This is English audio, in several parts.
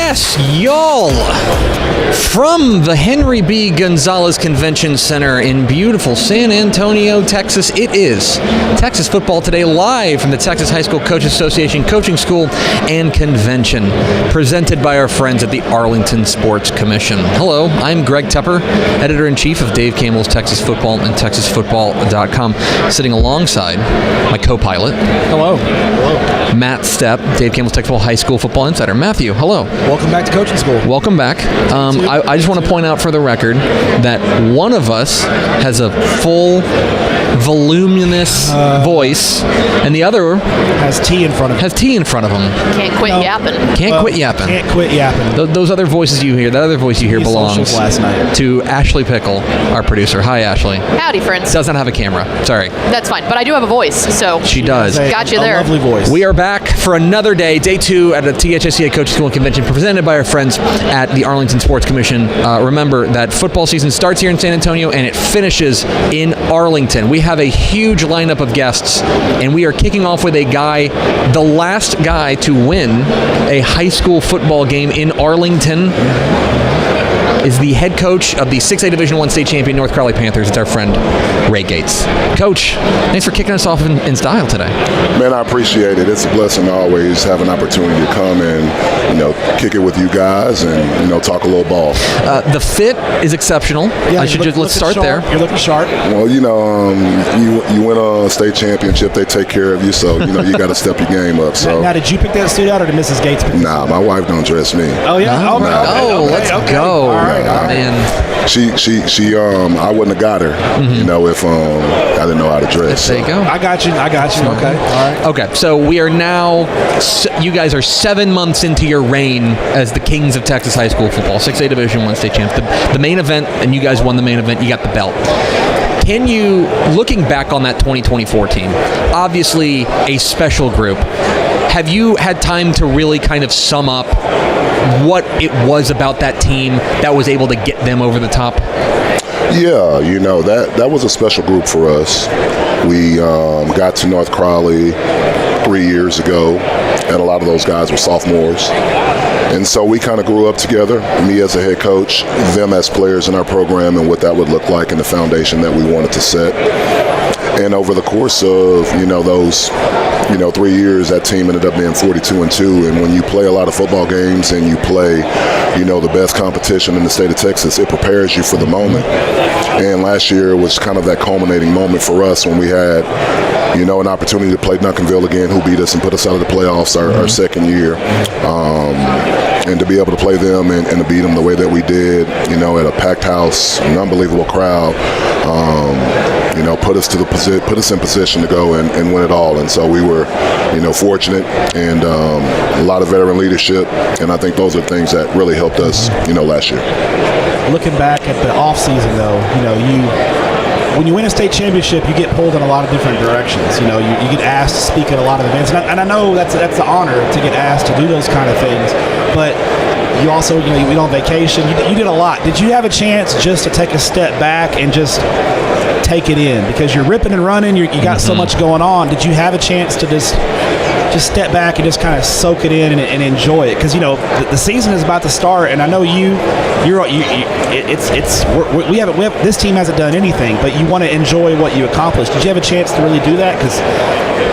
Yes, y'all. From the Henry B. Gonzalez Convention Center in beautiful San Antonio, Texas, it is Texas Football Today, live from the Texas High School Coaches Association Coaching School and Convention, presented by our friends at the Arlington Sports Commission. Hello, I'm Greg Tepper, Editor-in-Chief of Dave Campbell's Texas Football and TexasFootball.com, sitting alongside my co-pilot. Hello. Hello. Matt Stepp, Dave Campbell's Texas High School Football Insider. Matthew, hello. Welcome back to Coaching School. Welcome back. I just want to point out for the record that one of us has a full, voluminous voice, and the other has tea in front of him. Can't quit yapping. Can't quit yapping. Those other voices you hear, that other voice you hear belongs to Ashley Pickle, our producer. Hi, Ashley. Howdy, friends. Doesn't have a camera. Sorry. That's fine, but I do have a voice, so. She does. Got you there. A lovely voice. We are back for another day, day 2 at the THSCA Coaching School and Convention, presented by our friends at the Arlington Sports Commission. Remember that football season starts here in San Antonio and it finishes in Arlington. We have a huge lineup of guests, and we are kicking off with a guy, the last guy to win a high school football game in Arlington is the head coach of the 6A Division I state champion North Crowley Panthers. It's our friend Ray Gates. Coach, thanks for kicking us off in style today. Man, I appreciate it. It's a blessing to always have an opportunity to come and, kick it with you guys and, talk a little ball. The fit is exceptional. Yeah, let's start there. You're looking sharp. Well, you win a state championship, they take care of you, so, you got to step your game up. So Now, did you pick that suit out or did Mrs. Gates pick it? Nah, my wife don't dress me. Oh, yeah? Let's go. All right. Man. She I wouldn't have got her, if I didn't know how to dress. There you go. I got you. Okay. All right. Okay, so we are now, you guys are 7 months into your reign as the kings of Texas high school football, 6A Division I state champs. The main event, and you guys won the main event, you got the belt. Can you, looking back on that 2024 team, obviously a special group, have you had time to really kind of sum up what it was about that team that was able to get them over the top? Yeah, that was a special group for us. We got to North Crowley 3 years ago, and a lot of those guys were sophomores. And so we kind of grew up together, me as a head coach, them as players in our program, and what that would look like and the foundation that we wanted to set. And over the course of, those 3 years, that team ended up being 42-2. And when you play a lot of football games and you play, the best competition in the state of Texas, it prepares you for the moment. And last year was kind of that culminating moment for us when we had, an opportunity to play Duncanville again, who beat us and put us out of the playoffs our second year. And to be able to play them and to beat them the way that we did, at a packed house, an unbelievable crowd, put us in position to go and win it all. And so we were, fortunate, and a lot of veteran leadership, and I think those are things that really helped us, last year. Looking back at the off season, though, when you win a state championship, you get pulled in a lot of different directions. You get asked to speak at a lot of events, and I know that's the honor to get asked to do those kind of things. But you also, you went on vacation. You did a lot. Did you have a chance just to take a step back and just take it in? Because you're ripping and running, you got so much going on. Did you have a chance to just step back and just kind of soak it in and enjoy it? Because the season is about to start, and I know this team hasn't done anything, but you want to enjoy what you accomplished. Did you have a chance to really do that? Because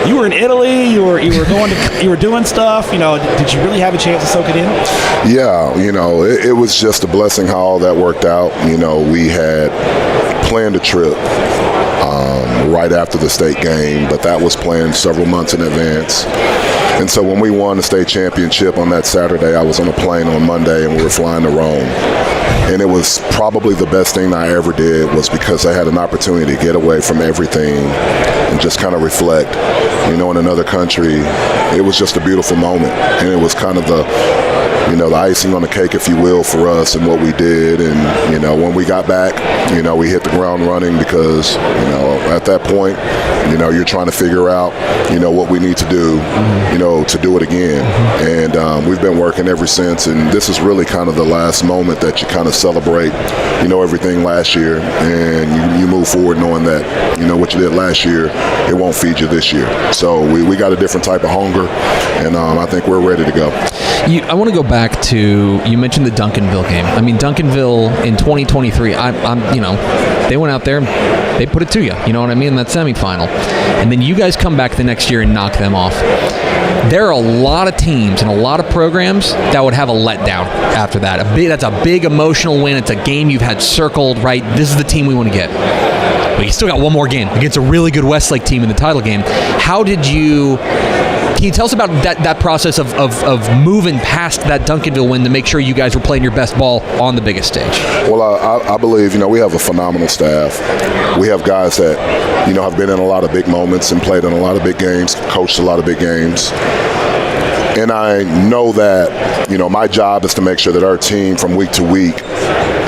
you were in Italy, you were doing stuff. Did you really have a chance to soak it in? Yeah, it was just a blessing how all that worked out. We had planned a trip right after the state game, but that was planned several months in advance. And so when we won the state championship on that Saturday, I was on a plane on Monday and we were flying to Rome. And it was probably the best thing I ever did, was because I had an opportunity to get away from everything and just kind of reflect, in another country. It was just a beautiful moment. And it was kind of the icing on the cake, if you will, for us and what we did. And, when we got back, we hit the ground running because, at that point, you're trying to figure out, what we need to do, to do it again. And we've been working ever since. And this is really kind of the last moment that you kind of celebrate, everything last year, and you move forward knowing that, what you did last year, it won't feed you this year. So we got a different type of hunger, and I think we're ready to go. I want to go back to, you mentioned the Duncanville game. I mean, Duncanville in 2023, they went out there, they put it to you, you know what I mean, in that semifinal. And then you guys come back the next year and knock them off. There are a lot of teams and a lot of programs that would have a letdown after that. That's a big emotional win. It's a game you've had circled, right? This is the team we want to get. But you still got one more game against a really good Westlake team in the title game. Can you tell us about that process of moving past that Duncanville win to make sure you guys were playing your best ball on the biggest stage? Well, I believe, we have a phenomenal staff. We have guys that, have been in a lot of big moments and played in a lot of big games, coached a lot of big games. And I know that, my job is to make sure that our team from week to week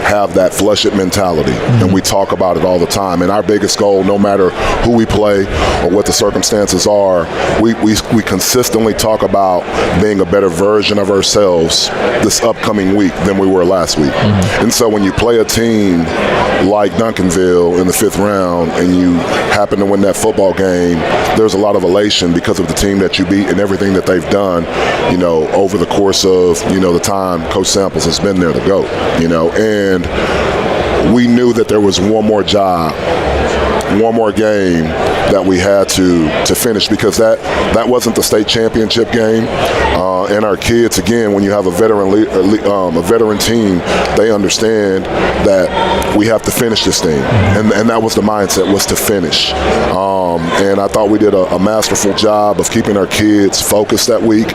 have that flush it mentality, and we talk about it all the time. And our biggest goal, no matter who we play or what the circumstances are, we consistently talk about being a better version of ourselves this upcoming week than we were last week. And so when you play a team like Duncanville in the 5th round and you happen to win that football game, there's a lot of elation because of the team that you beat and everything that they've done, over the course of, the time Coach Samples has been there to go, and we knew that there was one more job, one more game that we had to finish, because that wasn't the state championship game. And our kids, again, when you have a veteran team, they understand that we have to finish this thing, and that was the mindset, was to finish. And I thought we did a masterful job of keeping our kids focused that week.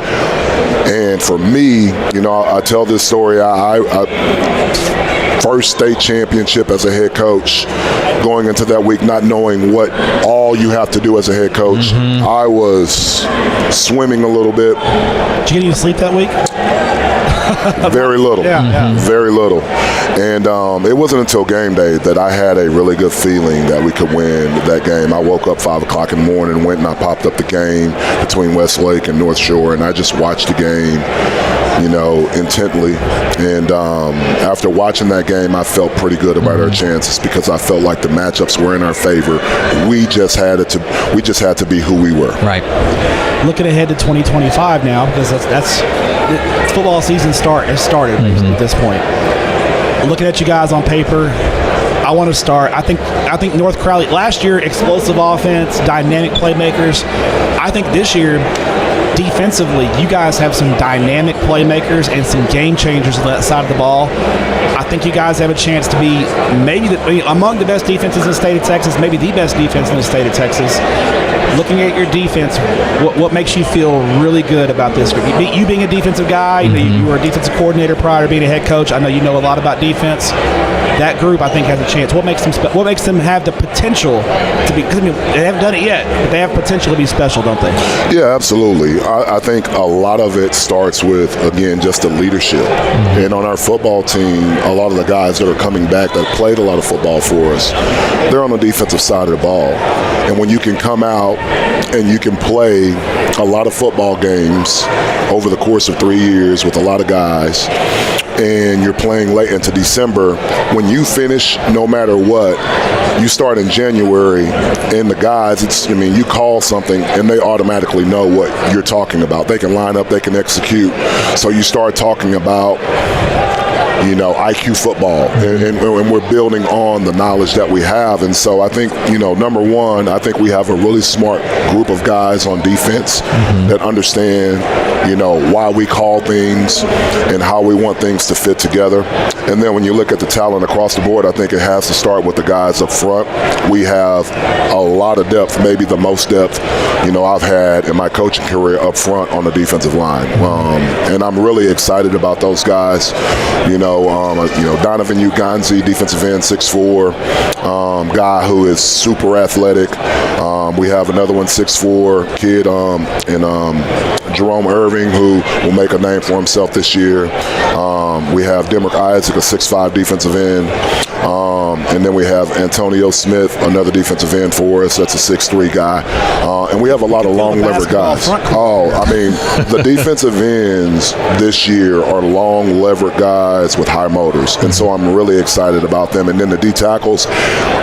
And for me, I tell this story. First state championship as a head coach, going into that week not knowing what all you have to do as a head coach. I was swimming a little bit. Did you get any sleep that week? Very little. Very little. And it wasn't until game day that I had a really good feeling that we could win that game. I woke up 5 o'clock in the morning, went and I popped up the game between Westlake and North Shore, and I just watched the game, intently. And after watching that game, I felt pretty good about our chances, because I felt like the matchups were in our favor. We just had to be who we were. Right. Looking ahead to 2025 now, because that's football season has started at this point. Looking at you guys on paper, I want to start. I think North Crowley last year, explosive offense, dynamic playmakers. I think this year, defensively, you guys have some dynamic playmakers and some game changers on that side of the ball. I think you guys have a chance to be among the best defenses in the state of Texas, maybe the best defense in the state of Texas. Looking at your defense, what makes you feel really good about this group? You being a defensive guy, you were a defensive coordinator prior to being a head coach. I know you know a lot about defense. That group, I think, has a chance. What makes them have the potential to be? Because they haven't done it yet, but they have potential to be special, don't they? Yeah, absolutely. I think a lot of it starts with, again, just the leadership. And on our football team, a lot of the guys that are coming back that played a lot of football for us, they're on the defensive side of the ball. And when you can come out and you can play a lot of football games over the course of 3 years with a lot of guys, and you're playing late into December, when you finish, no matter what, you start in January, and the guys, you call something and they automatically know what you're talking about. They can line up, they can execute. So you start talking about IQ football, and we're building on the knowledge that we have. And so I think, number one, I think we have a really smart group of guys on defense that understand, why we call things and how we want things to fit together. And then when you look at the talent across the board, I think it has to start with the guys up front. We have a lot of depth, maybe the most depth, I've had in my coaching career up front on the defensive line. And I'm really excited about those guys. Donovan Uganzi, defensive end, 6'4", guy who is super athletic. We have another one, 6'4", kid, and Jerome Irving, who will make a name for himself this year. We have Demrick Isaac, a 6'5" defensive end. And then we have Antonio Smith, another defensive end for us. That's a 6'3" guy. And we have a lot of long lever guys. The defensive ends this year are long lever guys with high motors. And so I'm really excited about them. And then the D tackles,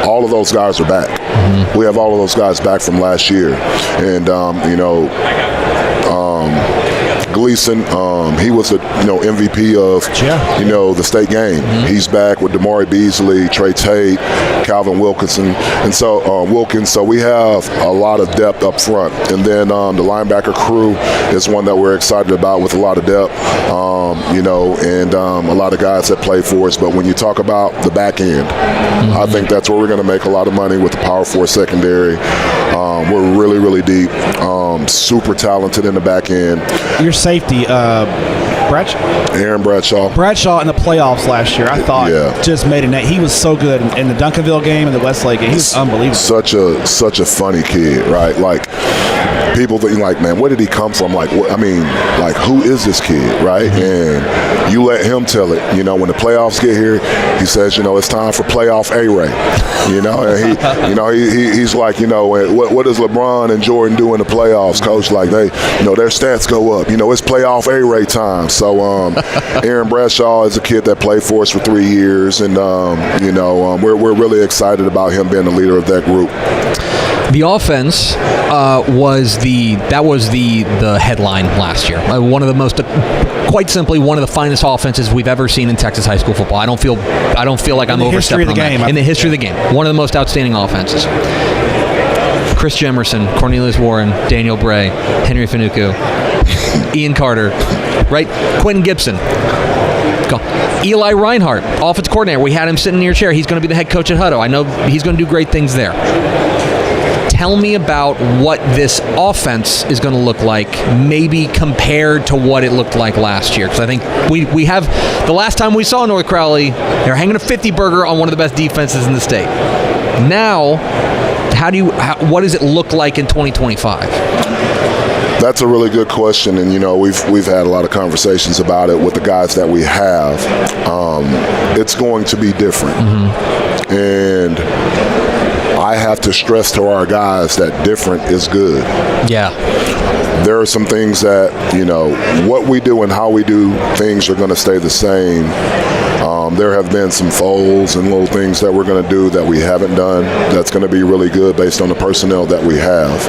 all of those guys are back. Mm-hmm. We have all of those guys back from last year. And, Gleason, he was the MVP of the state game. Mm-hmm. He's back with Damari Beasley, Trey Tate, Calvin Wilkinson, and so Wilkins. So we have a lot of depth up front, and then the linebacker crew is one that we're excited about with a lot of depth. And a lot of guys that play for us. But when you talk about the back end, I think that's where we're going to make a lot of money with the Power 4 secondary. We're really, really deep, super talented in the back end. Your safety, Aaron Bradshaw. Bradshaw in the playoffs last year, I thought, just made a net. He was so good in the Duncanville game and the Westlake game. He was unbelievable. Such a funny kid, right? Like, people think, like, man, where did he come from? Like, who is this kid, right? And you let him tell it. When the playoffs get here, he says, it's time for playoff A-Ray. And he's like, what does LeBron and Jordan do in the playoffs, Coach? Like, their stats go up. It's playoff A-Ray time. So Aaron Bradshaw is a kid that played for us for 3 years, and we're really excited about him being the leader of that group. The offense was the headline last year. One of the most, quite simply, one of the finest offenses we've ever seen in Texas high school football. I don't feel like I'm overstepping on that. In the history of the game, one of the most outstanding offenses. Chris Jemerson, Cornelius Warren, Daniel Bray, Henry Finucane, Ian Carter, right? Quentin Gibson. Eli Reinhardt, offensive coordinator. We had him sitting in your chair. He's going to be the head coach at Hutto. I know he's going to do great things there. Tell me about what this offense is going to look like, maybe compared to what it looked like last year. Because I think we have, the last time we saw North Crowley, they were hanging a 50 burger on one of the best defenses in the state. Now, what does it look like in 2025? That's a really good question, and we've had a lot of conversations about it with the guys that we have. It's going to be different, and I have to stress to our guys that different is good. Yeah. There are some things that, what we do and how we do things are going to stay the same. There have been some folds and little things that we're going to do that we haven't done that's going to be really good based on the personnel that we have.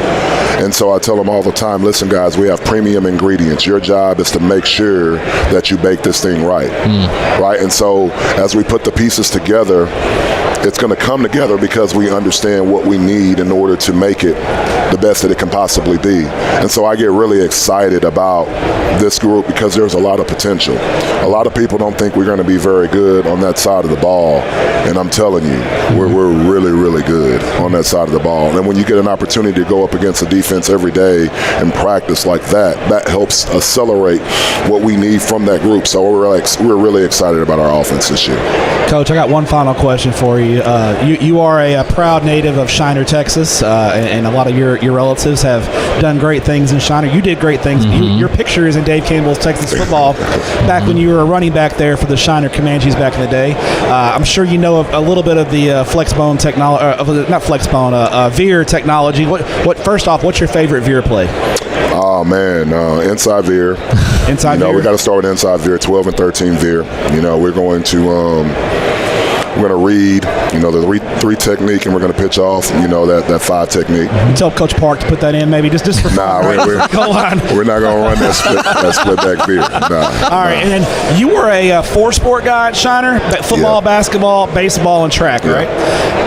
And so I tell them all the time, listen, guys, we have premium ingredients. Your job is to make sure that you bake this thing right. Right? And so as we put the pieces together, it's going to come together because we understand what we need in order to make it the best that it can possibly be. And so I get really excited about this group because there's a lot of potential. A lot of people don't think we're going to be very good on that side of the ball. And I'm telling you, we're really, really good on that side of the ball. And when you get an opportunity to go up against a defense every day and practice like that, that helps accelerate what we need from that group. So we're really excited about our offense this year. Coach, I got one final question for you. You are a proud native of Shiner, Texas, and a lot of your relatives have done great things in Shiner. You did great things. Your picture is in Dave Campbell's Texas Football back when you were a running back there for the Shiner Comanches back in the day. I'm sure you know a little bit of the Flexbone technology, not Flexbone, veer technology. First off, what's your favorite veer play? Oh, man, inside veer. Inside veer? We got to start with inside veer, 12 and 13 veer. We're going to read, the three technique, and we're going to pitch off, that 5 technique. You tell Coach Park to put that in, maybe just for fun. We're not going to run that split back veer. All right, and then you were a 4-sport guy at Shiner, football, basketball, baseball, and track, right?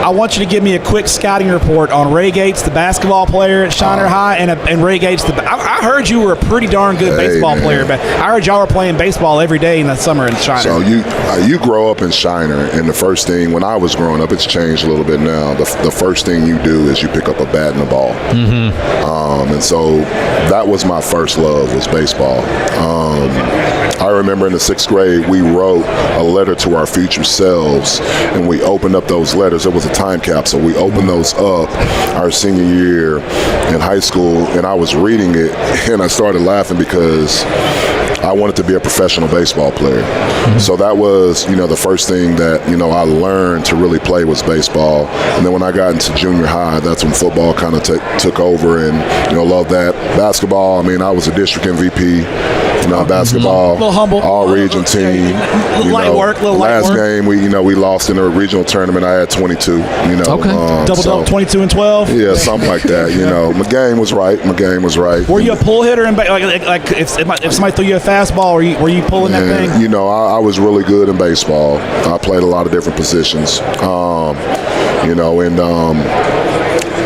I want you to give me a quick scouting report on Ray Gates, the basketball player at Shiner High, and Ray Gates. I heard you were a pretty darn good baseball player, but I heard y'all were playing baseball every day in the summer in Shiner. So you grow up in Shiner, and the first first thing when I was growing up, it's changed a little bit now. The first thing you do is you pick up a bat and a ball. And so that was my first love, was baseball. I remember in the 6th grade, we wrote a letter to our future selves, and we opened up those letters. It was a time capsule. We opened those up our senior year in high school, and I was reading it, and I started laughing because I wanted to be a professional baseball player. So that was, the first thing that, I learned to really play was baseball. And then when I got into junior high, that's when football kind of took over, and, loved that. Basketball, I was a district MVP. Basketball, a little humble, all region team. Light work. Last game, we lost in a regional tournament. I had 22. Double 22 and 12. Yeah, something like that. My game was right. Were you a pull hitter? And like if somebody threw you a fastball, were you pulling that thing? I was really good in baseball. I played a lot of different positions.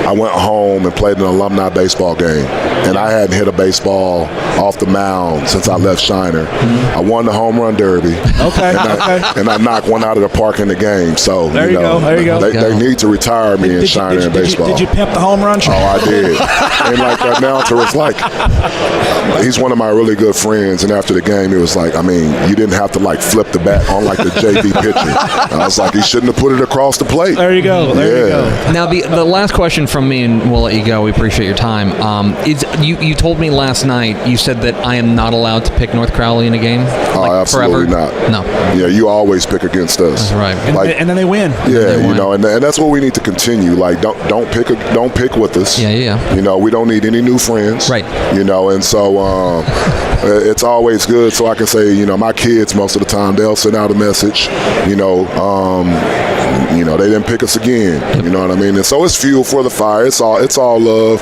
I went home and played an alumni baseball game, and I hadn't hit a baseball off the mound since I left Shiner. I won the home run derby. And I knocked one out of the park in the game. So there you go. They need to retire me in Shiner in baseball. Did you pimp the home run? Oh, I did. And like the announcer was like, he's one of my really good friends, and after the game, he was like, you didn't have to flip the bat on the JV pitcher. I was like, he shouldn't have put it across the plate. There you go. Now the last question from me, and we'll let you go. We appreciate your time. Is you told me last night, you said that I am not allowed to pick North Crowley in a game? Absolutely forever? not. No. Yeah, you always pick against us. That's right. And then they win. Yeah, and that's what we need to continue. Don't pick with us. Yeah. We don't need any new friends. Right. And so it's always good. So I can say, my kids most of the time they'll send out a message. They didn't pick us again. Yep. You know what I mean? And so it's fuel for the fire. It's all love.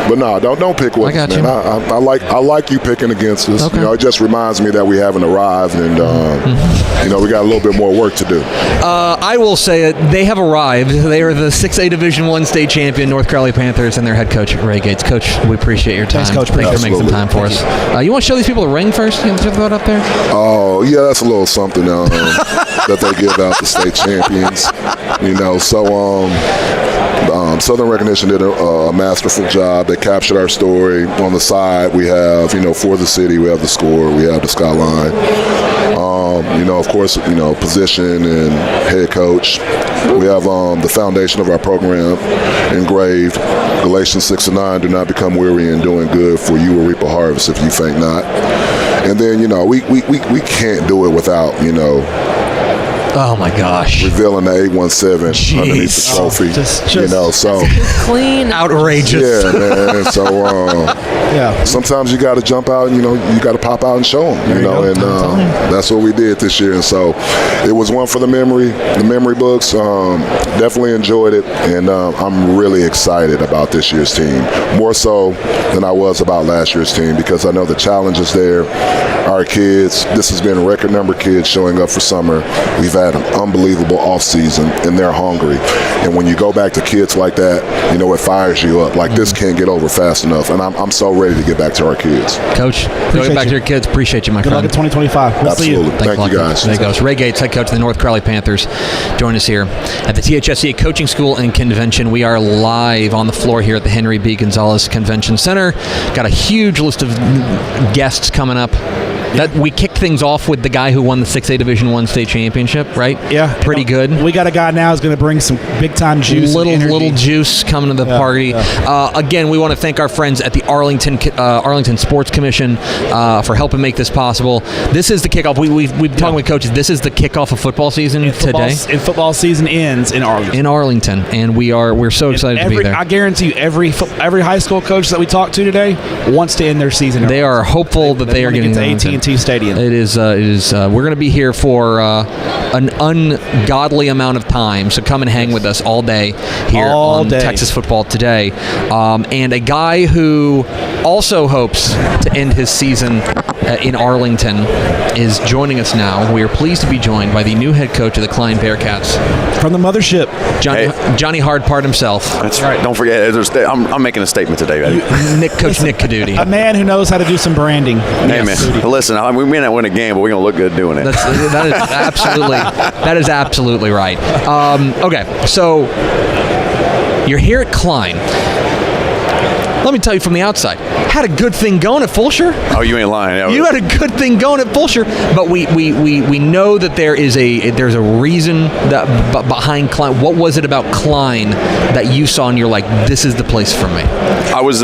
But no, don't pick with us, man. I like you picking against us. Okay. It just reminds me that we haven't arrived, and we got a little bit more work to do. I will say it. They have arrived. They are the 6A Division I state champion North Crowley Panthers, and their head coach Ray Gates. Coach, we appreciate your time. Thanks, Coach. Thanks for making some time for us. You want to show these people the ring first? You want to throw that up there? Oh yeah, that's a little something that they give out to state champions. So Southern Recognition did a masterful job. They captured our story. On the side, we have, for the city, we have the score, we have the skyline. Of course, position and head coach. We have the foundation of our program engraved. Galatians 6:9, do not become weary in doing good, for you will reap a harvest if you faint not. And then, we can't do it without, Oh my gosh! revealing the 817 underneath the trophy. So Clean. Outrageous. yeah, man. So sometimes you got to jump out. You got to pop out and show them. And that's what we did this year. And so it was one for the memory books. Definitely enjoyed it, and I'm really excited about this year's team, more so than I was about last year's team, because I know the challenge is there. Our kids, this has been a record number of kids showing up for summer. We've had an unbelievable off season, and they're hungry. And when you go back to kids like that, it fires you up. This can't get over fast enough. And I'm so ready to get back to our kids. Coach, go back to your kids. Appreciate you, my Good friend. luck in 2025. We'll Absolutely. see you. Thank you, guys. There you go. Ray Gates, head coach of the North Crowley Panthers, join us here at the THSCA Coaching School and Convention. We are live on the floor here at the Henry B. Gonzalez Convention Center. Got a huge list of guests coming up. That we kicked things off with the guy who won the 6A Division I state championship, right? Yeah. Pretty good. We got a guy now who's going to bring some big-time juice. Little juice coming to the party. Yeah. Again, we want to thank our friends at the Arlington Sports Commission for helping make this possible. This is the kickoff. We've been talking with coaches. This is the kickoff of football season today. And football season ends in Arlington. And we're so excited to be there. I guarantee you, every high school coach that we talked to today wants to end their season. They are hopeful that they are getting to AT&T Stadium. It is. We're going to be here for an ungodly amount of time. So come and hang with us all day here on Texas Football Today. And a guy who also hopes to end his season in Arlington is joining us now. We are pleased to be joined by the new head coach of the Klein Bearcats. From the mothership. Johnny Hardpart himself. That's right. Don't forget, I'm making a statement today, baby. Coach Nick Codutti. A man who knows how to do some branding. Hey, man. Listen, we may not win a game, but we're going to look good doing it. That is absolutely right. Okay, so you're here at Klein. Let me tell you from the outside, had a good thing going at Fulshire. Oh, you ain't lying. You had a good thing going at Fulshire, but we know that there's a reason that behind Klein. What was it about Klein that you saw and you're like, this is the place for me? I was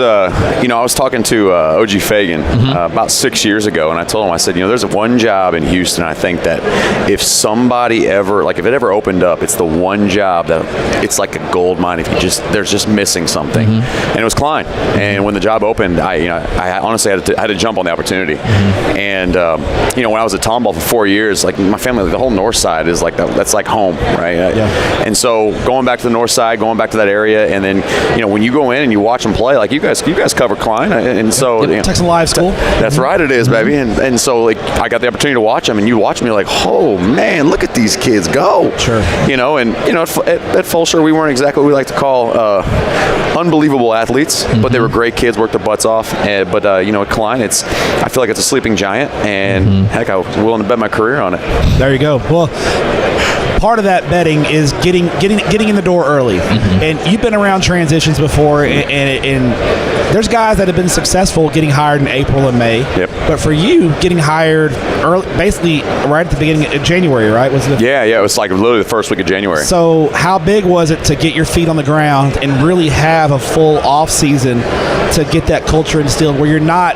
talking to OG Fagan about 6 years ago, and I told him, I said, there's one job in Houston. I think that if somebody ever, if it ever opened up, it's the one job that it's like a gold mine. There's just missing something, and it was Klein. And when the job opened, I honestly had to jump on the opportunity. And when I was at Tomball for 4 years, my family, the whole north side is that's like home, right? Yeah. And so going back to the north side, going back to that area, and then when you go in and you watch them play, you guys cover Klein, and so Texan Live School. That's right, it is, baby. And so I got the opportunity to watch them, and you watch me oh man, look at these kids go. Sure. At Fulshire, we weren't exactly what we like to call unbelievable athletes, but they were great kids, worked their butts off. But at Klein, I feel like it's a sleeping giant, and heck, I was willing to bet my career on it. There you go. Well, part of that betting is getting in the door early. And you've been around transitions before, and there's guys that have been successful getting hired in April and May. Yep. But for you, getting hired early, basically right at the beginning of January, right? Yeah, it was literally the first week of January. So how big was it to get your feet on the ground and really have a full off season to get that culture instilled where you're not?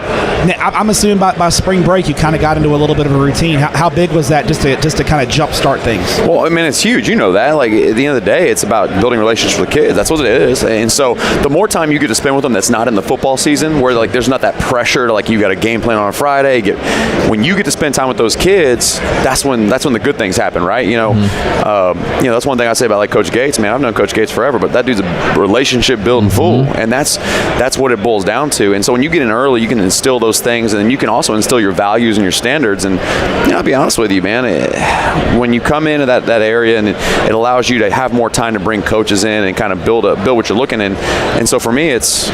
I'm assuming by spring break you kind of got into a little bit of a routine. How big was that just to kind of jump start things? Well, I mean, it's huge. You know that. At the end of the day, it's about building relationships with kids. That's what it is. And so the more time you get to spend with them that's not in the football season, where there's not that pressure to you got a game plan on a Friday. When you get to spend time with those kids, that's when the good things happen, right? That's one thing I say about Coach Gates. Man, I've known Coach Gates forever, but that dude's a relationship building fool, and that's what it boils down to. And so when you get in early, you can instill those things, and then you can also instill your values and your standards. And I'll be honest with you, man, when you come into that area, and it allows you to have more time to bring coaches in and kind of build what you're looking in. And so for me, it's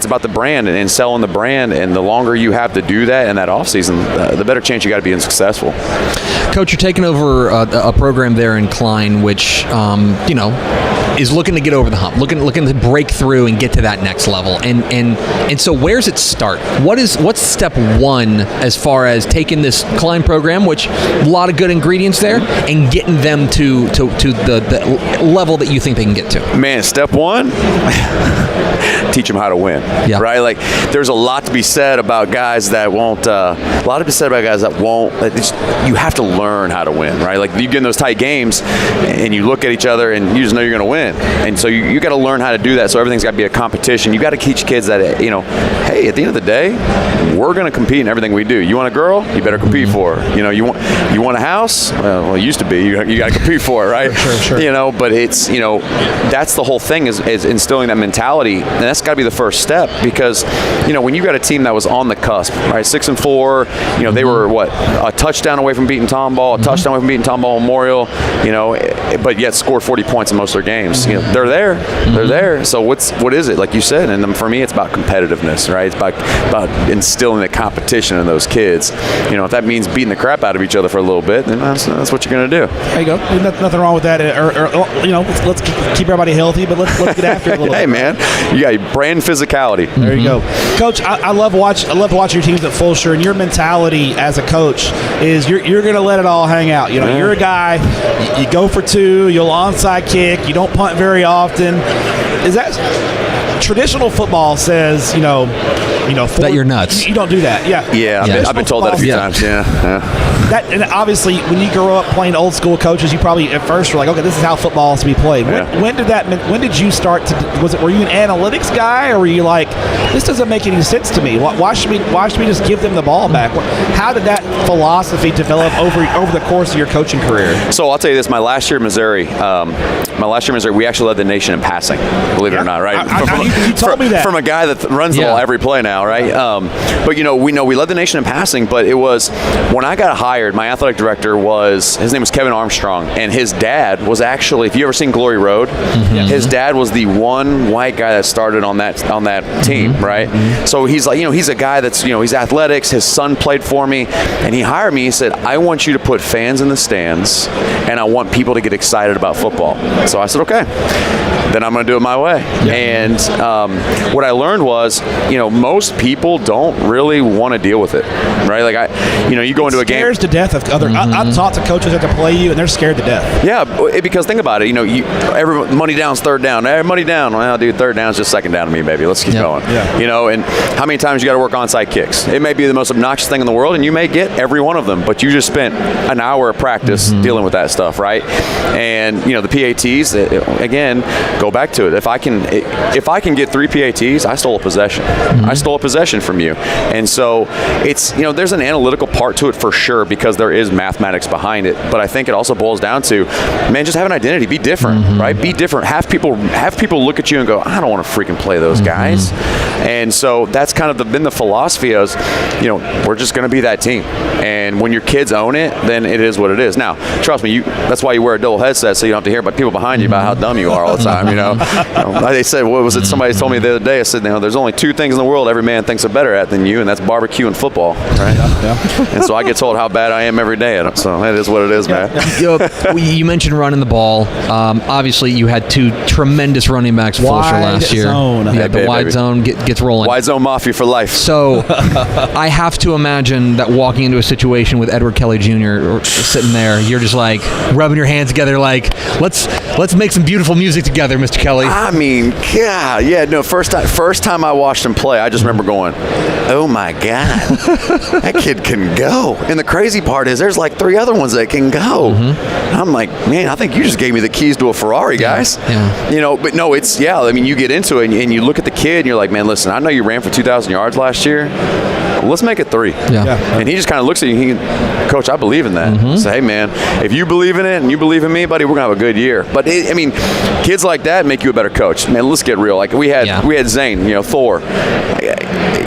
about the brand and selling the brand. And the longer you have to do that in that off season, the better chance you got to be successful. Coach, you're taking over a program there in Klein, which is looking to get over the hump, looking to break through and get to that next level. And so where's it start? What's step one as far as taking this Klein program, which a lot of good ingredients there, and getting them to the level that you think they can get to? Man, step one, teach them how to win. Yeah. Right? There's a lot to be said about guys that won't. You have to learn how to win, right? You get in those tight games, and you look at each other, and you just know you're going to win. And so you got to learn how to do that. So everything's got to be a competition. You got to teach kids that hey, at the end of the day, we're going to compete in everything we do. You want a girl? You better compete for her. You want a house? Well, it used to be. You got to compete for it, right? Sure. But it's that's the whole thing is instilling that mentality, and that's got to be the first step, because when you got a team that was on the cusp, right, 6-4, they were a touchdown away from beating Tomball, a touchdown away from beating Tomball Memorial, but yet scored 40 points in most of their games. They're there. So what is it? Like you said, and for me, it's about competitiveness, right? It's about instilling the competition in those kids. If that means beating the crap out of each other for a little bit, then that's what you're going to do. There you go. Nothing wrong with that. Let's keep everybody healthy, but let's get after it a little Hey, bit. man, you got brand physicality. There you go, Coach. I love watching your teams at Fulshire, and your mentality as a coach is you're going to let it all hang out. You're a guy. You go for two. You'll onside kick. You don't punt very often. Is that traditional football says that you're nuts? You don't do that. Yeah. I've been told that a few times. Yeah. That, and obviously, when you grow up playing old school coaches, you probably at first were like, okay, this is how football is to be played. Yeah. When did you start to? Were you an analytics guy, or were you like, this doesn't make any sense to me? Why should we just give them the ball back? How did that philosophy develop over the course of your coaching career? So I'll tell you this: my last year in Missouri, we actually led the nation in passing. Believe it or not, right? You told me that. From a guy that runs the ball every play now. now, right? But we led the nation in passing. But it was when I got hired, my athletic director his name was Kevin Armstrong, and his dad was actually, if you ever seen Glory Road, his dad was the one white guy that started on that team, right? So he's like, he's a guy that's, he's athletics. His son played for me, and he hired me. He said, I want you to put fans in the stands, and I want people to get excited about football. So I said, okay, then I'm going to do it my way. And what I learned was, most people don't really want to deal with it, right? Like you go into a game. Scares to death of other. I've talked to coaches that play you, and they're scared to death. Yeah, because think about it. Every money down's third down. Hey, money down. Well, dude, third down's just second down to me, baby. Let's keep going. Yeah. And how many times you got to work onside kicks? It may be the most obnoxious thing in the world, and you may get every one of them, but you just spent an hour of practice dealing with that stuff, right? And the PATs, again, go back to it. If I can get 3 PATs, I stole a possession. I stole a possession from you. And so it's there's an analytical part to it for sure, because there is mathematics behind it. But I think it also boils down to, man, just have an identity, be different, right? Be different. Have people look at you and go, I don't want to freaking play those guys. And so that's kind of been the philosophy is, we're just going to be that team. And when your kids own it, then it is what it is. Now, trust me, that's why you wear a double headset, so you don't have to hear about people behind you about how dumb you are all the time. They said, what was it? Somebody told me the other day. I said, there's only 2 things in the world every man thinks are better at than you, and that's barbecue and football, right? Yeah. And so I get told how bad I am every day at it. So it is what it is, man. You mentioned running the ball. Obviously, you had 2 tremendous running backs Fulsher last year. Yeah, the wide zone gets rolling. Wide zone mafia for life. So I have to imagine that walking into a situation with Edward Kelly Jr. sitting there, you're just like rubbing your hands together, like let's make some beautiful music together, Mr. Kelly. I mean, God, yeah, no. First time I watched him play, I just remember going, "Oh my God, that kid can go!" And the crazy part is, there's like 3 other ones that can go. I'm like, man, I think you just gave me the keys to a Ferrari, guys. Yeah. But no, it's I mean, you get into it and you look at the kid and you're like, man, listen, I know you ran for 2,000 yards last year. Let's make it 3. Yeah. And he just kind of looks at you. Coach, I believe in that. Say, hey, man, if you believe in it and you believe in me, buddy, we're gonna have a good year. But kids like that make you a better coach. Man, let's get real. Like we had Zane, Thor.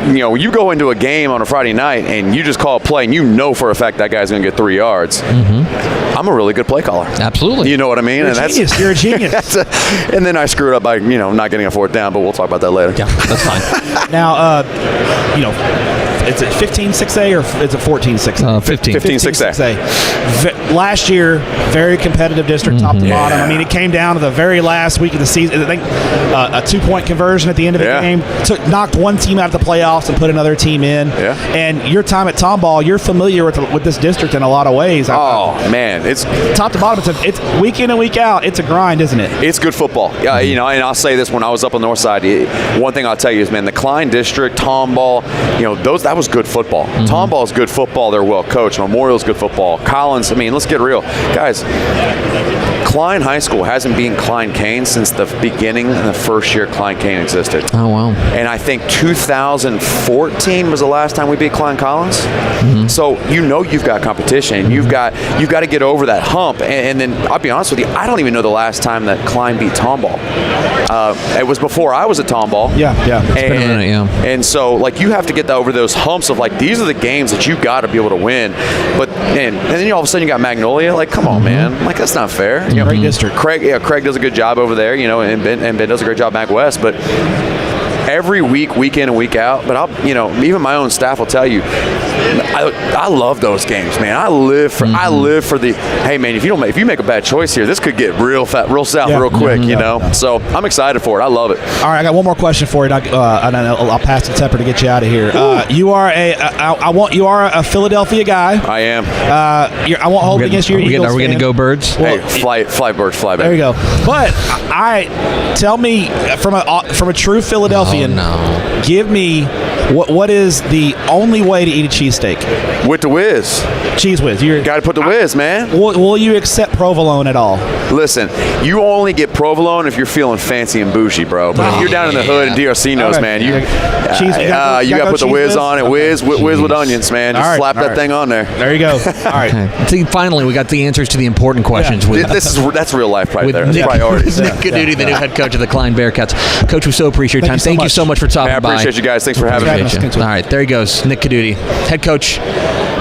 You go into a game on a Friday night and you just call a play and you know for a fact that guy's gonna get 3 yards. I'm a really good play caller. Absolutely. You know what I mean? You're a genius. And then I screwed up by not getting a 4th down, but we'll talk about that later. Yeah, that's fine. Now, is it 15-6A or is it 14-6A? 15-6A. Last year, very competitive district, top to bottom. I mean, it came down to the very last week of the season. I think a 2-point conversion at the end of the game knocked one team out of the playoffs and put another team in. Yeah. And your time at Tomball, you're familiar with this district in a lot of ways. Man, it's top to bottom. It's week in and week out. It's a grind, isn't it? It's good football. Yeah, and I'll say this: when I was up on the north side, one thing I'll tell you is, man, the Klein district, Tomball, that was good football. Tomball's good football. They're well coached. Memorial's good football. Collins, let's get real, guys. Klein High School hasn't been Klein Cain since the beginning of the first year Klein Cain existed. Oh, wow. And I think 2014 was the last time we beat Klein Collins. So you've got competition. You've got to get over that hump. And then I'll be honest with you, I don't even know the last time that Klein beat Tomball. It was before I was at Tomball. Yeah. It's been a minute, And so you have to get over those humps of these are the games that you got to be able to win. But and then all of a sudden you got Magnolia. Come on, man. That's not fair. Great district. Craig does a good job over there, and Ben does a great job back west. But every week in and week out, but even my own staff will tell you, I love those games, man. I live for the, hey man, if you make a bad choice here, this could get real south real quick, So I'm excited for it. I love it. All right, I got one more question for you, and I'll pass the temper to get you out of here. You are a Philadelphia guy. I am. I won't hold it against you. Are we going to go Birds? Hey, fly Birds, fly back. There you go. But tell me from a true Philadelphian. No. Give me what is the only way to eat a cheesesteak? With the whiz. Cheese whiz. You got to put the whiz, man. Will you accept provolone at all? Listen, you only get provolone if you're feeling fancy and bougie, bro. But if you're down in the hood and DRC knows, man, you got to put the whiz on it. Whiz with onions, man. Just slap that thing on there. There you go. All right. See, finally, we got the answers to the important questions. That's real life right there. That's Nick, priorities. Nick Codutti, the new head coach of the Klein Bearcats. Coach, we so appreciate your time. Thank you so much for stopping by. I appreciate you guys. Thanks for having me. us. All right, there he goes, Nick Codutti, head coach,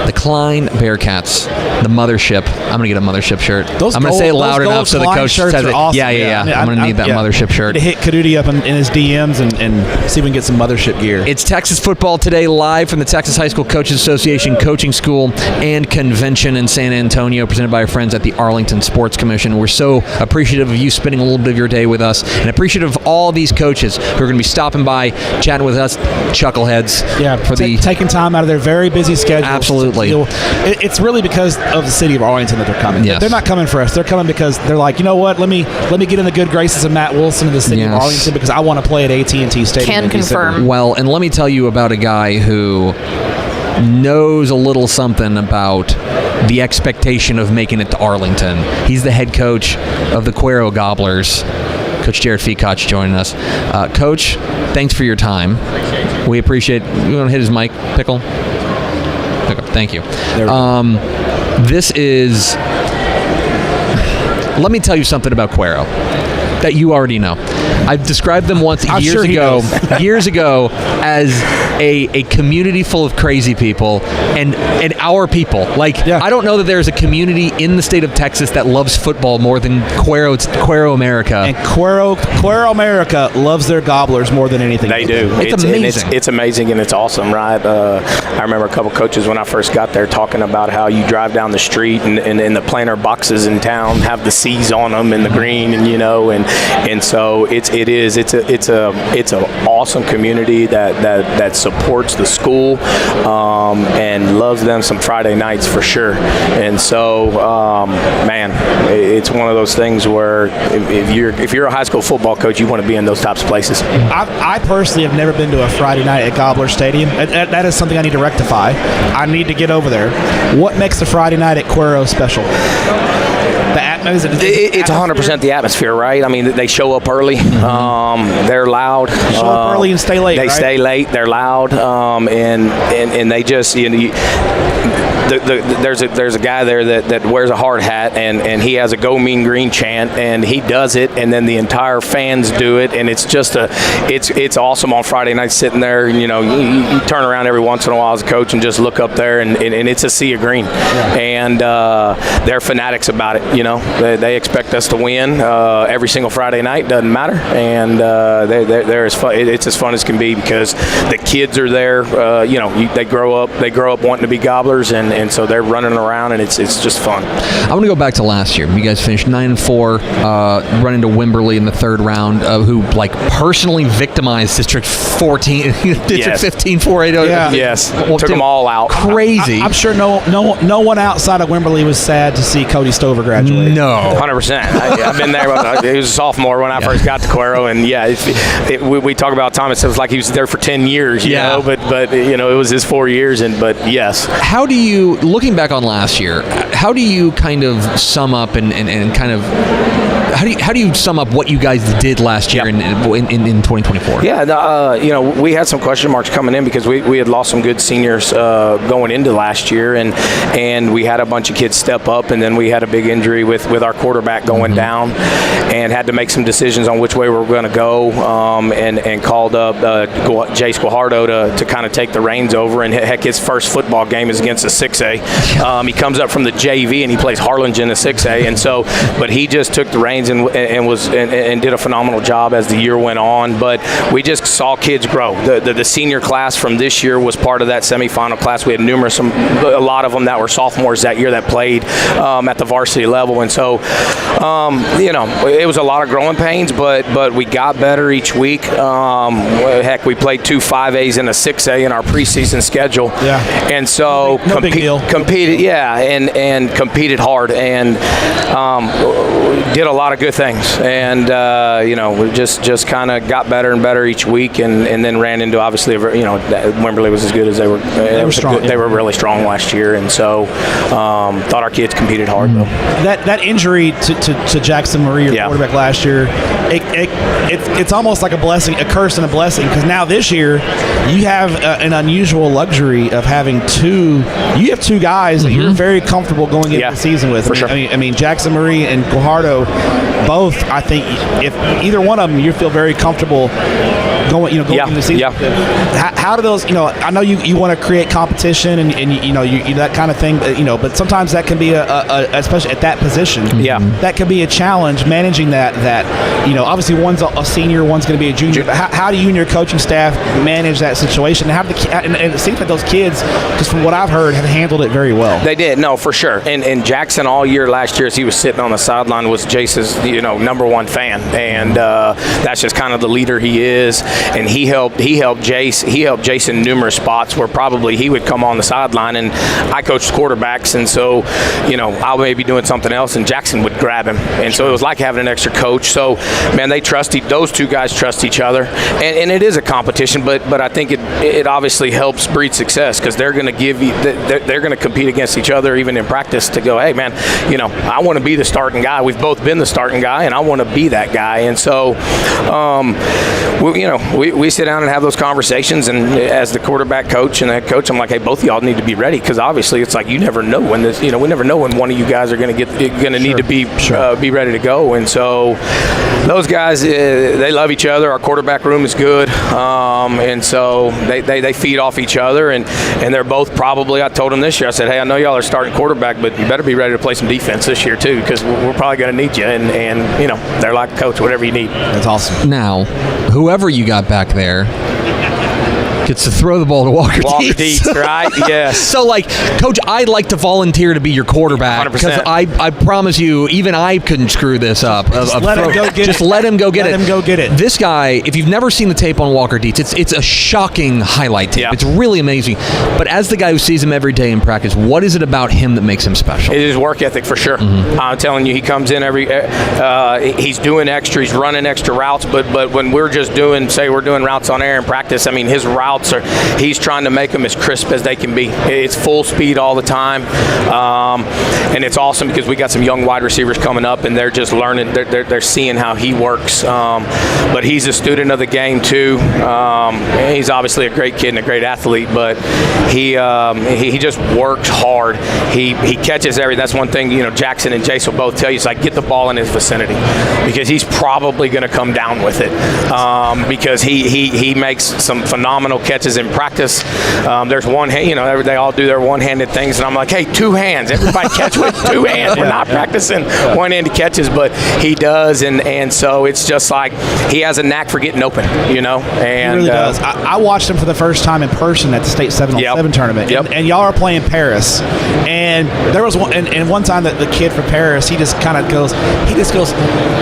the Klein Bearcats, the mothership. I'm gonna get a mothership shirt. I'm gonna say it loud enough so the coach says it. Awesome. Yeah. I'm gonna need that mothership shirt. To hit Codutti up in his DMs and see if we can get some mothership gear. It's Texas football today, live from the Texas High School Coaches Association Coaching School and Convention in San Antonio, presented by our friends at the Arlington Sports Commission. We're so appreciative of you spending a little bit of your day with us, and appreciative of all these coaches who are going to be stopping by, chatting with us, chuckleheads. Yeah, for taking time out of their very busy schedule. Absolutely. It's really because of the city of Arlington that they're coming. Yes. They're not coming for us. They're coming because they're like, you know what? Let me get in the good graces of Matt Wilson in the city of Arlington because I want to play at AT&T Stadium. Can confirm. Well, and let me tell you about a guy who knows a little something about the expectation of making it to Arlington. He's the head coach of the Cuero Gobblers. Coach Jared Fikac joining us. Coach, thanks for your time. We appreciate it. You want to hit his mic, Pickle? Okay, thank you. This is... Let me tell you something about Cuero that you already know. I've described them once years ago as a community full of crazy people and our people. I don't know that there's a community in the state of Texas that loves football more than Cuero America. And Cuero America loves their Gobblers more than anything. They do. It's amazing. It's amazing and it's awesome, right? I remember a couple coaches when I first got there talking about how you drive down the street and the planter boxes in town have the C's on them and the green and so it's an awesome community that supports the school and loves them some Friday nights for sure. And so, man, it's one of those things where if you're a high school football coach, you want to be in those types of places. I personally have never been to a Friday night at Gobbler Stadium. That is something I need to rectify. I need to get over there. What makes the Friday night at Cuero special? It's 100% the atmosphere, right? I mean, they show up early. They're loud. Show up early and stay late. They stay late. They're loud, and they just there's a guy there that wears a hard hat and he has a Go Mean Green chant and he does it and then the entire fans do it and it's just it's awesome on Friday night sitting there. You turn around every once in a while as a coach and just look up there and it's a sea of green. Yeah. And they're fanatics about it. They expect us to win every single Friday night. Doesn't matter, and they're as fun. It's as fun as can be because the kids are there. They grow up wanting to be Gobblers, and so they're running around, and it's just fun. I want to go back to last year. You guys finished 9-4, running to Wimberley in the third round, who personally victimized District 14, District 15, 480. Yeah. Yes, took them all out. Crazy. I'm sure no one outside of Wimberley was sad to see Cody Stover graduate. No. 100%. I've been there. He was a sophomore when I first got to Cuero, and we talk about Thomas. It was like he was there for 10 years, you know. But it was his 4 years, but yes. How do you, looking back on last year, how do you kind of sum up and kind of how do you sum up what you guys did last year in 2024? Yeah, we had some question marks coming in because we had lost some good seniors going into last year, and we had a bunch of kids step up, and then we had a big injury with our quarterback going down, and had to make some decisions on which way we were going to go, and called up Jace Guajardo to kind of take the reins over, and heck, his first football game is against the 6A. He comes up from the JV and he plays Harlingen, the 6A, and so, but he just took the reins and did a phenomenal job as the year went on. But we just saw kids grow. The senior class from this year was part of that semifinal class. We had a lot of them that were sophomores that year that played at the varsity level, and so it was a lot of growing pains, but we got better each week. Heck, we played 2 5As and a 6A in our preseason schedule, and so competed, and competed hard, and did a lot of good things, and we just kind of got better and better each week, and then ran into obviously Wimberley was as good as they were. They were strong. They were really strong last year, and so thought our kids competed hard though. That injury to Jackson Marie, your quarterback last year, it's almost like a blessing, a curse and a blessing, because now this year you have an unusual luxury of having two guys that you're very comfortable going into the season with. For sure. I mean Jackson Marie and Guajardo, both, I think if either one of them you feel very comfortable going into the season. Yeah. How do those, I know you want to create competition and you that kind of thing, but sometimes that can be especially at that position. Yeah. That can be a challenge managing that obviously one's a senior, one's going to be a junior. How do you and your coaching staff manage that situation? And it seems like those kids, just from what I've heard, have handled it very well. They did, no, for sure. And Jackson all year last year, as he was sitting on the sideline, was Jace's number one fan, and that's just kind of the leader he is. And he helped Jace in numerous spots where probably he would come on the sideline, and I coached quarterbacks, and so I may be doing something else, and Jackson would grab him, and so it was like having an extra coach. So man, those two guys trust each other, and it is a competition, but I think it obviously helps breed success, because they're going to they're going to compete against each other even in practice to go, hey man, I want to be the starting guy. We've both been the starting guy, and I want to be that guy. And so we sit down and have those conversations, and as the quarterback coach and head coach, I'm like, hey, both of y'all need to be ready, because obviously it's like you never know when this, we never know when one of you guys are going to need to be ready to go. And so those guys, they love each other. Our quarterback room is good, and so they feed off each other, and they're both probably, I told them this year, I said, hey, I know y'all are starting quarterback, but you better be ready to play some defense this year too, because we're probably going to need you. And they're like, coach, whatever you need. That's awesome. Now, whoever you got back there gets to throw the ball to Walker Dietz. Right? Yes. So, Coach, I'd like to volunteer to be your quarterback, because I promise you, even I couldn't screw this up. Let him go get it. Let him go get it. Let him go get it. This guy, if you've never seen the tape on Walker Dietz, it's a shocking highlight tape. Yeah. It's really amazing. But as the guy who sees him every day in practice, what is it about him that makes him special? It is work ethic for sure. Mm-hmm. I'm telling you, he comes in he's doing extra, he's running extra routes, but when we're just we're doing routes on air in practice, I mean, his routes he's trying to make them as crisp as they can be. It's full speed all the time, and it's awesome because we got some young wide receivers coming up, and they're just learning. They're seeing how he works. But he's a student of the game too. He's obviously a great kid and a great athlete, but he just works hard. He catches everything. That's one thing. Jackson and Jace will both tell you. It's like, get the ball in his vicinity, because he's probably going to come down with it, because he makes some phenomenal catches in practice. There's one hand, they all do their one-handed things, and I'm like, hey, two hands. Everybody catch with two hands. We're not practicing one-handed catches, but he does, and so it's just like he has a knack for getting open, And he really does. I watched him for the first time in person at the state 7-on-7 tournament, and y'all are playing Paris, and there was one time that the kid from Paris, he just goes,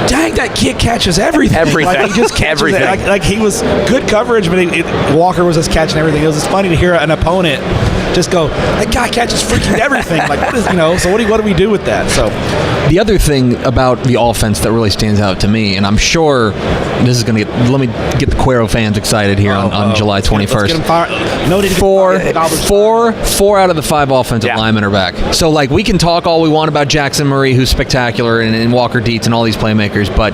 dang, that kid catches everything. Like, he just catches everything. Like he was good coverage, but Walker was just catching everything. It was just funny to hear an opponent just go, that guy catches freaking everything. Like, what is, so what do we do with that? So the other thing about the offense that really stands out to me, and I'm sure this is going to let me get the Cuero fans excited here on July 21st. Four out of the 5 offensive linemen are back. So, we can talk all we want about Jackson Murray, who's spectacular, and Walker Dietz and all these playmakers, but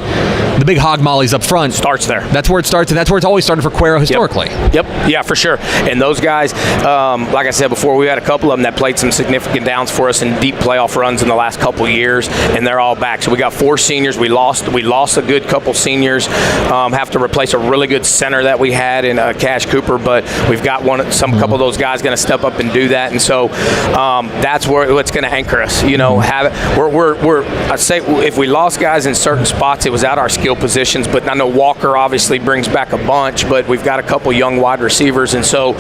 the big hog mollies up front starts there. That's where it starts, and that's where it's always started for Cuero historically. Yep. Yeah, for sure. And those guys, like I said before, we had a couple of them that played some significant downs for us in deep playoff runs in the last couple of years, and they're all back. So we got 4 seniors. We lost a good couple seniors. Have to replace a really good center that we had in Cash Cooper, but we've got couple of those guys going to step up and do that, and so that's where it's going to anchor us. I'd say if we lost guys in certain spots, it was at our skill positions, but I know Walker obviously brings back a bunch, but we've got a couple young wide receivers, and so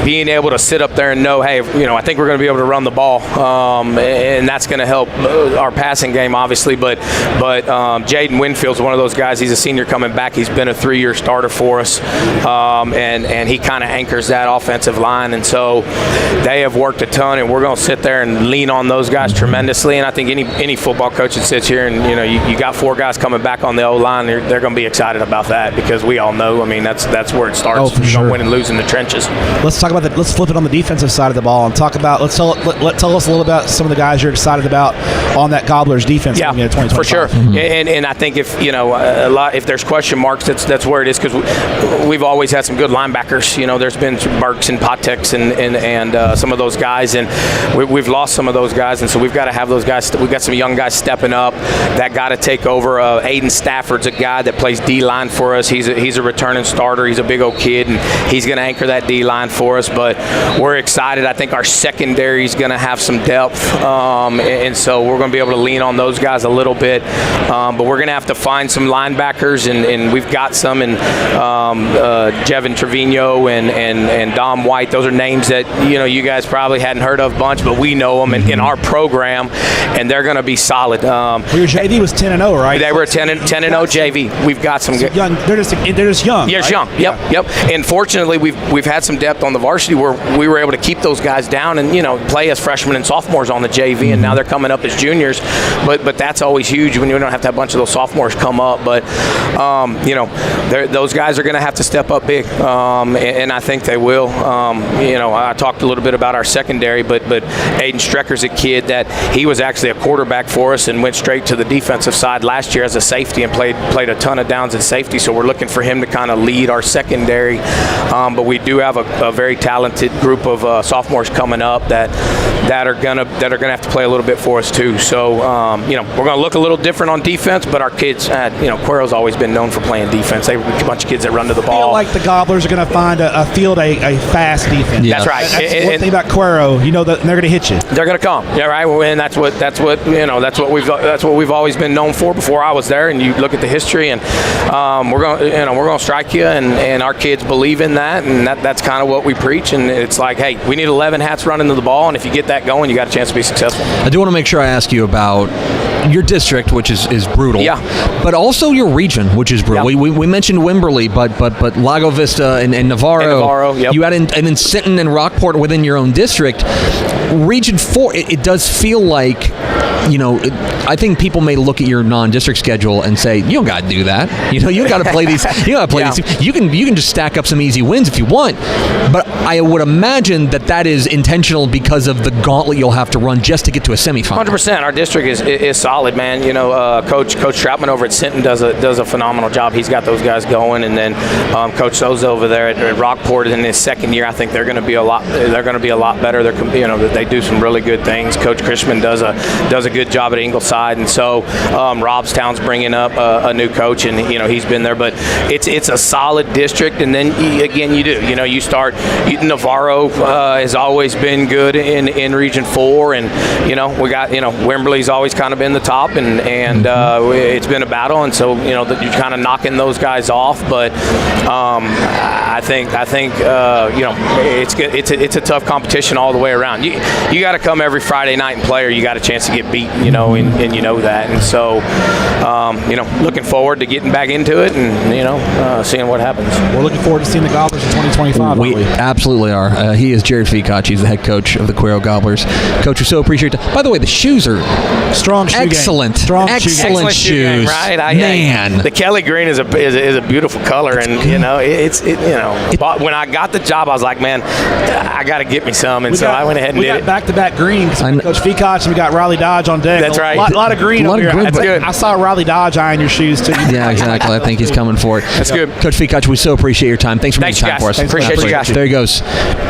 being able to sit up there and know, hey, I think we're going to be able to run the ball, and that's going to help our passing game, obviously, but Jaden Winfield's one of those guys. He's a senior coming back. He's been a 3-year starter for us, and he kind of anchors that offensive line, and so they have worked a ton, and we're going to sit there and lean on those guys tremendously. And I think any football coach that sits here and you got 4 guys coming back on the O-line, they're going to be excited about that, because we all know, that's where it starts. Oh, for sure. Win and lose in the trenches. Let's talk about let's flip it on the defensive side of the ball and talk about. Tell us a little about some of the guys you're excited about on that Gobblers defense. Yeah, in 2025. for sure. And I think if if there's question marks, that's where it is, because we've always had some good linebackers. There's been Burks and Patek's and some of those guys, and we've lost some of those guys, and so we've got to have those guys. We've got some young guys stepping up that got to take over. Aiden Stafford's a guy that plays D-line for us. He's a returning starter. He's a big old kid, and he's going to anchor that D-line for us. But we're excited. I think our secondary is going to have some depth, and so we're going to be able to lean on those guys a little bit. But we're going to have to find some linebackers, and we've got some in Jevin Trevino and Dom White. Those are names that you guys probably hadn't heard of bunch, but we know them in our program, and they're going to be solid. Your JV was 10-0, right? They were 10-0 JV. We've got some good. Young. They're just young. Yeah, right? young. Yep. And fortunately, we've had some depth on the varsity where we were able to keep those guys down and play as freshmen and sophomores on the JV, and now they're coming up as juniors. But that's always huge when you don't have to have a bunch of those sophomores come up. But those guys are going to have to step up big, and I think they will. I talked a little bit about our secondary, but Aiden Strecker's a kid that he was actually a quarterback for us and went straight to the defensive side last year as a safety and played a ton of downs at safety. So we're looking for him to kind of lead our secondary. But we do have a very talented group of sophomores coming up that are gonna have to play a little bit for us too. So we're gonna look a little different on defense, but our kids, Cuero's always been known for playing defense. They're a bunch of kids that run to the ball. I feel like the Gobblers are going to find a fast defense. Yeah. That's right. That's one thing about Cuero. That they're going to hit you. They're going to come. Yeah, right. And that's what we've always been known for before I was there. And you look at the history, and we're going to strike you, and our kids believe in that, and that's kind of what we preach. And it's like, hey, we need 11 hats running to the ball, and if you get that going, you got a chance to be successful. I do want to make sure I ask you about your district, which is brutal. Yeah. But also your region, which is brutal. Yeah. We mentioned Wimberley, but Lago Vista and Navarro. Yep. You had and then Sinton and Rockport within your own district. Region 4, it does feel like, I think people may look at your non-district schedule and say, you don't got to do that. You don't got to play these. You got to play these. You can just stack up some easy wins if you want. But I would imagine that is intentional because of the gauntlet you'll have to run just to get to a semifinal. 100%. Our district is solid, man. Coach Troutman over at Sinton does a phenomenal job. He's got those guys going, and then Coach Souza over there at Rockport in his second year. I think they're going to be a lot. They're going to be a lot better. They do some really good things. Coach Chrisman does a good job at Ingleside, and so Robstown's bringing up a new coach, and he's been there. But it's a solid district, and then again you start. Navarro has always been good in Region 4, and we got Wimberley's always kind of been the top, and it's been a battle, and so you're kind of knocking those guys off. But I think it's a tough competition all the way around. You got to come every Friday night and play, or you got a chance to get beat, and that. And so looking forward to getting back into it and seeing what happens. We're looking forward to seeing the Gobblers in 2025. We absolutely are. He is Jared Fikac. He's the head coach of the Cuero Gobblers. Coach, we so appreciate it. By the way, the shoes are strong shoe excellent. Game. Strong excellent shoe shoes. Game, right? Man, the Kelly green is a beautiful color, and when I got the job, I was like, man, I got to get me some, and I went ahead and did it. We got back-to-back greens. Coach Fikac, and we got Riley Dodge on deck. That's right. A lot of green over here. That's good. I saw Riley Dodge eyeing your shoes too. Yeah, exactly. I think he's coming for it. That's good. Coach Fikac, we so appreciate your time. Thanks for making time for us. Appreciate you guys. There he goes.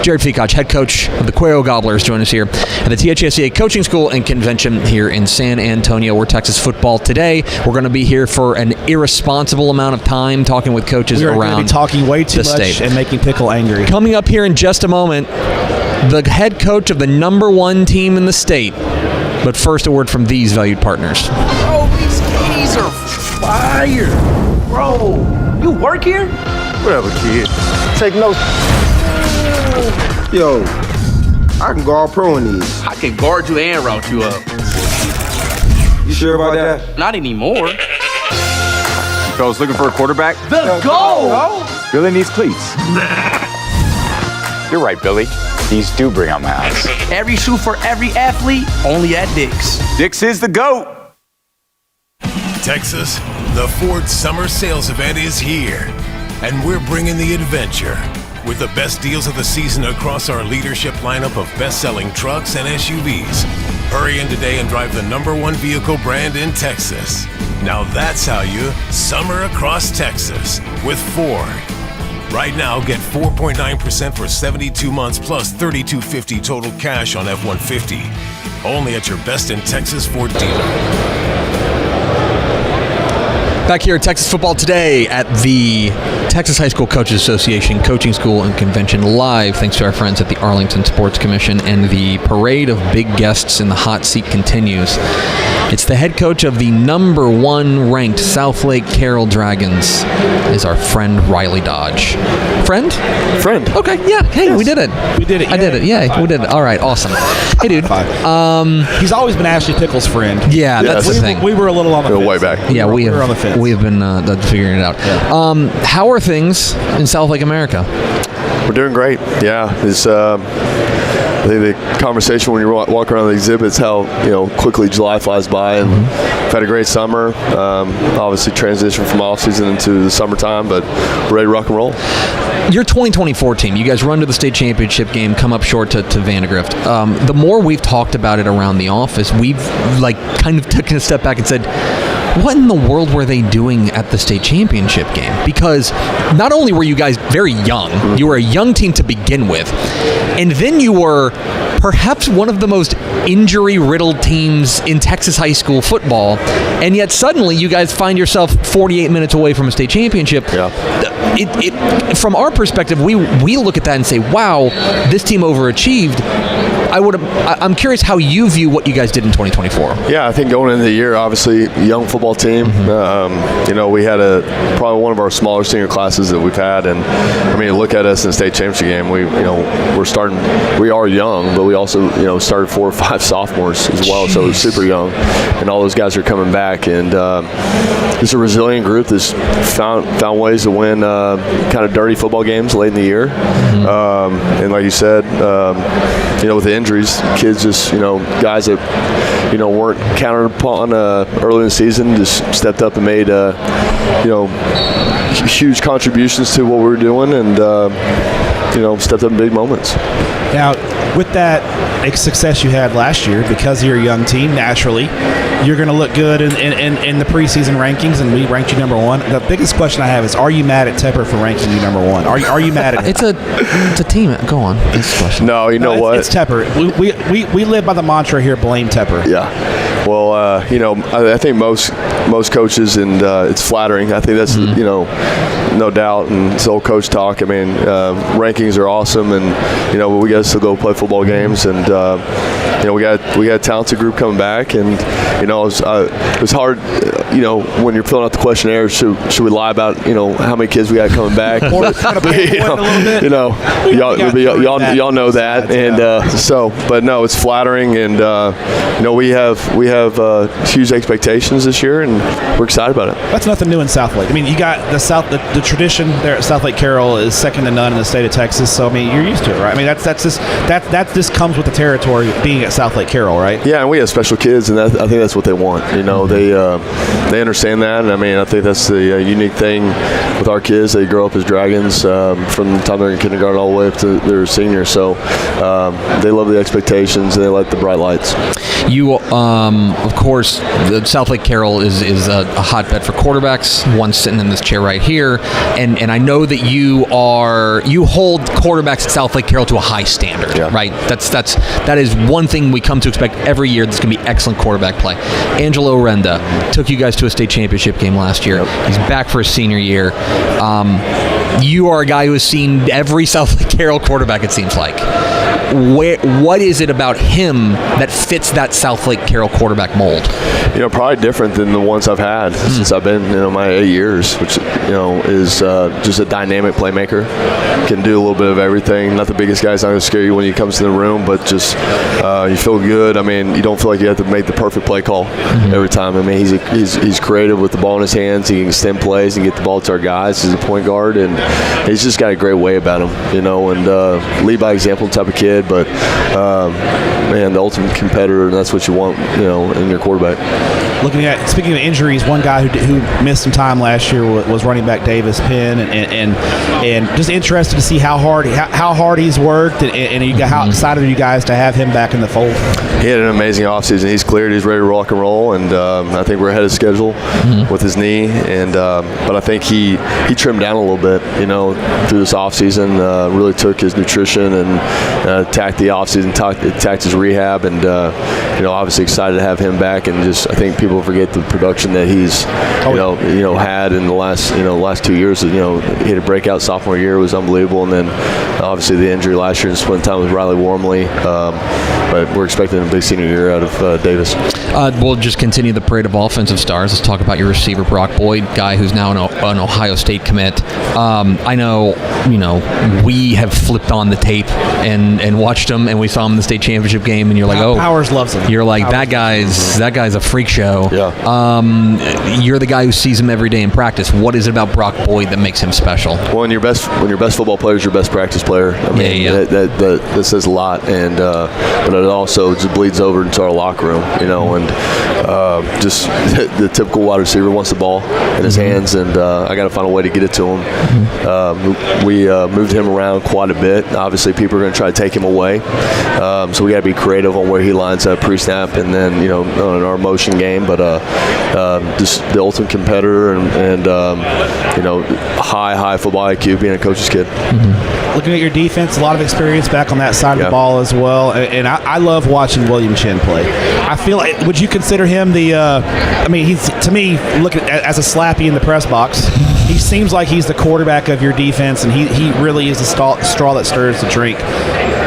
Jared Fikac, head coach of the Cuero Gobblers, join us here at the THSCA Coaching School and Convention here in San Antonio. We're Texas football today. We're going to be here for an irresponsible amount of time talking with coaches around the state. We're going to be talking way too much and making Pickle angry. Coming up here in just a moment, the head coach of the number 1 team in the state. But first, a word from these valued partners. Bro, these keys are fire. Bro, you work here? Whatever, kid. Take notes. Yo, I can guard pro in these. I can guard you and route you up. You sure about that? Not anymore. Fellas looking for a quarterback? The goal! Billy needs cleats. You're right, Billy. These do bring out my eyes. Every shoe for every athlete, only at Dick's. Dick's is the GOAT. Texas, the Ford Summer Sales Event is here, and we're bringing the adventure. with the best deals of the season across our leadership lineup of best-selling trucks and SUVs. Hurry in today and drive the #1 vehicle brand in Texas. Now that's how you summer across Texas with Ford. Right now, get 4.9% for 72 months plus $3,250 total cash on F-150. Only at your best in Texas Ford dealer. Back here at Texas Football Today at the Texas High School Coaches Association Coaching School and Convention live, thanks to our friends at the Arlington Sports Commission, and the parade of big guests in the hot seat continues. It's the head coach of the #1 ranked Southlake Carroll Dragons, is our friend Riley Dodge. Friend? Friend. Okay, yeah. Hey, yes. We did it. We did it. I did it. Yeah, we did it. All right, awesome. Hey, dude. He's always been Ashley Pickle's friend. Yeah, that's the thing. We were a little on the fence. Way back. Yeah, we were on the fence. We have been figuring it out. Yeah. How are things in Southlake America? We're doing great. Yeah, it's I think the conversation when you walk around the exhibits, how quickly July flies by, and we've had a great summer. Obviously, transition from off season into the summertime, but we're ready to rock and roll. Your 2024 team, you guys run to the state championship game, come up short to Vandegrift. The more we've talked about it around the office, we've kind of taken a step back and said, what in the world were they doing at the state championship game? Because not only were you guys very young, you were a young team to begin with, and then you were perhaps one of the most injury-riddled teams in Texas high school football, and yet suddenly you guys find yourself 48 minutes away from a state championship. Yeah. From our perspective, we look at that and say, wow, this team overachieved. I'm curious how you view what you guys did in 2024. Yeah, I think going into the year, obviously, young football team. We had probably one of our smaller senior classes that we've had, and look at us in the state championship game. We're starting. We are young, but we also started 4 or 5 sophomores as well, so super young, and all those guys are coming back, and it's a resilient group that's found ways to win kind of dirty football games late in the year, and like you said, with the injuries, kids just guys that weren't counted upon early in the season just stepped up and made huge contributions to what we were doing, and stepped up in big moments. Now, with that success you had last year, because you're a young team, naturally, you're going to look good in the preseason rankings, and we ranked you #1. The biggest question I have is, are you mad at Tepper for ranking you #1? Are you mad at him? It's a team. Go on. No, what? It's Tepper. We live by the mantra here, blame Tepper. Yeah. Well, I think most coaches, and it's flattering. I think that's no doubt, and it's old coach talk. Rankings are awesome, and we got to still go play football games, and we got a talented group coming back, and it was hard. When you're filling out the questionnaire, should we lie about how many kids we got coming back? Y'all know that, and but no, it's flattering, and we have huge expectations this year, and we're excited about it. That's nothing new in Southlake. You got the tradition there at Southlake Carroll is second to none in the state of Texas. So you're used to it, right? That just comes with the territory of being at Southlake Carroll, right? Yeah, and we have special kids, and I think that's what they want. They understand that, and I think that's the unique thing with our kids. They grow up as Dragons from the time they're in kindergarten all the way up to their seniors. So they love the expectations, and they like the bright lights. You, of course, the Southlake Carroll is a hotbed for quarterbacks. One sitting in this chair right here, and I know that you hold quarterbacks at Southlake Carroll to a high standard, right? That is one thing we come to expect every year. That's going to be excellent quarterback play. Angelo Renda took you guys to a state championship game last year. He's back for his senior year. You are a guy who has seen every Southlake Carroll quarterback, it seems like. What is it about him that fits that Southlake Carroll quarterback mold? Probably different than the ones I've had since I've been my 8 years, which is just a dynamic playmaker. Can do a little bit of everything. Not the biggest guy. He's not going to scare you when he comes in the room, but just you feel good. You don't feel like you have to make the perfect play call every time. He's creative with the ball in his hands. He can extend plays and get the ball to our guys. He's a point guard, and he's just got a great way about him, and lead by example type of kid. But the ultimate competitor, and that's what you want, in your quarterback. speaking of injuries, one guy who missed some time last year was running back Davis Penn, and just interested to see how hard he's worked, and how excited are you guys to have him back in the fold? He had an amazing offseason. He's cleared. He's ready to rock and roll, and I think we're ahead of schedule with his knee. And but I think he trimmed down a little bit, through this offseason. Really took his nutrition and attacked the offseason, attacked his rehab, and obviously excited to have him back. And just I think people forget the production that he's had in the last 2 years. He had a breakout sophomore year, it was unbelievable, and then obviously the injury last year and spent time with Riley Wormley. But we're expecting a big senior year out of Davis. We'll just continue the parade of offensive stars. Let's talk about your receiver, Brock Boyd, guy who's now an Ohio State commit. I know, we have flipped on the tape and watched him, and we saw him in the state championship game, and you're like, Powers loves him. You're like, that guy's a freak show. Yeah. You're the guy who sees him every day in practice. What is it about Brock Boyd that makes him special? Well, when your best football player is your best practice player, that says a lot, and but it also just bleeds over into our locker room, and just the typical wide receiver wants the ball in his hands, and I got to find a way to get it to him. We moved him around quite a bit. Obviously, people are going to try to take him away, so we got to be creative on where he lines up pre-snap, and then on our motion game. But just the ultimate competitor, and high football IQ, being a coach's kid. Looking at your defense, a lot of experience back on that side of the ball as well, and I love watching William Chin play. I feel like, would you consider him he's, to me, looking as a slappy in the press box, he seems like he's the quarterback of your defense, and he really is the straw that stirs the drink.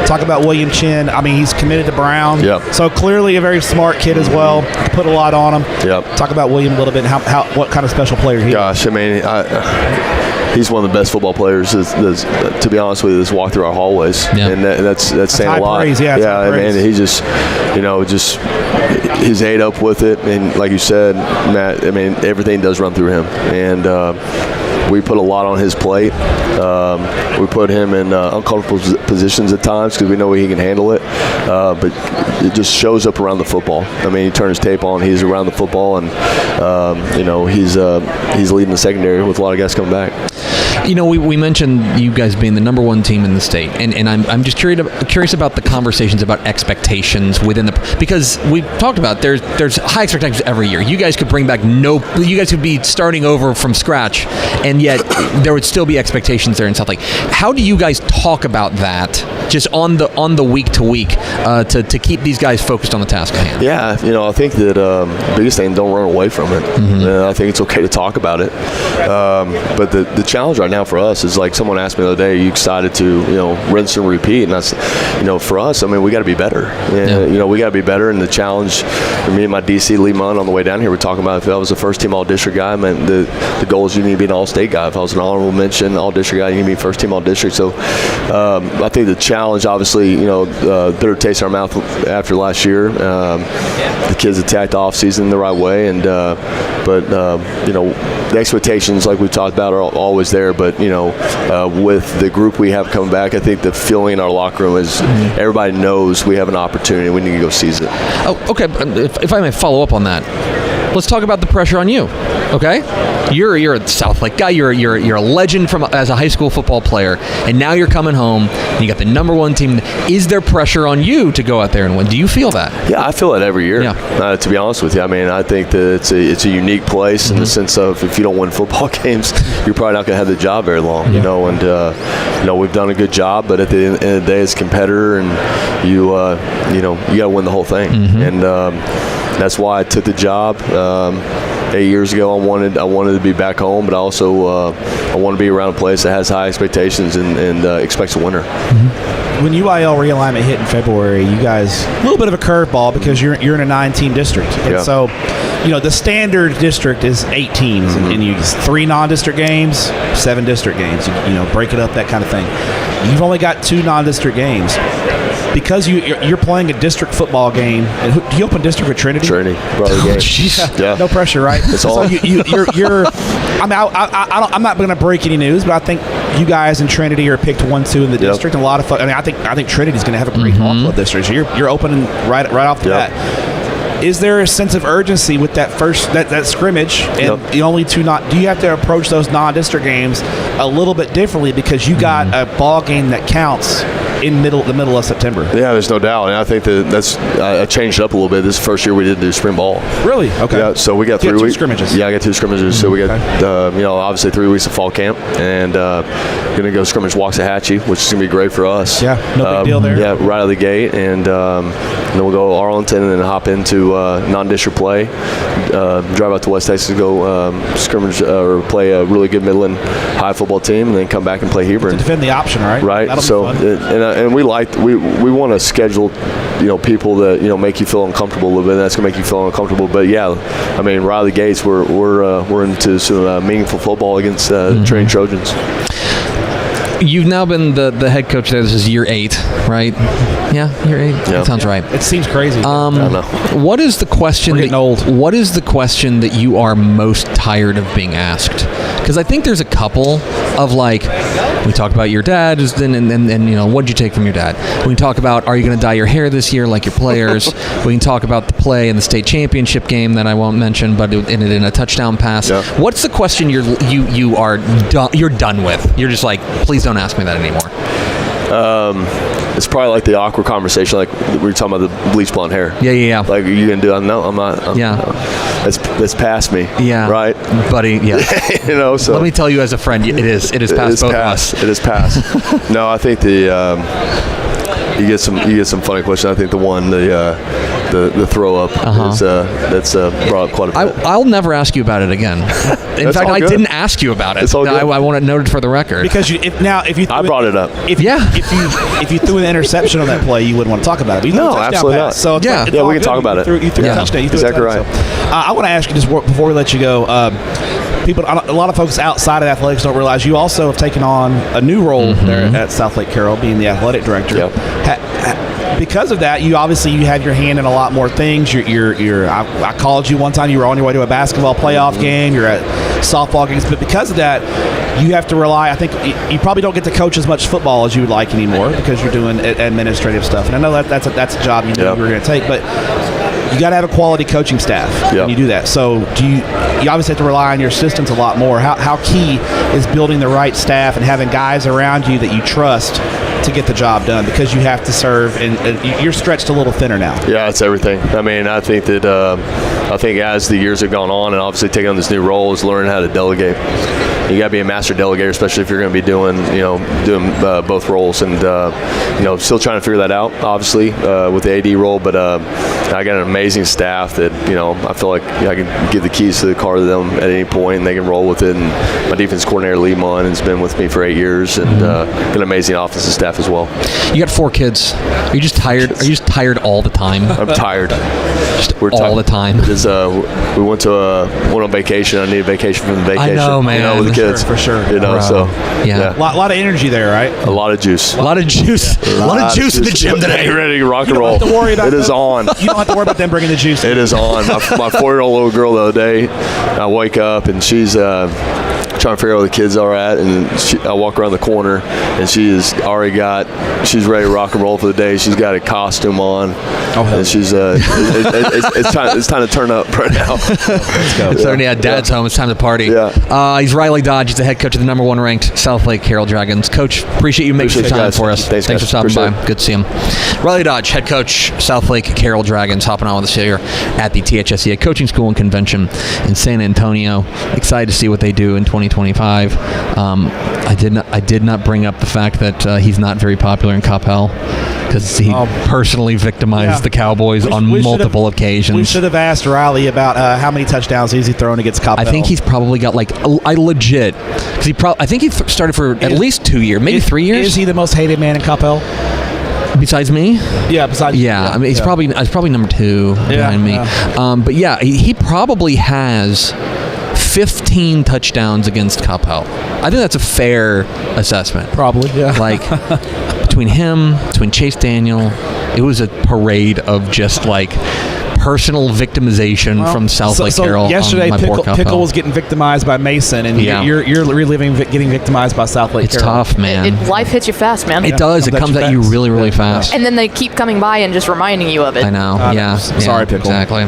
Talk about William Chin. He's committed to Brown. Yep. So clearly a very smart kid as well. Put a lot on him. Yep. Talk about William a little bit and what kind of special player he is. Gosh, he's one of the best football players, to be honest with you, that's walked through our hallways. Yeah. And that's saying a lot. Praise. He just, he's ate up with it. And like you said, Matt, everything does run through him. And we put a lot on his plate. We put him in uncomfortable positions at times because we know he can handle it. But it just shows up around the football. He turns his tape on, he's around the football, and he's leading the secondary with a lot of guys coming back. We mentioned you guys being the number one team in the state, and I'm just curious about the conversations about expectations within because we've talked about there's high expectations every year. You guys could bring back you guys could be starting over from scratch, and yet there would still be expectations there and stuff. Like, how do you guys talk about that just on the week to week to keep these guys focused on the task at hand? Yeah, I think that the biggest thing, don't run away from it. I think it's okay to talk about it, but the challenge right now for us is, like someone asked me the other day, are you excited to rinse and repeat? And that's for us, we got to be better. We got to be better. And the challenge for me and my DC Lee Munn on the way down here, we're talking about if I was a first team all district guy, the goal is you need to be an all state guy. If I was an honorable mention all district guy, you need to be first team all district. So I think the challenge, obviously, bitter taste in our mouth after last year. The kids attacked the off season the right way, and but the expectations, like we talked about, are always there. But with the group we have coming back, I think the feeling in our locker room is everybody knows we have an opportunity. We need to go seize it. Oh, okay. If I may follow up on that, let's talk about the pressure on you. Okay, you're a South Lake guy. You're a legend as a high school football player, and now you're coming home. And you got the number one team. Is there pressure on you to go out there and win? Do you feel that? Yeah, I feel it every year. Yeah. To be honest with you, I think that it's a unique place in the sense of if you don't win football games, you're probably not going to have the job very long. And we've done a good job, but at the end of the day, as a competitor, and you got to win the whole thing, and that's why I took the job. 8 years ago, I wanted to be back home, but also I want to be around a place that has high expectations and expects a winner. When UIL realignment hit in February, you guys, a little bit of a curveball because you're in a 9-team district. And so, the standard district is 8 teams, and you 3 non-district games, 7 district games. Break it up, that kind of thing. You've only got 2 non-district games. Because you're playing a district football game, and do you open district with Trinity? Trinity, brother game. Yeah. No pressure, right? It's all. So you're. I'm not going to break any news, but I think you guys in Trinity are picked 1-2 in the district. And a lot of fun. I think Trinity's going to have a great ball club this year. So you're opening right off the bat. Is there a sense of urgency with that that scrimmage and the only two do you have to approach those non-district games a little bit differently because you got a ball game that counts in the middle of September? Yeah, there's no doubt, and I think that's I changed up a little bit. This is the first year we didn't do spring ball. Really? Okay. Yeah, so we got 3 weeks. 2 scrimmages. Yeah, I got 2 scrimmages. So we got obviously 3 weeks of fall camp, and going to go scrimmage Waxahachie, which is going to be great for us. Yeah, no big deal there. Yeah, right out of the gate, and then we'll go to Arlington and then hop into non-district play. Drive out to West Texas, go scrimmage or play a really good Midland high football team, and then come back and play Hebron. To defend the option, right? Right. That'll so, be fun. And we want to schedule, people that make you feel uncomfortable a little bit. And that's gonna make you feel uncomfortable. But yeah, I mean, right out of the gates, we're into some meaningful football against trained Trojans. You've now been the head coach there. This is year 8, right? Yeah, year 8. Yeah. That sounds right. It seems crazy. I don't know. What is the question? What is the question that you are most tired of being asked? Because I think there's a couple of we talk about your dad, and what'd you take from your dad? We can talk about, are you going to dye your hair this year like your players? We can talk about the play in the state championship game that I won't mention, but in a touchdown pass. Yeah. What's the question you're done with? You're just like, please don't ask me that anymore. It's probably like the awkward conversation, like we were talking about the bleach blonde hair. Yeah. Like, are you gonna do it? No, I'm not. That's past me. Yeah. Right, buddy. Yeah. So let me tell you, as a friend, it is past both of us. It is past. No, I think you get some funny questions. I think the throw up that's brought up quite a bit. I'll never ask you about it again. In fact, I didn't ask you about it. It's all good. I want it noted for the record. Because I brought it up. If you threw an interception on that play, you wouldn't want to talk about it. No, absolutely not. So we can talk about it. You threw a touchdown. Exactly right. I want to ask you just before we let you go. A lot of folks outside of athletics don't realize you also have taken on a new role there at Southlake Carroll, being the athletic director. Yep. Because of that, you have your hand in a lot more things. I called you one time. You were on your way to a basketball playoff game. You're at softball games, but because of that, you have to rely. I think you probably don't get to coach as much football as you would like anymore because you're doing administrative stuff. And I know that's a job you were going to take, but you got to have a quality coaching staff when you do that. So you obviously have to rely on your assistants a lot more. How key is building the right staff and having guys around you that you trust to get the job done, because you have to serve and you're stretched a little thinner now? Yeah, it's everything. I mean, I think that as the years have gone on and obviously taking on this new role is learning how to delegate. You got to be a master delegator, especially if you're going to be doing both roles, and still trying to figure that out, obviously, with the AD role. But I got an amazing staff that I feel like I can give the keys to the car to them at any point, and they can roll with it. And my defense coordinator Lee Munn has been with me for 8 years, and got an amazing offensive staff as well. You got 4 kids. Are you just tired? Are you just tired all the time? I'm tired. We're all the time. We went on vacation. I need a vacation from the vacation. I know, man. With the kids. For sure. So yeah. A lot of energy there, right? A lot of juice. A lot of juice in the gym today. Ready to rock and roll. Don't have to worry about it. Is on. You don't have to worry about them bringing the juice. It is on. My 4-year-old little girl the other day, I wake up and she's trying to figure out where the kids are at, and I walk around the corner and she's ready to rock and roll for the day. She's got a costume on, and she's it's time to turn up right now. Let's go. Dad's home. It's time to party. Yeah. He's Riley Dodge. He's the head coach of the number 1 ranked Southlake Carroll Dragons. Coach, appreciate you making some time for us. Thanks for stopping by. Good to see him. Riley Dodge, head coach, Southlake Carroll Dragons, hopping on with us here at the THSCA Coaching School and Convention in San Antonio. Excited to see what they do in 2025. I did not bring up the fact that he's not very popular in Coppell, because he personally victimized the Cowboys on multiple occasions. We should have asked Riley about how many touchdowns he's thrown against Coppell. I think he's probably got because I think he started for at least 2 years, maybe 3 years. Is he the most hated man in Coppell? Besides me? Yeah, besides you. I mean, he's probably number 2 behind me. But yeah, he probably has 15 touchdowns against Coppell. I think that's a fair assessment. Probably, yeah. Between Chase Daniel, it was a parade of just personal victimization from South Lake Carroll. Yesterday, Pickle was getting victimized by Mason, and you're reliving getting victimized by South Lake Carroll. It's tough, man. Life hits you fast, man. It does. It comes at you really, really fast. And then they keep coming by and just reminding you of it. I know. Sorry, Pickle. Exactly.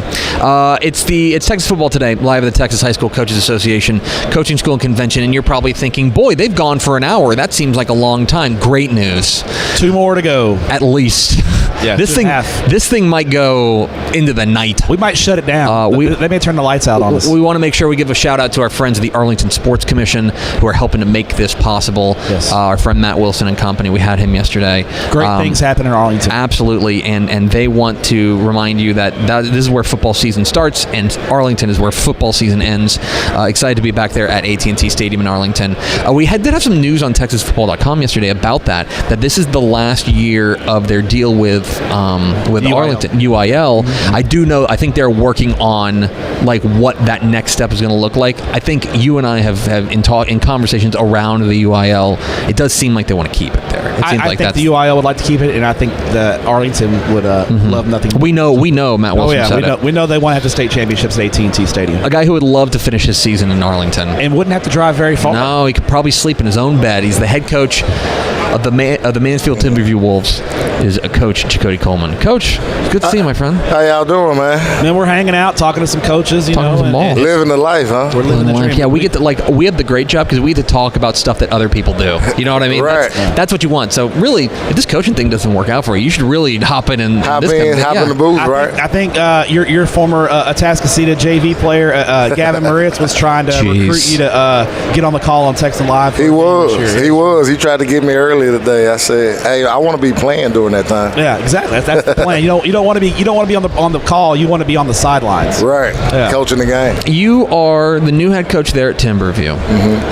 It's Texas football today, live at the Texas High School Coaches Association Coaching School and Convention, and you're probably thinking, boy, they've gone for an hour. That seems like a long time. Great news. 2 more to go. At least. Yeah, this thing might go into the night. We might shut it down. They may turn the lights out on us. We want to make sure we give a shout out to our friends of the Arlington Sports Commission who are helping to make this possible. Yes. Our friend Matt Wilson and company. We had him yesterday. Great things happen in Arlington. Absolutely, and they want to remind you that this is where football season starts, and Arlington is where football season ends. Excited to be back there at AT&T Stadium in Arlington. We did have some news on TexasFootball.com yesterday about that this is the last year of their deal with UIL. Arlington UIL. Mm-hmm. I think they're working on like what that next step is going to look like. I think you and I have in conversations around the UIL, it does seem like they want to keep it there. It seems I think the UIL would like to keep it, and I think that Arlington would love nothing more. We know Matt Wilson said it. We know they want to have the state championships at AT&T Stadium. A guy who would love to finish his season in Arlington. And wouldn't have to drive very far. No, he could probably sleep in his own bed. He's the head coach of the Mansfield Timberview Wolves, is a coach, Jacody Coleman. Coach, it's good to see you, my friend. How y'all doing, man? Man, we're hanging out, talking to some coaches, living the life, huh? We're living the dream. Yeah, we get to we have the great job because we get to talk about stuff that other people do. You know what I mean? Right. That's what you want. So really, if this coaching thing doesn't work out for you, you should really hop in and hop in the booth, right? I think your former Atascocita JV player, Gavin Moritz, was trying to recruit you to get on the call on Texan Live. He was. He tried to get me earlier today. I said, hey, I want to be playing during that time. Yeah, exactly. That's the plan. You don't want to be on the call. You want to be on the sidelines. Right. Yeah. Coaching the game. You are the new head coach there at Timberview,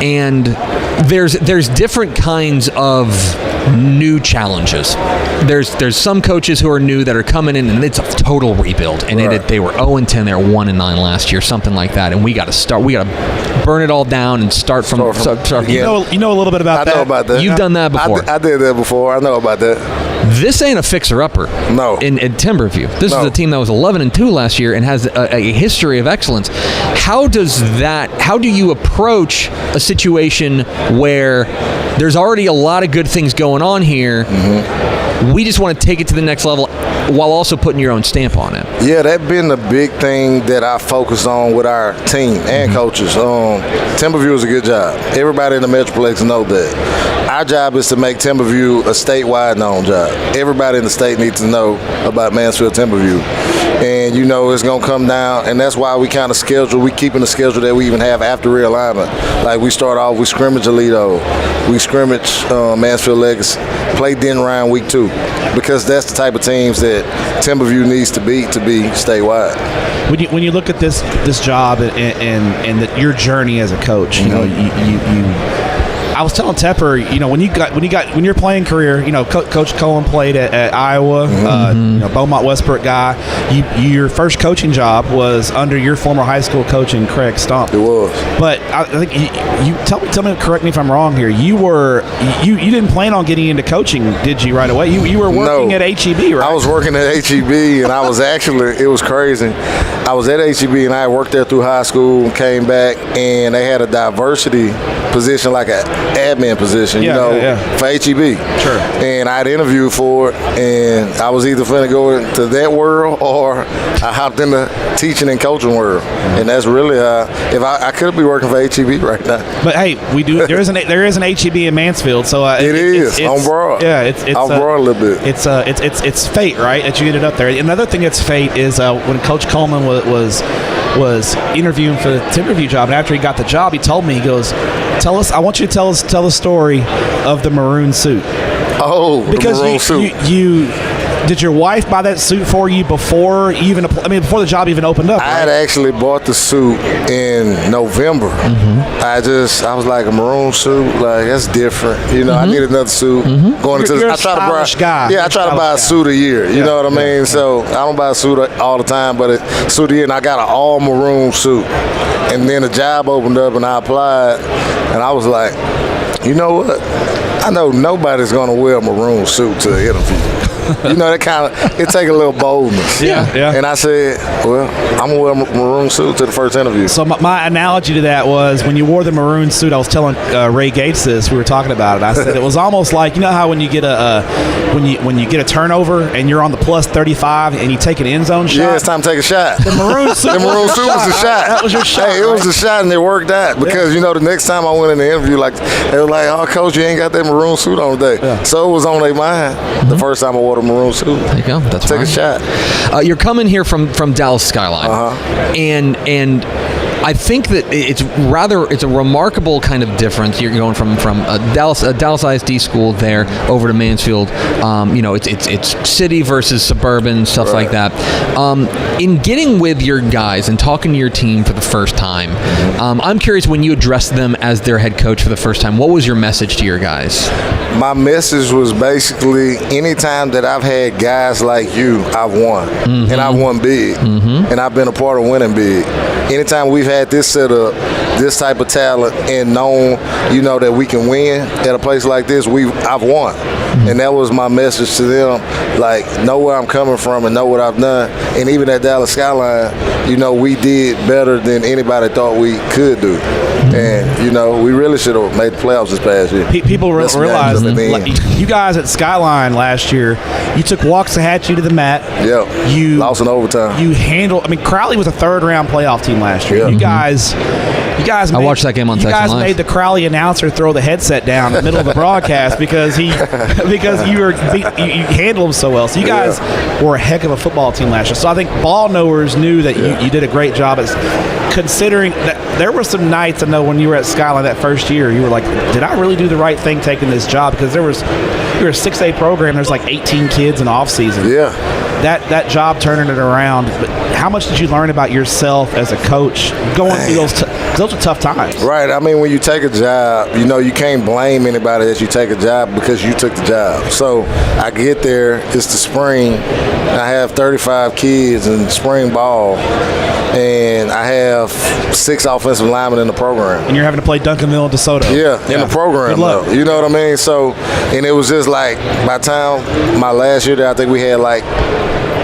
and there's different kinds of new challenges. There's some coaches who are new that are coming in, and it's a total rebuild. And they were 0-10. They were 1-9 last year, something like that. And we got to start. We got to burn it all down and start from. You know a little bit about that. I know about that. You've done that before. I did that before. I know about that. This ain't a fixer-upper. No. In Timberview. This is a team that was 11-2 last year and has a history of excellence. How do you approach a situation where there's already a lot of good things going on here? We just want to take it to the next level while also putting your own stamp on it. Yeah, that's been the big thing that I focus on with our team and coaches. Timberview is a good job. Everybody in the Metroplex knows that. Our job is to make Timberview a statewide known job. Everybody in the state needs to know about Mansfield Timberview. And it's going to come down, and that's why we kind of we keeping the schedule that we even have after realignment. Like we start off, we scrimmage Aledo, we scrimmage Mansfield Legacy, play Denton Ryan week 2, because that's the type of teams that Timberview needs to be statewide. When you look at this job and your journey as a coach, I was telling Tepper, when your playing career, Coach Coleman played at Iowa, Beaumont Westbrook guy. Your first coaching job was under your former high school coach in Craig Stump. It was. But I think you tell me, correct me if I'm wrong here. You didn't plan on getting into coaching, did you? Right away. You were working at HEB, right? I was working at HEB, and I was it was crazy. I was at HEB, and I worked there through high school, came back, and they had a diversity position, like an admin position, for HEB. Sure. And I'd interviewed for it, and I was either finna go into that world or I hopped in the teaching and coaching world. And that's really if I could be working for HEB right now. But hey, there is an HEB in Mansfield, so it's on Broad. Yeah, it's on Broad a little bit. It's fate, right, that you ended up there. Another thing that's fate is when Coach Coleman was interviewing for the Timberview job, and after he got the job, he told me, he goes, I want you to tell the story of the maroon suit. Oh, because the maroon suit. Did your wife buy that suit for you before the job even opened up? Right? I had actually bought the suit in November. I was like, a maroon suit, like that's different. I need another suit. Going into you're a stylish guy. Yeah, I try to buy a suit a year. You know what I mean? So I don't buy a suit all the time, but a suit a year, and I got an all maroon suit. And then the job opened up, and I applied, and I was like, you know what? I know nobody's gonna wear a maroon suit to an interview. You know, it take a little boldness. Yeah. And I said, well, I'm going to wear a maroon suit to the first interview. So my analogy to that was when you wore the maroon suit, I was telling Ray Gates this. We were talking about it. I said it was almost like, you know how when you get when you get a turnover and you're on the plus 35 and you take an end zone shot? Yeah, it's time to take a shot. The maroon suit, was the shot. That was your shot. Hey, it was a shot, and it worked out because, you know, the next time I went in the interview, like, they were like, oh, Coach, you ain't got that maroon suit on today. Yeah. So it was on their mind the first time I wore the maroon suit. There you go. That's Take fine. a shot. You're coming here from Dallas Skyline. And I think that it's a remarkable kind of difference. You're going from a Dallas ISD school there over to Mansfield. You know, it's city versus suburban, stuff like that. In getting with your guys and talking to your team for the first time, I'm curious, when you addressed them as their head coach for the first time, what was your message to your guys? My message was basically, anytime that I've had guys like you, I've won. And I've won big. And I've been a part of winning big. Anytime we've had this setup, this type of talent, and known, you know, that we can win at a place like this, I've won. And that was my message to them, like, know where I'm coming from and know what I've done. And even at Dallas Skyline, you know, we did better than anybody thought we could do. And, you know, we really should have made the playoffs this past year. People realize that you guys at Skyline last year, you took Waxahachie to the mat. Yeah. You lost in overtime. You handled. I mean, Crowley was a third-round playoff team last year. You guys. I watched that game on Texas Live. You guys made the Crowley announcer throw the headset down in the middle of the broadcast because you handled him so well. So you guys were a heck of a football team last year. So I think ball knowers knew that you did a great job at considering that there were some nights, I know, when you were at Skyline that first year, you were like, did I really do the right thing taking this job? Because you're a 6A program, there's like 18 kids in the off season. Yeah. That job turning it around, but how much did you learn about yourself as a coach going through those are tough times? Right. I mean, when you take a job, you know, you can't blame anybody that you take a job because you took the job. So I get there, it's the spring, I have 35 kids in spring ball, and I have 6 offensive linemen in the program. And you're having to play Duncanville and DeSoto. Yeah, in the program, though. You know what I mean? So, and it was just like, by the time my last year there, I think we had like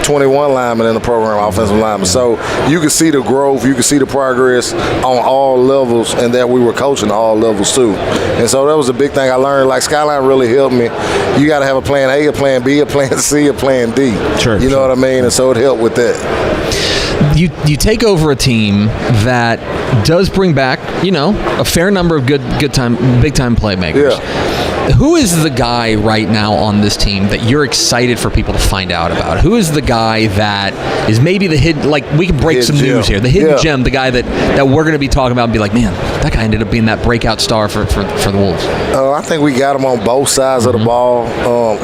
21 linemen in the program, offensive linemen. So you could see the growth, you could see the progress on all levels, and that we were coaching all levels too. And so that was a big thing I learned. Like, Skyline really helped me. You got to have a plan A, a plan B, a plan C, a plan D. Sure. You know what I mean? And so it helped with that. You take over a team that does bring back, you know, a fair number of big time playmakers. Yeah. Who is the guy right now on this team that you're excited for people to find out about? Who is the guy that is maybe the hidden, like, we can break some news here, the hidden gem, the guy that we're going to be talking about and be like, man, that guy ended up being that breakout star for the Wolves? I think we got him on both sides of the ball.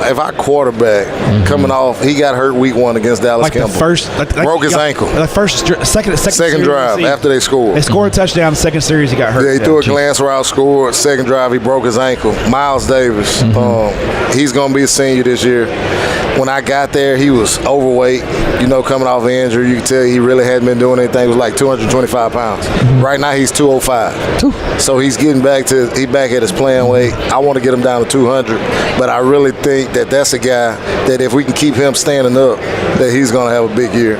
If our quarterback coming off, he got hurt week 1 against Dallas Campbell. Broke his ankle. The second drive after they scored. They scored a touchdown, second series he got hurt. Yeah, he threw a glance route, scored. Second drive, he broke his ankle. Miles Davis, he's going to be a senior this year. When I got there, he was overweight, you know, coming off an injury. You could tell he really hadn't been doing anything. He was like 225 pounds. Right now, he's 205. So he's getting back at his playing weight. I want to get him down to 200, but I really think that that's a guy that if we can keep him standing up, that he's going to have a big year.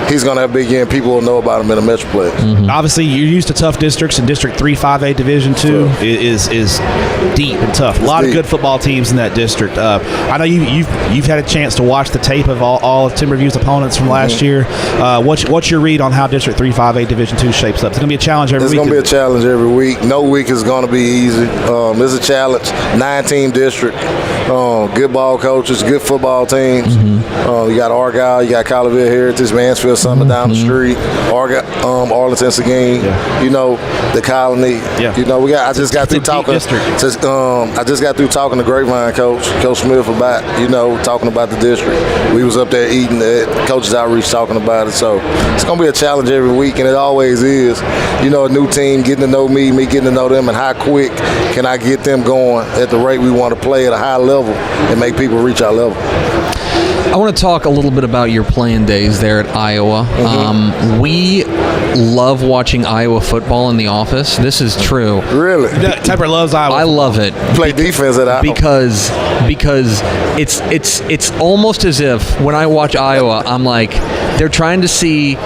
He's going to have a big year, and people will know about him in the Metroplex. Obviously, you're used to tough districts, and District 3 5A Division 2 is deep and tough. A lot of good football teams in that district. I know you've had a chance to watch the tape of all of Timberview's opponents from last year. What's your read on how District 3 5A Division 2 shapes up? It's going to be a challenge every week. It's going to be a challenge every week. No week is going to be easy. It's a challenge. 9-team district. Good ball coaches, good football teams. You got Argyle, you got Colleyville Heritage, Mansfield Summit down the street, Arlington Kickoff, you know, the Colony. You know, I just got through talking. I just got through talking to Grapevine Coach Smith about, you know, talking about the district. We was up there eating at Coaches Outreach talking about it. So it's gonna be a challenge every week, and it always is. You know, a new team getting to know me getting to know them, and how quick can I get them going at the rate we want to play at a high level and make people reach our level. I want to talk a little bit about your playing days there at Iowa. We love watching Iowa football in the office. This is true. Really? Tepper loves Iowa. I love it. Play defense at Iowa. Because it's almost as if when I watch Iowa, I'm like, they're trying to see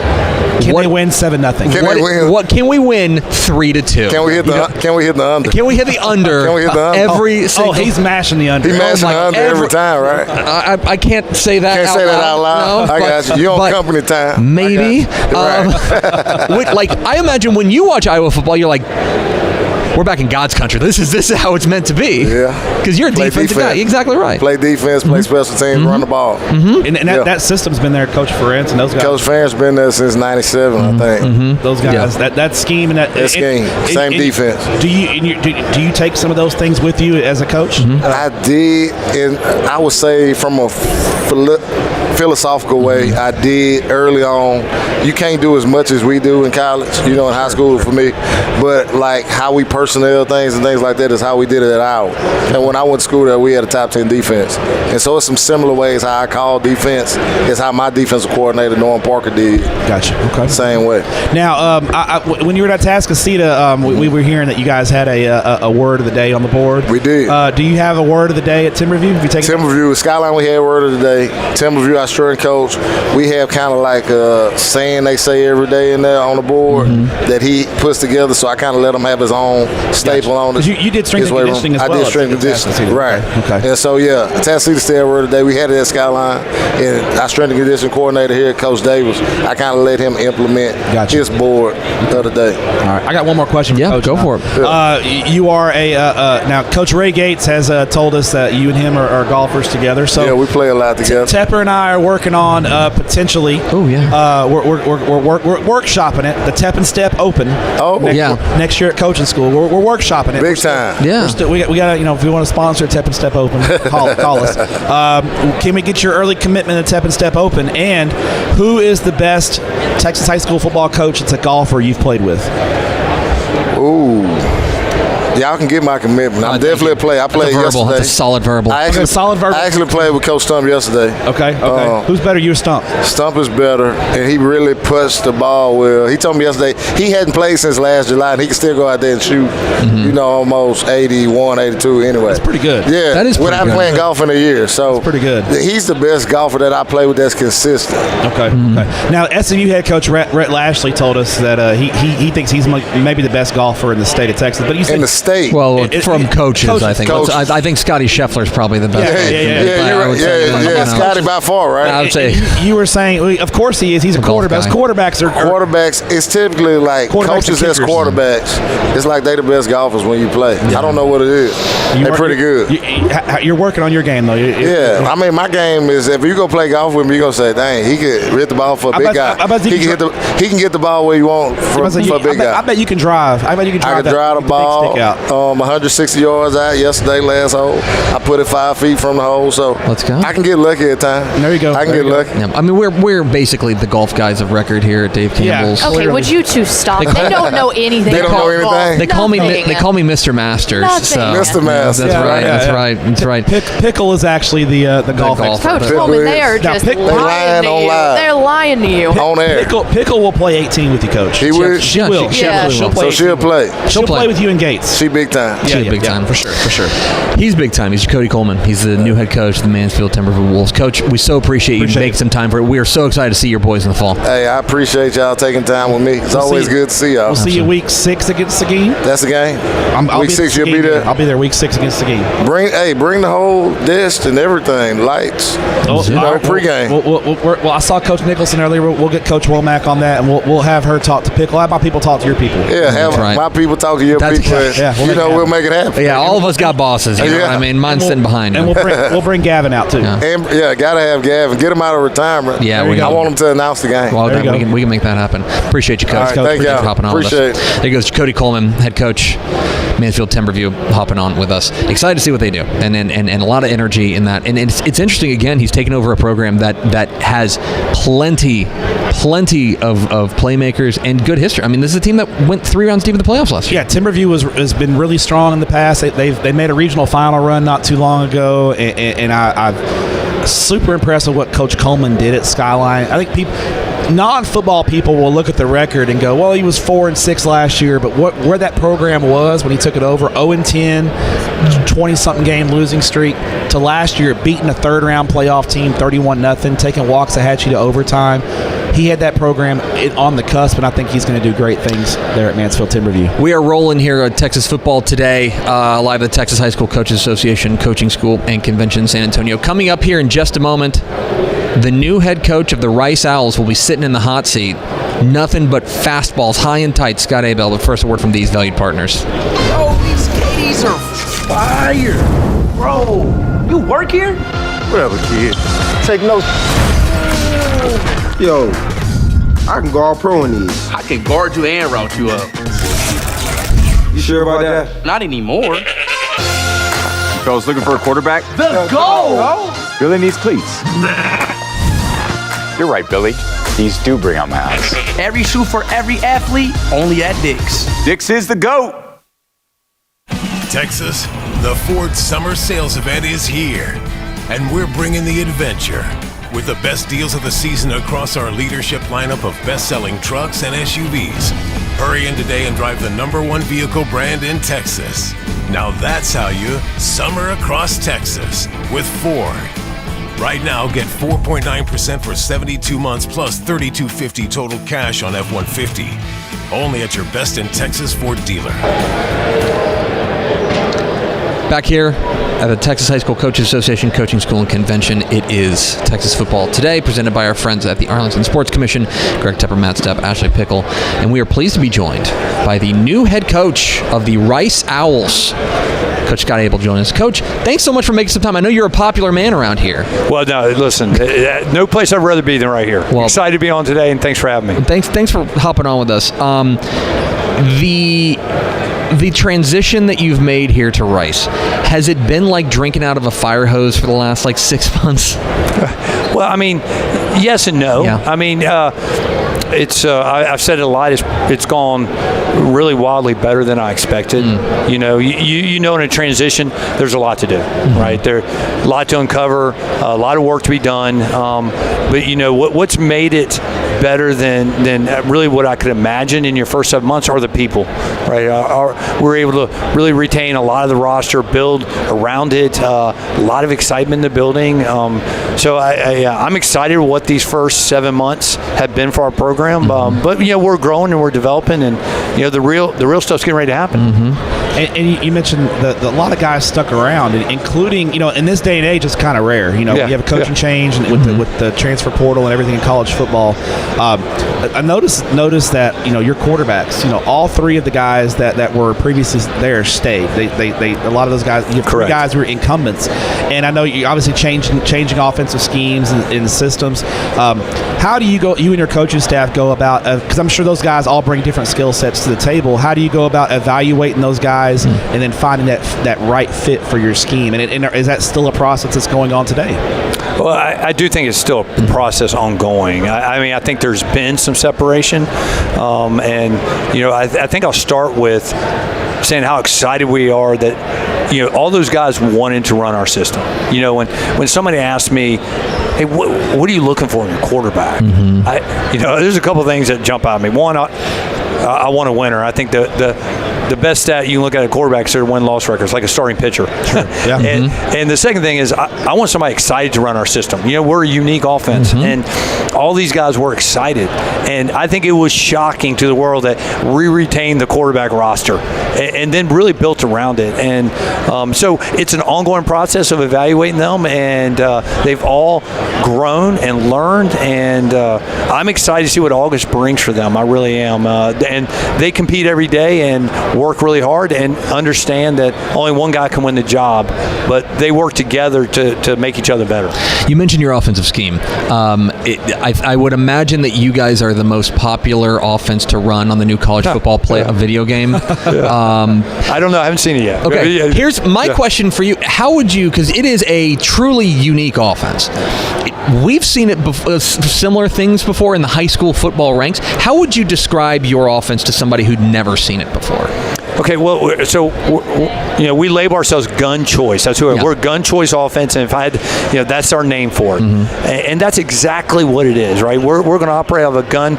Can they win 7-0? What can we win 3-2? Can we hit the under? Can we hit the under? Can we hit the under? Every single? He's mashing the under. He's mashing the under every time, right? I can't say that. Can't out say loud. that out loud. No, I got you. You on company time? Maybe. Right. Like I imagine when you watch Iowa football, you're like, we're back in God's country. This is how it's meant to be. Yeah. Because you're a defensive guy. Exactly right. Play defense, play special teams, run the ball. And that system's been there, Coach Ferentz and those guys. Coach Ferentz been there since '97, I think. Those guys, that scheme and that scheme, same defense. Do you take some of those things with you as a coach? I did, and I would say from a philosophical way, I did early on. You can't do as much as we do in college, in high school for me, but like how we personnel things and things like that is how we did it at Iowa. And when I went to school there, we had a top 10 defense. And so it's some similar ways how I call defense is how my defensive coordinator, Norm Parker, did. Gotcha. Okay. Same way. Now, when you were at THSCA, we were hearing that you guys had a word of the day on the board. We did. Do you have a word of the day at Timberview? Have you taken Timberview, Skyline, we had word of the day. Timberview, our strength coach, we have kind of like a saying they say every day in there on the board that he puts together, so I kind of let him have his own staple on it. You did strength and conditioning as well. I did strength and conditioning, right. Okay. And so, THSCA said word of the day. We had it at Skyline, and our strength and conditioning coordinator here, Coach Davis, I kind of let him implement his board the other day. All right. I got one more question for Coach. Go for it. You are now Coach Ray Gates has told us that you and him are golfers together. So yeah, we play a lot together. Tepper and I are working on potentially. Oh yeah. We're workshopping it. The Tep and Step Open. Next year at coaching school, we're workshopping it. Big time. We got if you want to sponsor Tep and Step Open, call us. Can we get your early commitment to Tep and Step Open? And who is the best Texas high school football coach that's a golfer you've played with? Ooh. Y'all can get my commitment. I'm definitely a player. I played yesterday. That's a solid verbal. I actually played with Coach Stump yesterday. Okay. Who's better, you or Stump? Stump is better, and he really puts the ball well. He told me yesterday he hadn't played since last July, and he can still go out there and shoot, almost 81, 82 anyway. That's pretty good. Yeah. That is pretty without good. playing golf in a year. So that's pretty good. He's the best golfer that I play with that's consistent. Okay. Now, SMU head coach Rhett Lashley told us that he thinks he's maybe the best golfer in the state of Texas. But you said in the state. Well, from coaches, I think. I think Scotty Scheffler is probably the best. Yeah. Scotty by far, right? I would say you were saying, of course he is. He's a quarterback. Quarterbacks. It's typically like coaches as quarterbacks. It's like they the best golfers when you play. I don't know what it is. They're pretty good. You're working on your game though. I mean, my game is if you go play golf with me, you're gonna say, "Dang, he could hit the ball for a big guy. He can get the ball where you want for a big guy." I bet you can drive. I can drive the ball 160 yards out yesterday, last hole. I put it 5 feet from the hole, so let's go. I can get lucky at times. There you go. I can get lucky. Yeah. I mean, we're basically the golf guys of record here at Dave Campbell's. Okay, would you two stop? They don't know anything. They don't know anything. They call me Mr. Masters. So. Mr. Masters. That's right. Pickle is actually the golf expert. Coach Coleman, they are just lying to you. They're lying to you. On air. Pickle will play 18 with you, Coach. She will. She will. She'll play. So she'll play. She'll play with you and Gates. She big time. She's big time. For sure. He's big time. He's Jacody Coleman. He's the new head coach of the Mansfield Timberview Wolves. Coach, we so appreciate you making some time for it. We are so excited to see your boys in the fall. Hey, I appreciate y'all taking time with me. It's always good to see y'all. We'll see you week 6 against Seguin. That's the game. Week 6, you'll be there. I'll be there week 6 against Seguin. Bring the whole disc and everything, lights. Pregame. Well, I saw Coach Nicholson earlier. We'll get Coach Womack on that, and we'll have her talk to Pickle. How about people talk to your people? Yeah, have my people talk to your people. We'll make it happen. Yeah, all of us got bosses. You know what I mean? Mine's sitting behind him. And we'll bring Gavin out too. And gotta have Gavin. Get him out of retirement. Yeah, I want him to announce the game. Well, we can make that happen. Appreciate you, Coach. All right, thank you. Hopping on with us. There goes Jacody Coleman, head coach, Mansfield Timberview, hopping on with us. Excited to see what they do, and a lot of energy in that. And it's interesting. Again, he's taken over a program that has plenty of playmakers and good history. I mean, this is a team that went 3 rounds deep in the playoffs last year. Yeah, Timberview has been really strong in the past. They made a regional final run not too long ago, and super impressed with what Coach Coleman did at Skyline. I think non-football people will look at the record and go, well, he was 4-6 last year, but where that program was when he took it over, 0-10, 20-something game losing streak, to last year beating a third-round playoff team 31-0, taking Waxahachie to overtime. He had that program on the cusp, and I think he's going to do great things there at Mansfield Timberview. We are rolling here at Texas Football Today, live at the Texas High School Coaches Association Coaching School and Convention in San Antonio. Coming up here in just a moment, the new head coach of the Rice Owls will be sitting in the hot seat. Nothing but fastballs, high and tight. Scott Abel, but first a word from these valued partners. Bro, these Katie's are fire. Bro, you work here? Whatever, kid. Take notes. Yo, I can guard pro in these. I can guard you and route you up. You sure about that? Not anymore. Fellas looking for a quarterback? The goal! Billy needs cleats. You're right, Billy. These do bring out my eyes. Every shoe for every athlete, only at Dick's. Dick's is the GOAT. Texas, the Ford Summer Sales Event is here, and we're bringing the adventure with the best deals of the season across our leadership lineup of best-selling trucks and SUVs. Hurry in today and drive the #1 vehicle brand in Texas. Now that's how you summer across Texas with Ford. Right now, get 4.9% for 72 months plus $3,250 total cash on F-150. Only at your best in Texas Ford dealer. Back here at the Texas High School Coaches Association Coaching School and Convention, it is Texas Football Today, presented by our friends at the Arlington Sports Commission, Greg Tepper, Matt Stepp, Ashley Pickle, and we are pleased to be joined by the new head coach of the Rice Owls, Coach Scott Abel, joining us. Coach, thanks so much for making some time. I know you're a popular man around here. Well, no, listen, no place I'd rather be than right here. Well, excited to be on today, and thanks for having me. Thanks for hopping on with us. The transition that you've made here to Rice, has it been like drinking out of a fire hose for the last 6 months? Well, I mean, yes and no. Yeah. I mean, it's I've said it a lot. It's gone really wildly better than I expected. You know, in a transition, there's a lot to do, right? There's a lot to uncover, a lot of work to be done. But what's made it better than really what I could imagine in your first 7 months are the people, right? We're able to really retain a lot of the roster, build around it, a lot of excitement in the building. So I'm excited what these first 7 months have been for our program. But we're growing and we're developing, and the real stuff's getting ready to happen. And you mentioned a lot of guys stuck around, including in this day and age, it's kind of rare. You have a coaching change and with the transfer portal and everything in college football. I noticed that your quarterbacks, all three of the guys that were previously there stayed. They a lot of those guys, you have three guys who were incumbents, and I know you obviously changing offensive schemes and systems. How do you and your coaching staff go about? Because I'm sure those guys all bring different skill sets to the table. How do you go about evaluating those guys and then finding that right fit for your scheme? And is that still a process that's going on today? Well, I do think it's still a process ongoing. I mean, I think there's been some separation, and I think I'll start with saying how excited we are that all those guys wanted to run our system. When somebody asked me, hey, what are you looking for in your quarterback? There's a couple of things that jump out at me. One, I want a winner. I think the best stat you can look at a quarterback is their win-loss records, like a starting pitcher. Sure. Yeah. And the second thing is I want somebody excited to run our system. We're a unique offense, and all these guys were excited. And I think it was shocking to the world that we retained the quarterback roster and then really built around it. And so it's an ongoing process of evaluating them, and they've all grown and learned, and I'm excited to see what August brings for them. I really am. And they compete every day and work really hard and understand that only one guy can win the job, but they work together to make each other better. You mentioned your offensive scheme. I would imagine that you guys are the most popular offense to run on the new college football video game. I don't know. I haven't seen it yet. Okay. Here's my question for you. How would you, because it is a truly unique offense. We've seen it similar things before in the high school football ranks. How would you describe your offense to somebody who'd never seen it before? Okay, well, so we label ourselves gun choice. That's who we're gun choice offense, and if I had, that's our name for it, and that's exactly what it is, right? We're going to operate out of a gun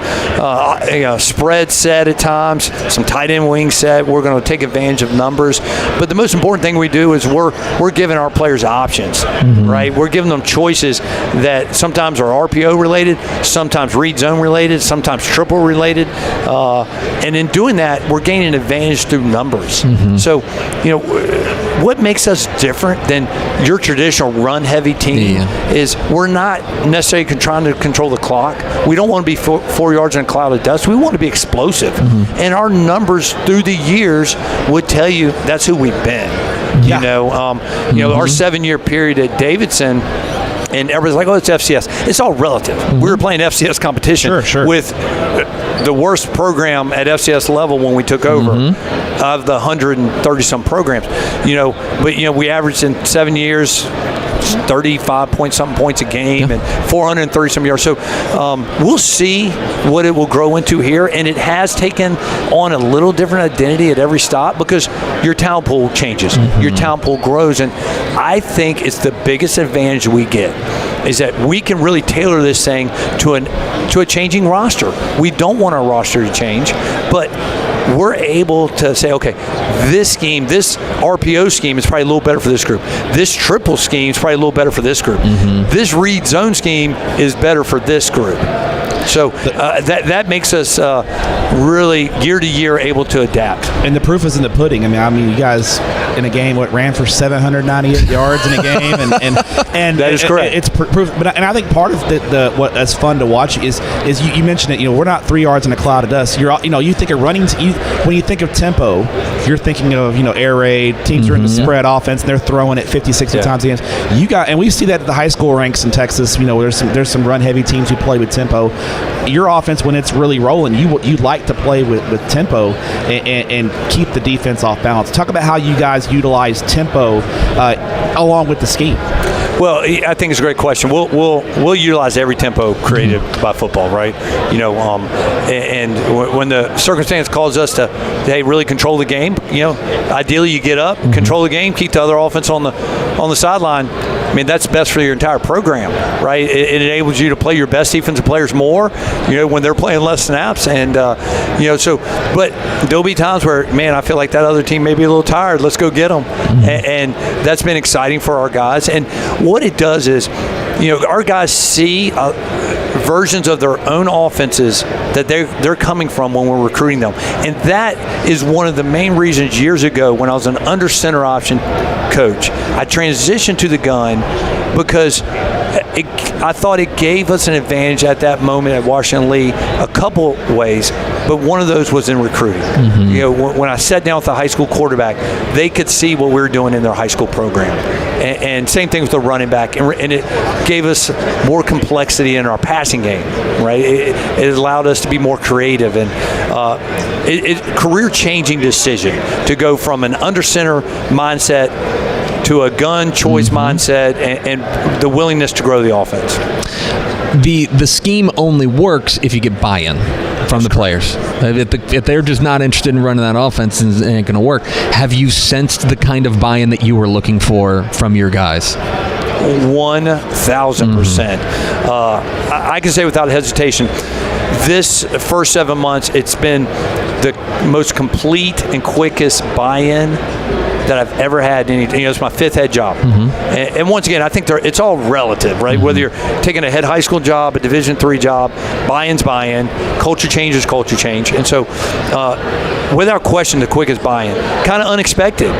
spread set at times, some tight end wing set. We're going to take advantage of numbers, but the most important thing we do is we're giving our players options, right? We're giving them choices that sometimes are RPO related, sometimes read zone related, sometimes triple related, and in doing that, we're gaining an advantage through numbers. So, what makes us different than your traditional run-heavy team is we're not necessarily trying to control the clock. We don't want to be 4 yards in a cloud of dust. We want to be explosive. And our numbers through the years would tell you that's who we've been. Our 7-year period at Davidson, and everybody's like, oh, it's FCS. It's all relative. We were playing FCS competition with the worst program at FCS level when we took over of the 130-some programs. But we averaged in 7 years 35-point-something points a game and 430-some yards. So we'll see what it will grow into here, and it has taken on a little different identity at every stop because your talent pool changes. Your talent pool grows, and I think it's the biggest advantage we get is that we can really tailor this thing to a changing roster. We don't want our roster to change, but we're able to say, okay, this scheme, this RPO scheme is probably a little better for this group. This triple scheme is probably a little better for this group. This read zone scheme is better for this group. So that makes us really year to year able to adapt. And the proof is in the pudding. I mean, you guys in a game ran for 798 yards in a game, and that is correct. It's proof. And I think part of what that's fun to watch is you mentioned it. We're not 3 yards in a cloud of dust. You think of running. When you think of tempo, you're thinking of air raid. Teams are in the spread offense, and they're throwing it 50, 60 times a game. And we see that at the high school ranks in Texas. There's some run heavy teams who play with tempo. Your offense, when it's really rolling, you like to play with tempo and keep the defense off balance. Talk about how you guys utilize tempo along with the scheme. Well, I think it's a great question. We'll utilize every tempo created by football, right? And when the circumstance calls us to, hey, really control the game, ideally you get up, control the game, keep the other offense on the sideline. I mean, that's best for your entire program, right? It enables you to play your best defensive players more, when they're playing less snaps. And, but there'll be times where, man, I feel like that other team may be a little tired. Let's go get them. And that's been exciting for our guys. And what it does is, our guys see versions of their own offenses that they're coming from when we're recruiting them. And that is one of the main reasons years ago when I was an under center option coach, I transitioned to the gun because I thought it gave us an advantage at that moment at Washington Lee a couple ways, but one of those was in recruiting. When I sat down with a high school quarterback, they could see what we were doing in their high school program. And same thing with the running back. And it gave us more complexity in our passing game, right? It allowed us to be more creative and career-changing decision to go from an under center mindset to a gun choice mindset and the willingness to grow the offense. The scheme only works if you get buy-in from the players. If they're just not interested in running that offense, it ain't going to work. Have you sensed the kind of buy-in that you were looking for from your guys? 1,000%. I can say without hesitation, this first 7 months, it's been the most complete and quickest buy-in that I've ever had. It's my 5th head job. And once again, I think it's all relative, right? Whether you're taking a head high school job, a Division III job, buy-in's buy-in, culture change is culture change. And so, without question, the quickest buy-in. Kind of unexpected,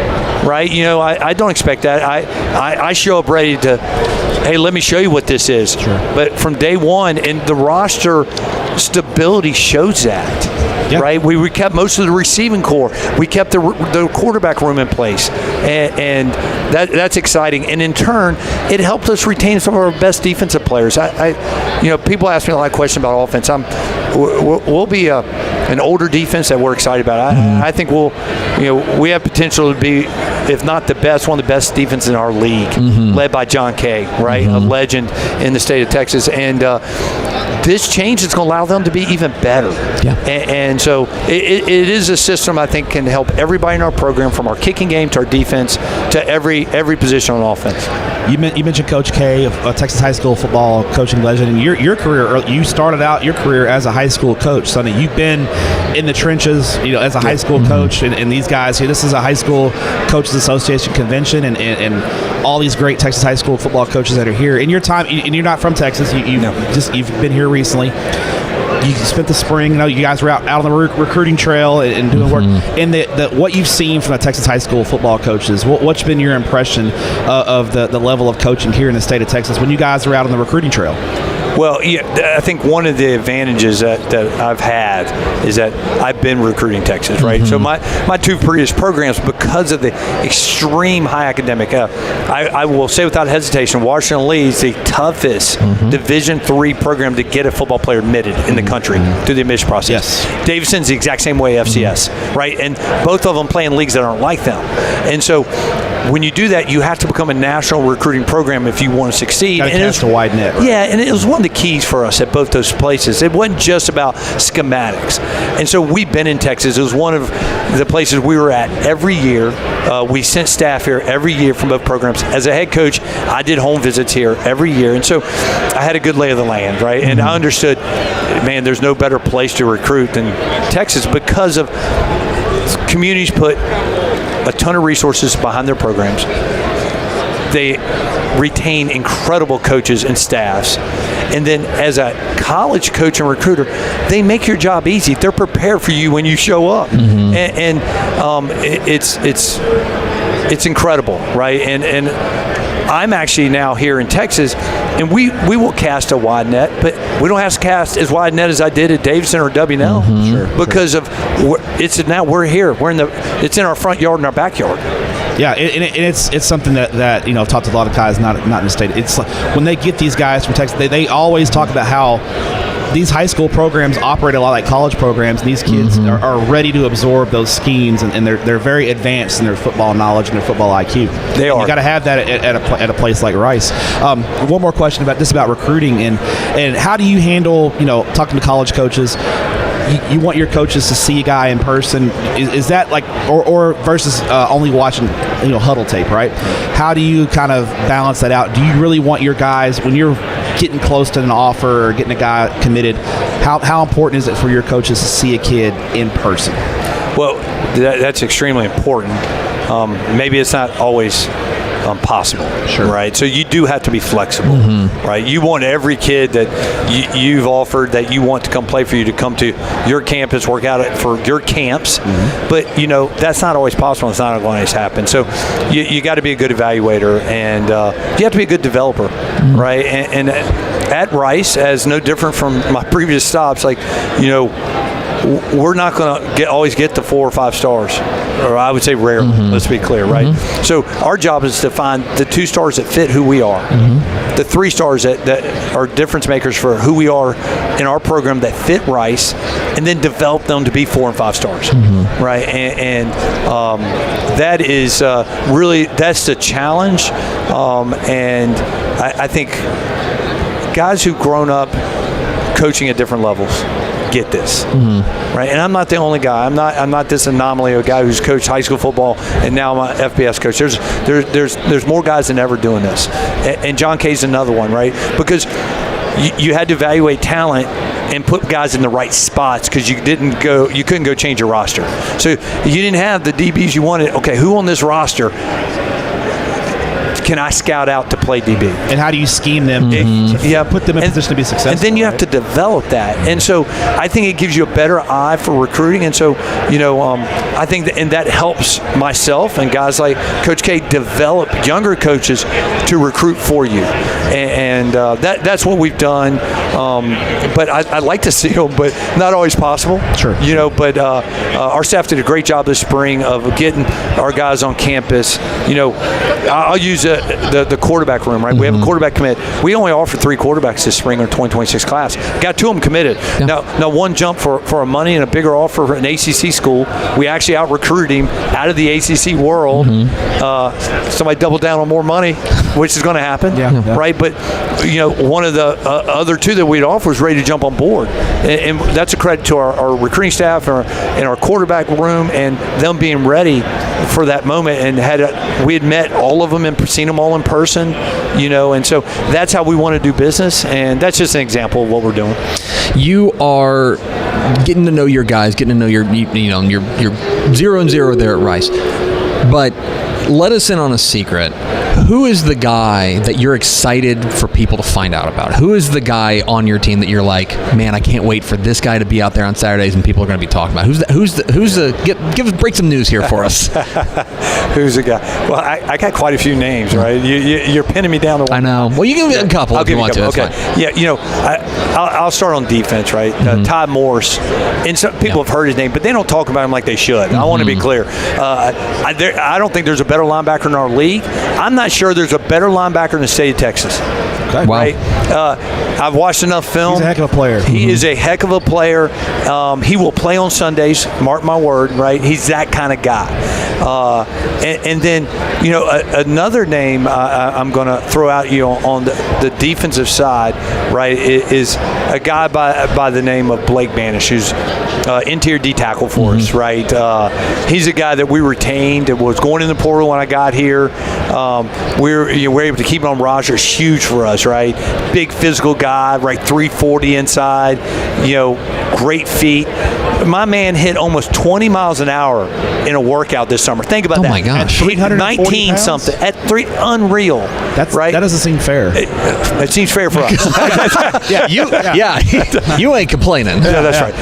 right? I don't expect that. I show up ready to, hey, let me show you what this is. Sure. But from day one, and the roster stability shows that, right? We kept most of the receiving core. We kept the quarterback room in place, and that's exciting. And in turn, it helped us retain some of our best defensive players. People ask me a lot of questions about offense. we'll be an older defense that we're excited about. I think we have potential to be, if not the best, one of the best defenses in our league, led by John Kay, right, a legend in the state of Texas, and this change is going to allow them to be even better. Yeah. And so it is a system I think can help everybody in our program, from our kicking game to our defense to every position on offense. You mentioned Coach K, a Texas high school football coaching legend, and your career, you started out your career as a high school coach, Sonny. You've been in the trenches, as a high school coach, and these guys here. This is a high school coaches association convention, and all these great Texas high school football coaches that are here. In your time, and you're not from Texas, you've been here recently. You spent the spring, you guys were out on the recruiting trail and doing work. And what you've seen from the Texas high school football coaches, what's been your impression of the level of coaching here in the state of Texas when you guys are out on the recruiting trail? Well, yeah, I think one of the advantages that I've had is that I've been recruiting Texas, right? So my two previous programs, because of the extreme high academic, I will say without hesitation, Washington Lee is the toughest Division III program to get a football player admitted in the country through the admission process. Yes. Davidson's the exact same way, FCS, right? And both of them play in leagues that aren't like them. And so when you do that, you have to become a national recruiting program if you want to succeed. Got to cast a wide net. Right? Yeah, and it was one of the keys for us at both those places. It wasn't just about schematics. And so we've been in Texas. It was one of the places we were at every year. We sent staff here every year from both programs. As a head coach, I did home visits here every year. And so I had a good lay of the land, right? And I understood, man, there's no better place to recruit than Texas because of communities put a ton of resources behind their programs. They retain incredible coaches and staffs. And then as a college coach and recruiter, they make your job easy. They're prepared for you when you show up. And it's incredible, right? And I'm actually now here in Texas, and we will cast a wide net, but we don't have to cast as wide net as I did at Davidson or WNL because of now we're here. It's in our front yard and our backyard. Yeah, and it's something that I've talked to a lot of guys not in the state. It's like when they get these guys from Texas, they always talk about how these high school programs operate a lot like college programs, and these kids are ready to absorb those schemes, and they're very advanced in their football knowledge and their football IQ. They are. You got to have that at a place like Rice. One more question about recruiting and how do you handle talking to college coaches? You want your coaches to see a guy in person. Is that like or versus only watching huddle tape, right? How do you kind of balance that out? Do you really want your guys, when you're getting close to an offer or getting a guy committed, how important is it for your coaches to see a kid in person? Well, that's extremely important. Maybe it's not always possible, right? So you do have to be flexible, right? You want every kid that you've offered that you want to come play for you to come to your campus, work out for your camps, but that's not always possible. It's not going to happen. So you got to be a good evaluator, and you have to be a good developer, right? And at Rice, as no different from my previous stops, we're not going to always get the 4 or 5 stars, or I would say rarely. Let's be clear, right? So our job is to find the 2 stars that fit who we are, the 3 stars that are difference makers for who we are in our program that fit Rice, and then develop them to be 4 and 5 stars, right? And that is that's the challenge, and I think guys who've grown up coaching at different levels get this, right? And I'm not the only guy. I'm not this anomaly of a guy who's coached high school football and now I'm an FBS coach. There's more guys than ever doing this, and John Kay's another one, right? Because you had to evaluate talent and put guys in the right spots because you couldn't go change your roster. So you didn't have the DBs you wanted. Okay, who on this roster can I scout out to play DB? And how do you scheme them? Put them in position to be successful. And then you have to develop that. And so I think it gives you a better eye for recruiting. And so, I think that helps myself and guys like Coach K develop younger coaches to recruit for you. And that's what we've done. But I'd like to see them, but not always possible. Sure. But our staff did a great job this spring of getting our guys on campus. I'll use the quarterback room, right? We have a quarterback commit. We only offered 3 quarterbacks this spring in our 2026 class. Got 2 of them committed. Yeah. Now one jumped for a money and a bigger offer for an ACC school. We actually out-recruited him out of the ACC world. Somebody doubled down on more money, which is going to happen, right? But, one of the other 2 that we'd offer was ready to jump on board. And that's a credit to our recruiting staff and our quarterback room and them being ready for that moment. And we had met all of them and seen them all in person, and so that's how we want to do business. And that's just an example of what we're doing. You are getting to know your guys, getting to know your 0-0 there at Rice. But let us in on a secret. Who is the guy that you're excited for people to find out about? Who is the guy on your team that you're like, man, I can't wait for this guy to be out there on Saturdays and people are going to be talking about? Break some news here for us. Who's the guy? Well, I got quite a few names, right? You're pinning me down to one. I know. Well, you give me a couple if you want to. Okay. Yeah, I'll start on defense, right? Todd Morse, and some people have heard his name, but they don't talk about him like they should. I want to be clear. I don't think there's a better linebacker in our league. I'm not sure there's a better linebacker in the state of Texas. Okay. Wow. Right? I've watched enough film. He's a heck of a player. He is a heck of a player. He will play on Sundays. Mark my word, right? He's that kind of guy. And then, another name I'm going to throw out on the defensive side, right, is a guy by the name of Blake Banish, who's interior D tackle for us, right? He's a guy that we retained that was going in the portal when I got here. We were able to keep him on roster. It's huge for us, right? Big physical guy, right? 340 inside, great feet. My man hit almost 20 miles an hour in a workout this summer. Think about that. Oh my gosh. 19 something at 3, unreal. Right? That doesn't seem fair. It seems fair for us. You ain't complaining. Yeah, that's right.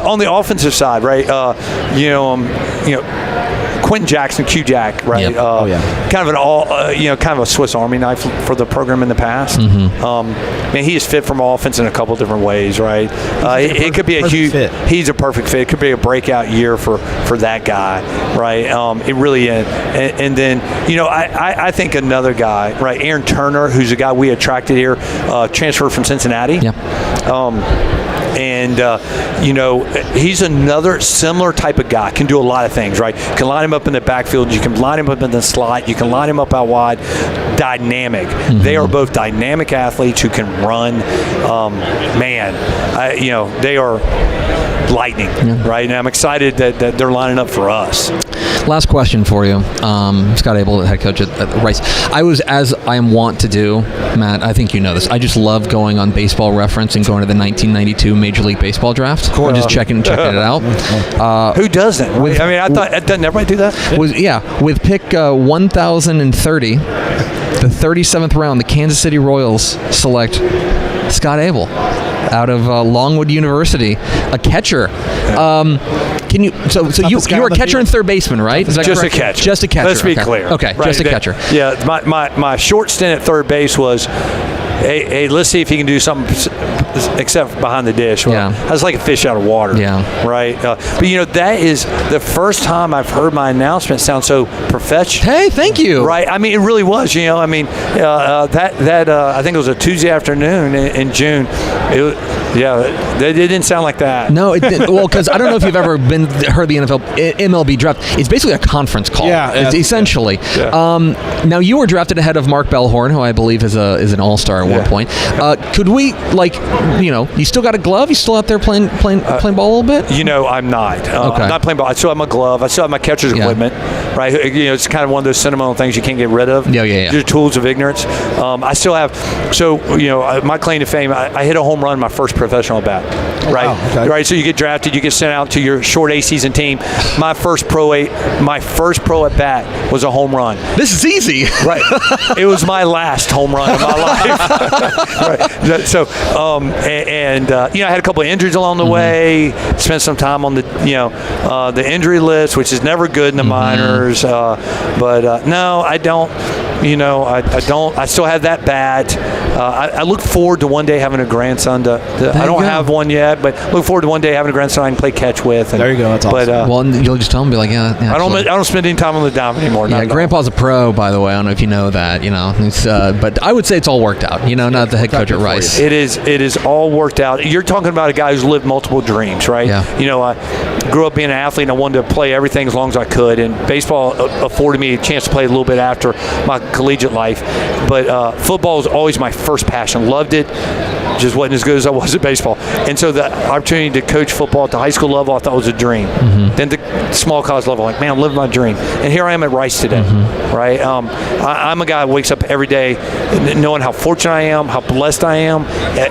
On the offensive side, right? Quentin Jackson, Q-Jack, right? Yep. Kind of kind of a Swiss Army knife for the program in the past. Man, he is fit from offense in a couple different ways, right? It could be a huge fit. He's a perfect fit. It could be a breakout year for that guy, right? It really is. And then, I think another guy, right? Aaron Turner, who's a guy we attracted here, transferred from Cincinnati. Yeah. And, he's another similar type of guy. Can do a lot of things, right? Can line him up in the backfield. You can line him up in the slot. You can line him up out wide. Dynamic. They are both dynamic athletes who can run. They are lightning, right? And I'm excited that they're lining up for us. Last question for you. Scott Abel, head coach at Rice. I was, as I am wont to do, Matt, I think you know this, I just love going on Baseball Reference and going to the 1992 Major League Baseball draft. Of course. And just checking it out. Who doesn't? I thought, doesn't everybody do that? With pick 1,030, the 37th round, the Kansas City Royals select Scott Abel out of Longwood University, a catcher. Can you? So you were a catcher and third baseman, right? Is that just correct? A catcher. Just a catcher. Let's be clear. Okay, right. Just a catcher. Yeah, my short stint at third base was, hey, let's see if he can do something except behind the dish. Well, I was like a fish out of water. Yeah. Right. But that is the first time I've heard my announcement sound so professional. Hey, thank you. Right. I mean, it really was. I think it was a Tuesday afternoon in June. It didn't sound like that. No, it didn't. Well, because I don't know if you've ever heard the MLB draft. It's basically a conference call. It's essentially. Yeah. Now you were drafted ahead of Mark Bellhorn, who I believe is an all-star at one point. Could we you still got a glove? You still out there playing ball a little bit? I'm not. Okay. I'm not playing ball. I still have my glove. I still have my catcher's equipment. Right. It's kind of one of those sentimental things you can't get rid of. Yeah. Your tools of ignorance. I still have. So my claim to fame. I hit a home run my first professional at bat. Right. Wow, okay. Right. So you get drafted. You get sent out to your short A season team. My first pro at bat was a home run. This is easy. Right. It was my last home run of my life. Right. So I had a couple of injuries along the way. Spent some time on the injury list, which is never good in the minors. But no, I don't. I don't. I still have that bat. I look forward to one day having a grandson. I don't have one yet, but look forward to one day having a grandson I can play catch with. And, there you go. That's awesome. But, well, you'll just tell him, be like, yeah. I don't spend any time on the dime anymore. Yeah, Grandpa's a pro, by the way. I don't know if you know that. But I would say it's all worked out. Not the head coach at Rice. It is all worked out. You're talking about a guy who's lived multiple dreams, right? Yeah. I grew up being an athlete, and I wanted to play everything as long as I could. And baseball afforded me a chance to play a little bit after my collegiate life. But football was always my first passion. Loved it. Just wasn't as good as I was at baseball. And so the opportunity to coach football at the high school level I thought was a dream. Then the small college level, like, man, I'm living my dream. And here I am at Rice today, right? I'm a guy who wakes up every day knowing how fortunate I am, how blessed I am,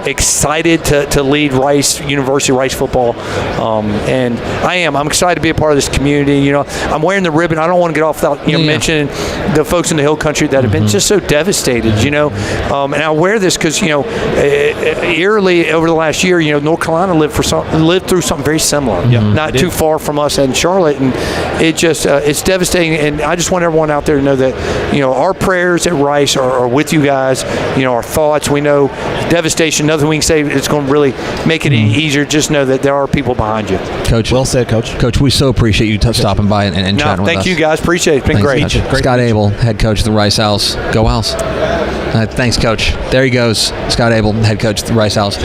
excited to lead Rice University, Rice football. And I'm excited to be a part of this community. I'm wearing the ribbon. I don't want to get off without mentioning the folks in the Hill Country that have been just so devastated, And I wear this because, eerily over the last year, North Carolina lived through something very similar, not too far from us in Charlotte, and it just it's devastating. And I just want everyone out there to know that our prayers at Rice are with you guys. Our thoughts. We know devastation. Nothing we can say it's going to really make it easier. Just know that there are people behind you. Coach, well said, Coach. Coach, we so appreciate you stopping by and chatting with us. Thank you guys. Appreciate it. It's been great. Scott Abel, head coach of the Rice Owls. Go Owls. Thanks, Coach. There he goes. Scott Abel, head coach of the Rice Owls.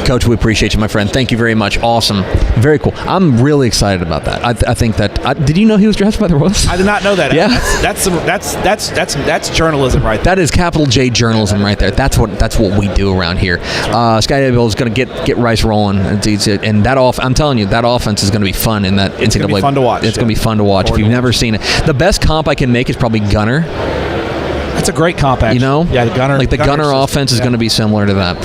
Coach, we appreciate you, my friend. Thank you very much. Awesome. Very cool. I'm really excited about that. I think that. Did you know he was drafted by the Royals? I did not know that. Yeah. That's journalism right there. That is capital J journalism right there. That's what we do around here. Scott Abel is going to get Rice rolling, and that I'm telling you, that offense is going to be fun in that NCAA. It's going to be fun to watch. It's going to be fun to watch. If you've never seen it, the best comp I can make is probably Gunner. That's a great comp, actually. Yeah, the Gunner. Like the Gunner offense is going to be similar to that.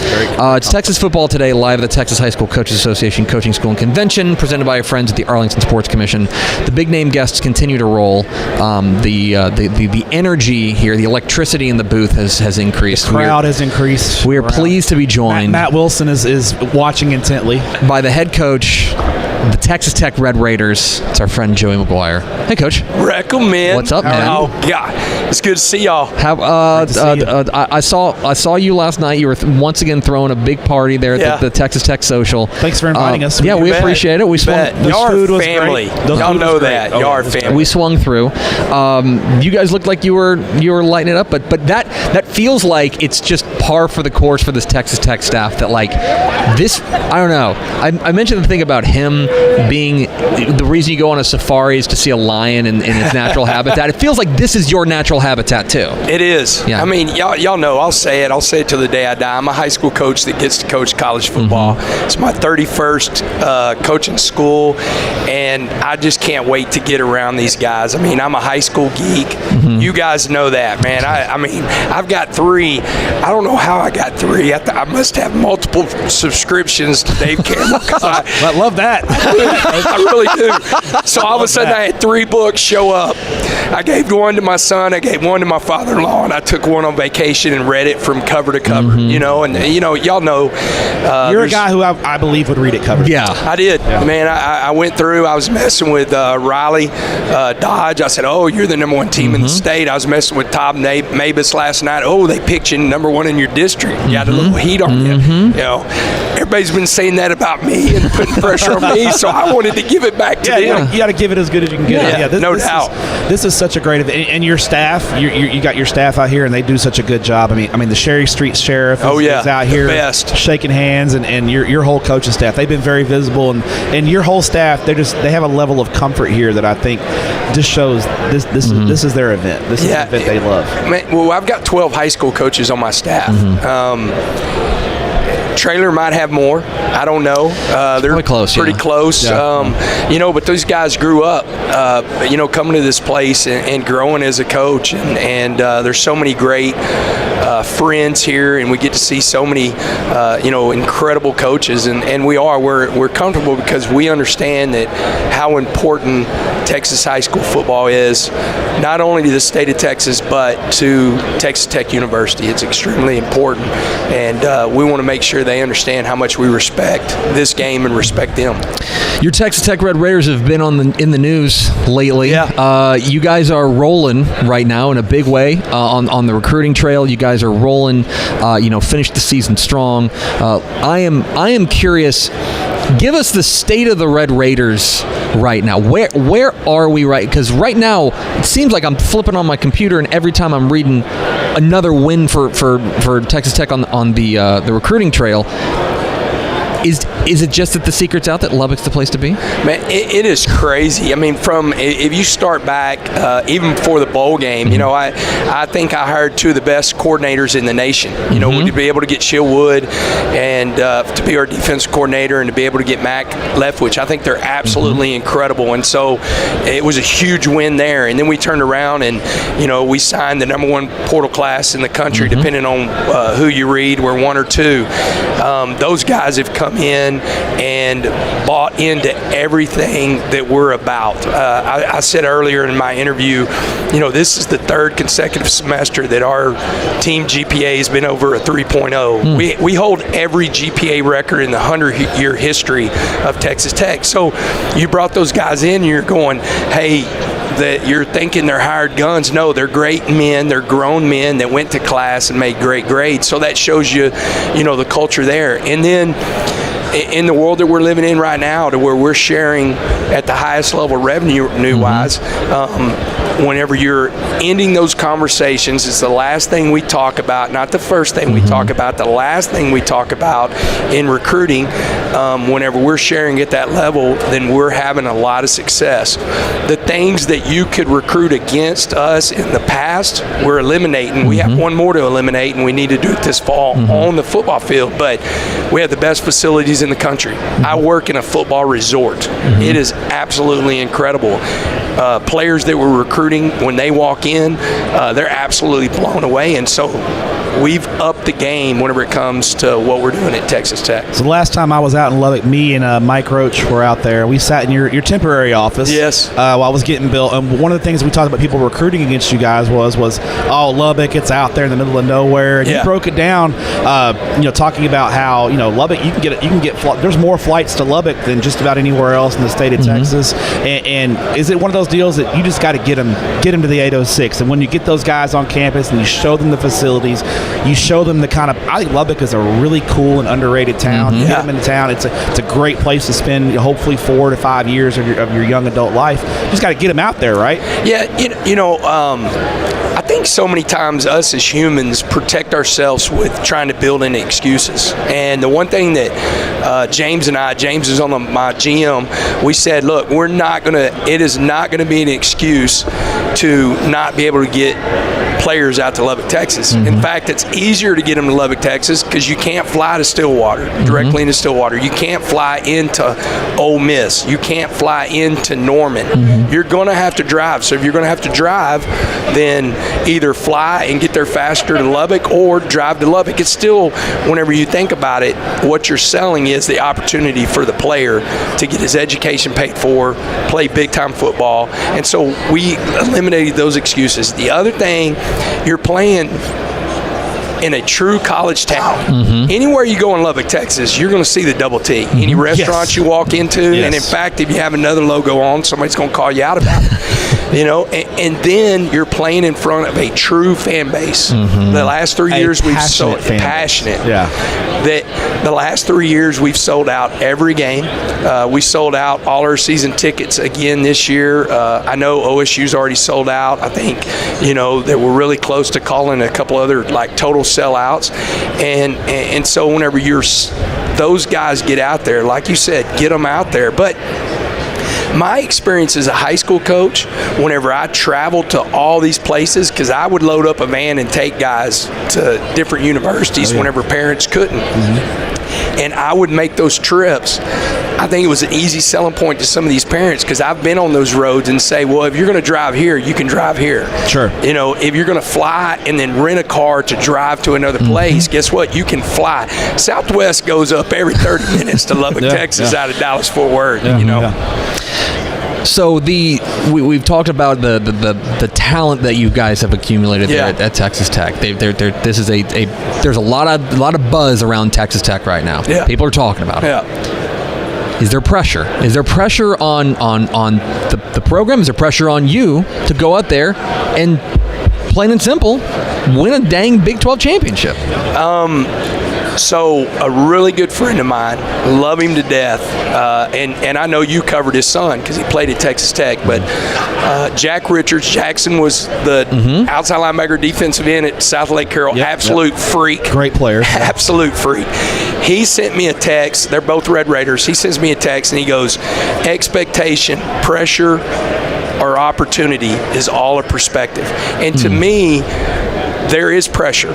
It's Texas Football Today, live at the Texas High School Coaches Association Coaching School and Convention, presented by our friends at the Arlington Sports Commission. The big name guests continue to roll. The energy here, the electricity in the booth has increased. The crowd has increased. We are pleased to be joined. Matt Wilson is watching intently by the head coach, the Texas Tech Red Raiders. It's our friend Joey McGuire. Hey, Coach. Recommend. What's up, man? Oh, God. It's good to see y'all. I saw you last night. You were once again throwing a big party there at the Texas Tech Social. Thanks for inviting us. Yeah, we appreciate it. We swung. Y'all are family. Y'all know that. Y'all are family. We swung through. You guys looked like you were lighting it up, but that feels like it's just par for the course for this Texas Tech staff. That like this, I don't know. I mentioned the thing about him being the reason you go on a safari is to see a lion in its natural habitat. It feels like this is your natural habitat too. It is. Yeah. I mean, y'all know. I'll say it till the day I die. I'm a high school coach that gets to coach college football. It's my 31st coaching school, and I just can't wait to get around these guys. I mean, I'm a high school geek. You guys know that, man. I mean, I've got 3. I don't know how I got 3. I must have multiple subscriptions to Dave Campbell. I love that. I really do. So all of a sudden, I had 3 books show up. I gave one to my son. I gave one to my father-in-law, and I took one on vacation and read it from cover to cover. And y'all know. You're a guy who I believe would read it cover. Yeah, I did. Yeah. Man, I went through. I was messing with Riley Dodge. I said, "Oh, you're the number 1 team in the state." I was messing with Tom Mabus last night. "Oh, they picked you number 1 in your district. You got a little heat on you." Everybody's been saying that about me and putting pressure on me, so I wanted to give it back to them. You got to give it as good as you can get. Yeah, no doubt. This is such a great event, and your staff. You got your staff out here, and they do such a good job. I mean, the Sherry Street Sheriff is out here, shaking hands, and your whole coaching staff. They've been very visible, and your whole staff. They have a level of comfort here that I think just shows this is their event. This is the event they love. Man, well, I've got 12 high school coaches on my staff. Trailer might have more. I don't know. They're pretty close. Yeah. But those guys grew up, coming to this place and growing as a coach. And there's so many great friends here, and we get to see so many, incredible coaches. And we're comfortable because we understand that how important Texas high school football is, not only to the state of Texas, but to Texas Tech University. It's extremely important. And we want to make sure they understand how much we respect this game and respect them. Your Texas Tech Red Raiders have been in the news lately. Yeah. You guys are rolling right now in a big way on the recruiting trail. You guys are rolling. Finished the season strong. I am curious. Give us the state of the Red Raiders right now. Where are we right? Because right now it seems like I'm flipping on my computer, and every time I'm reading another win for Texas Tech on the recruiting trail. Is it just that the secret's out that Lubbock's the place to be? Man, it is crazy. I mean, if you start back, even before the bowl game, I think I hired two of the best coordinators in the nation. To be able to get Shill Wood and to be our defense coordinator and to be able to get Mac Leftwich, I think they're absolutely incredible. And so it was a huge win there. And then we turned around and, we signed the number one portal class in the country, depending on who you read. We're one or two. Those guys have come in and bought into everything that we're about. I said earlier in my interview, this is the third consecutive semester that our team GPA has been over a 3.0. We hold every GPA record in the 100-year history of Texas Tech. So you brought those guys in and you're going, hey, that you're thinking they're hired guns. No, they're great men. They're grown men that went to class and made great grades. So that shows you, the culture there. And then in the world that we're living in right now, to where we're sharing at the highest level revenue-wise, whenever you're ending those conversations, it's the last thing we talk about, not the first thing we talk about, the last thing we talk about in recruiting. Whenever we're sharing at that level, then we're having a lot of success. The things that you could recruit against us in the past, we're eliminating. We have one more to eliminate, and we need to do it this fall on the football field. But we have the best facilities in the country. I work in a football resort. It is absolutely incredible. Players that we're recruiting, when they walk in, they're absolutely blown away. And so we've upped the game whenever it comes to what we're doing at Texas Tech. So the last time I was out in Lubbock, me and Mike Roach were out there. We sat in your temporary office. Yes. While I was getting built. One of the things we talked about people recruiting against you guys was Lubbock, it's out there in the middle of nowhere. And you broke it down, talking about how Lubbock, you can get there's more flights to Lubbock than just about anywhere else in the state of Texas. And is it one of those deals that you just got to get them to the 806? And when you get those guys on campus and you show them the facilities, you show them the kind of, I think Lubbock is a really cool and underrated town. You get them into town, it's a great place to spend hopefully 4 to 5 years of your young adult life. You just got to get them out there, right? Yeah, I think so many times us as humans protect ourselves with trying to build in excuses. And the one thing that James is on my GM, we said, look, it is not going to be an excuse to not be able to get players out to Lubbock, Texas. In fact, it's easier to get them to Lubbock, Texas, because you can't fly to Stillwater, directly into Stillwater. You can't fly into Ole Miss. You can't fly into Norman. You're going to have to drive. So if you're going to have to drive, then either fly and get there faster to Lubbock or drive to Lubbock. It's still, whenever you think about it, what you're selling is the opportunity for the player to get his education paid for, play big-time football. And so we eliminated those excuses. The other thing, you're playing in a true college town. Anywhere you go in Lubbock, Texas, you're going to see the double T. Any restaurant you walk into, and in fact, if you have another logo on, somebody's going to call you out about it. And then you're playing in front of a true fan base. The last 3 years we've sold passionate. That the last 3 years we've sold out every game. We sold out all our season tickets again this year. I know OSU's already sold out. I think that we're really close to calling a couple other total sellouts. And so whenever those guys get out there, like you said, get them out there. But my experience as a high school coach, whenever I traveled to all these places, because I would load up a van and take guys to different universities whenever parents couldn't. And I would make those trips. I think it was an easy selling point to some of these parents, because I've been on those roads and say, well, if you're going to drive here, you can drive here. Sure. If you're going to fly and then rent a car to drive to another place, guess what? You can fly. Southwest goes up every 30 minutes to Lubbock, Texas, out of Dallas-Fort Worth, So we've talked about the talent that you guys have accumulated there at Texas Tech. There's a lot of buzz around Texas Tech right now. People are talking about it. Is there pressure? Is there pressure on the program? Is there pressure on you to go out there and, plain and simple, win a dang Big 12 championship? So a really good friend of mine, love him to death, and I know you covered his son because he played at Texas Tech, but Jack Richards, Jackson was the outside linebacker, defensive end at South Lake Carroll, absolute freak. Great player. Absolute freak. He sent me a text. They're both Red Raiders. He sends me a text and he goes, expectation, pressure, or opportunity is all a perspective. And to me, there is pressure.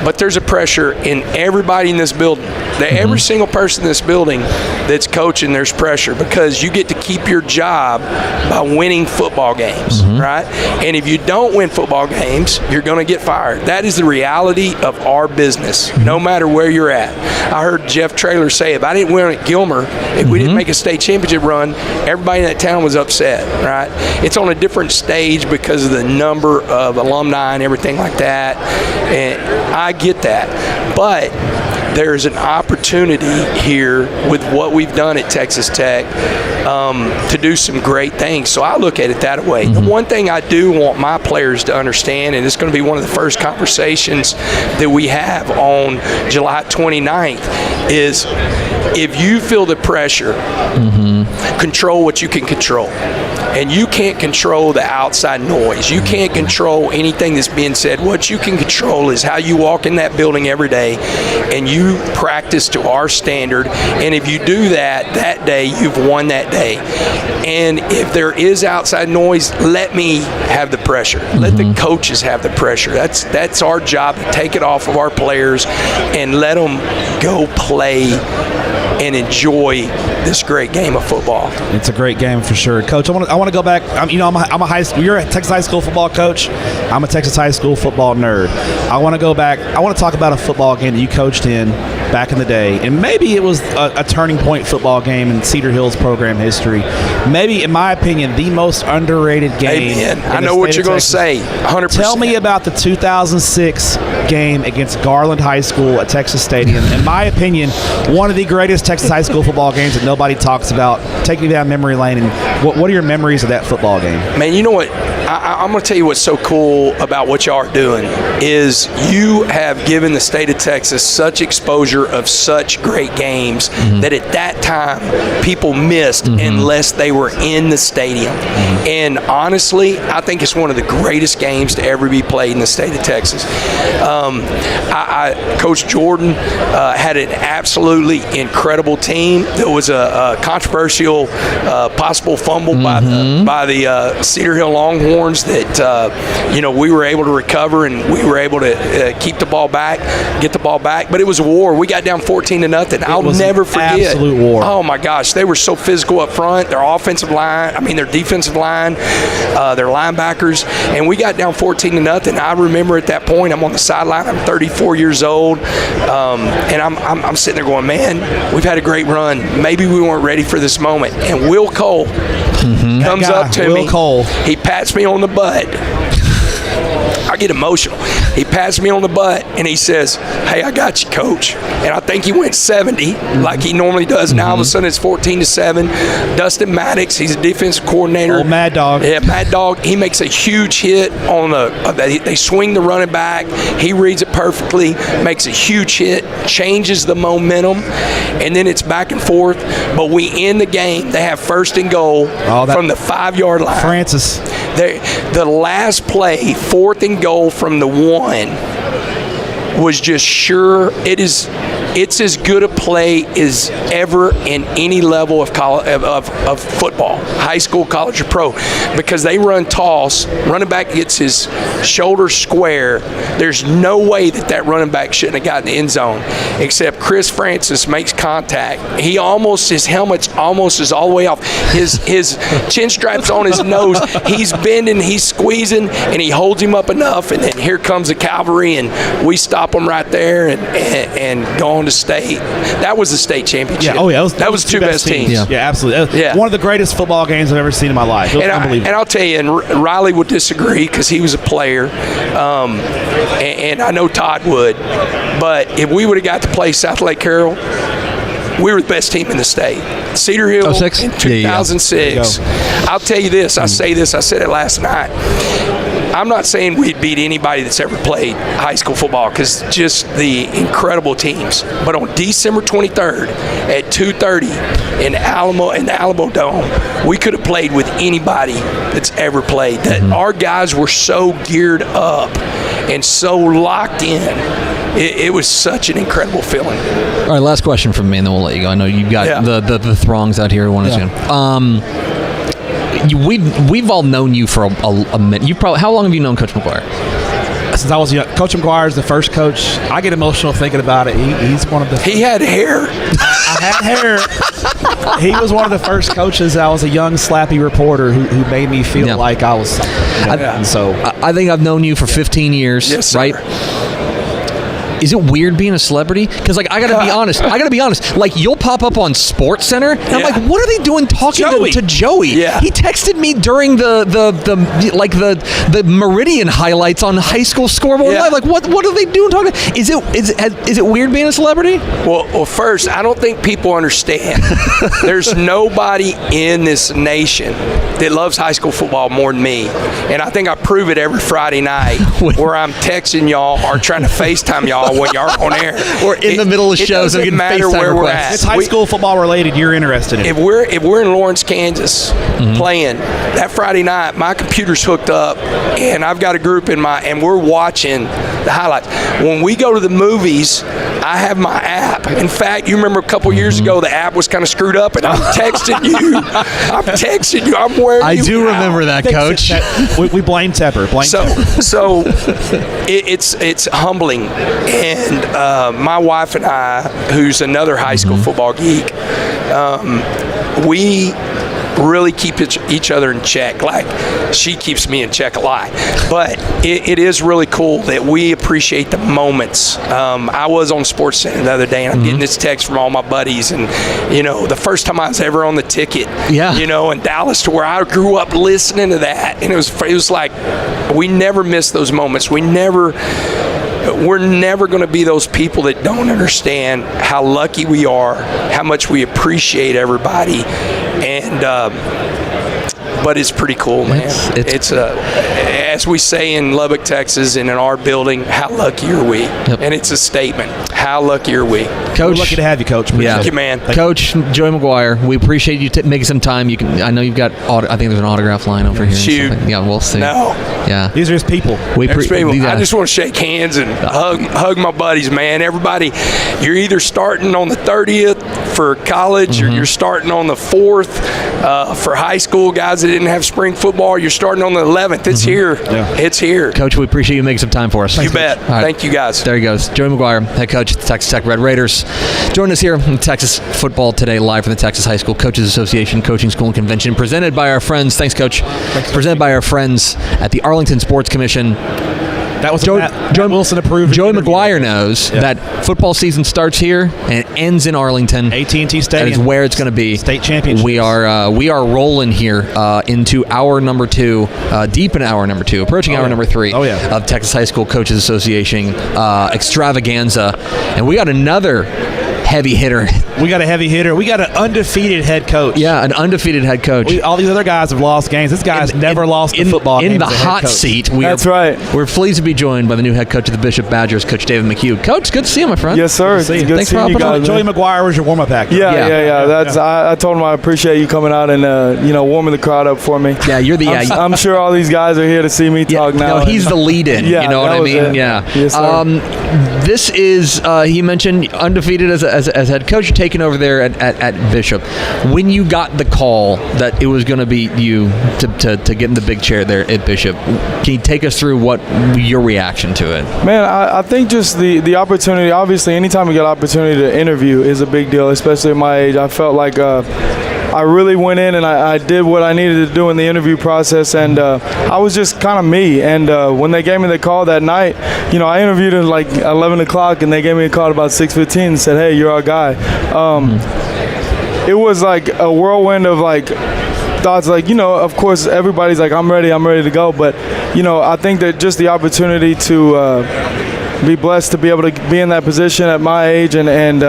But there's a pressure in everybody in this building. Every single person in this building that's coaching, there's pressure because you get to keep your job by winning football games, right? And if you don't win football games, you're going to get fired. That is the reality of our business, no matter where you're at. I heard Jeff Traylor say, if I didn't win at Gilmer, if we didn't make a state championship run, everybody in that town was upset, right? It's on a different stage because of the number of alumni and everything like that. And I get that. But there's an opportunity here with what we've done at Texas Tech to do some great things. So I look at it that way. The one thing I do want my players to understand, and it's going to be one of the first conversations that we have on July 29th, is if you feel the pressure, control what you can control. And you can't control the outside noise. You can't control anything that's being said. What you can control is how you walk in that building every day and you practice to our standard. And if you do that, that day, you've won that day. And if there is outside noise, let me have the pressure. Let the coaches have the pressure. That's our job, to take it off of our players and let them go play and enjoy this great game of football. It's a great game for sure, Coach. I want to go back. I'm a high school. You're a Texas high school football coach. I'm a Texas high school football nerd. I want to go back. I want to talk about a football game that you coached in back in the day, and maybe it was a turning point football game in Cedar Hill's program history. Maybe, in my opinion, the most underrated game. Amen. I know what you're going to say. 100%. Tell me about the 2006 game against Garland High School at Texas Stadium. In my opinion, one of the greatest Texas high school football games that nobody talks about. Take me down memory lane. And what are your memories of that football game? Man, you know what? I'm going to tell you what's so cool about what y'all are doing is you have given the state of Texas such exposure of such great games that at that time people missed unless they were in the stadium. And honestly, I think it's one of the greatest games to ever be played in the state of Texas. Coach Jordan had an absolutely incredible team. There was a controversial possible fumble by the Cedar Hill Longhorns that we were able to recover, and we were able to keep the ball back, get the ball back. But it was a war. We got down 14-0. I'll never forget. Absolute war. Oh my gosh, they were so physical up front. Their offensive line, their defensive line, their linebackers, and we got down 14-0. I remember at that point, I'm on the sideline. I'm 34 years old, and I'm sitting there going, man, we've had a great run. Maybe we weren't ready for this moment. And Will Cole comes up to me. Cole. He pats me on the butt. I get emotional. He pats me on the butt and he says, "Hey, I got you, Coach." And I think he went 70 like he normally does. Now all of a sudden it's 14-7. Dustin Maddox, he's a defensive coordinator. Old Mad Dog. Yeah, Mad Dog. He makes a huge hit on they swing the running back. He reads it perfectly, makes a huge hit, changes the momentum, and then it's back and forth. But we end the game. They have first and goal from the 5-yard line. Francis. The last play, 4th and goal from the 1, was just sure. It's as good a play as ever in any level of football, high school, college, or pro, because they run toss. Running back gets his shoulder square. There's no way that running back shouldn't have gotten the end zone, except Chris Francis makes contact. His helmet's almost is all the way off. His chin strap's on his nose. He's bending, he's squeezing, and he holds him up enough, and then here comes the cavalry, and we stop them right there and go on to state. That was the state championship. Yeah, that was two best teams. Yeah, absolutely. One of the greatest football games I've ever seen in my life. It was unbelievable. And I'll tell you, and Riley would disagree because he was a player, and I know Todd would, but if we would have got to play South Lake Carroll, we were the best team in the state. Cedar Hill in 2006. I'll tell you this. I say this. I said it last night. I'm not saying we'd beat anybody that's ever played high school football because just the incredible teams. But on December 23rd at 2:30 in the Alamo Dome, we could have played with anybody that's ever played. That our guys were so geared up and so locked in. It was such an incredible feeling. All right, last question from me, and then we'll let you go. I know you've got the throngs out here who want to see you. We've all known you for a minute. How long have you known Coach McGuire? Since I was young. Coach McGuire is the first coach. I get emotional thinking about it. He's one of the. He had hair. I had hair. He was one of the first coaches. I was a young, slappy reporter who made me feel like I was something. I think I've known you for 15 years, right? Is it weird being a celebrity? Because I gotta be honest. Like you'll pop up on Sports Center, and I'm like, what are they doing talking to Joey? Yeah. He texted me during the Meridian highlights on High School Scoreboard Live. Like what are they doing talking? Is it weird being a celebrity? Well, first, I don't think people understand. There's nobody in this nation that loves high school football more than me, and I think I prove it every Friday night where I'm texting y'all or trying to FaceTime y'all when y'all are on air. Or in the middle of shows, it doesn't matter where we're at. It's high school football related. You're interested in it. If we're in Lawrence, Kansas, playing that Friday night, my computer's hooked up, and I've got a group and we're watching the highlights. When we go to the movies, I have my app. In fact, you remember a couple years ago, the app was kind of screwed up, and I'm texting you. I'm wearing. I do remember that, Coach. We blame Tepper. So it's humbling. And my wife and I, who's another high school football geek, we really keep each other in check. Like, she keeps me in check a lot. But it is really cool that we appreciate the moments. I was on Sports Center the other day, and I'm getting this text from all my buddies. And, the first time I was ever on the ticket, in Dallas, to where I grew up listening to that. And it was like, we never miss those moments. We're never going to be those people that don't understand how lucky we are, how much we appreciate everybody, and but it's pretty cool, man. It's as we say in Lubbock, Texas, and in our building, how lucky are we? And it's a statement. How lucky are we? Coach, we're lucky to have you, Coach. Thank you, man. Coach Joey McGuire, we appreciate you making some time. I know you've got. I think there's an autograph line over here. Shoot. Yeah, we'll see. No. Yeah. These are his people. I just want to shake hands and hug my buddies, man. Everybody, you're either starting on the 30th for college, or you're starting on the 4th for high school. Guys that didn't have spring football, you're starting on the 11th. It's here. Yeah. It's here. Coach, we appreciate you making some time for us. You bet. Right. Thank you, guys. There he goes. Joey McGuire, head coach of the Texas Tech Red Raiders. Join us here in Texas Football Today, live from the Texas High School Coaches Association Coaching School and Convention, presented by our friends. Thanks, Coach. Presented by our friends at the Arlington Sports Commission. That was Matt Wilson approved. Joey McGuire knows that football season starts here and it ends in Arlington. AT&T Stadium. That is where it's going to be. State championship. We are rolling here into hour number 2, deep in hour number 2, approaching hour number 3 of Texas High School Coaches Association extravaganza, and we got another heavy hitter. We got a heavy hitter. We got an undefeated head coach. Yeah, an undefeated head coach. All these other guys have lost games. This guy's never lost a football game. In the hot seat. That's right. We're pleased to be joined by the new head coach of the Bishop Badgers, Coach David McHugh. Coach, good to see you, my friend. Yes, sir. Good to see you. Thanks for hopping on. Joey McGuire was your warm-up actor. Yeah. I told him I appreciate you coming out and warming the crowd up for me. Yeah, you're the. I'm sure all these guys are here to see me talk now. No, he's the lead-in. Yeah, you know what I mean? It. Yeah. Yes, sir. This is he mentioned undefeated as head coach. You're taking over there at Bishop. When you got the call that it was going to be you to get in the big chair there at Bishop, can you take us through what your reaction to it? Man, I think just the opportunity. Obviously, anytime you get an opportunity to interview is a big deal, especially at my age. I felt like I really went in and I did what I needed to do in the interview process, and I was just kind of me. And when they gave me the call that night, I interviewed at like 11 o'clock, and they gave me a call at about 6:15 and said, "Hey, you're our guy." It was like a whirlwind of like thoughts. Like, of course, everybody's like, I'm ready to go. But, I think that just the opportunity to be blessed to be able to be in that position at my age and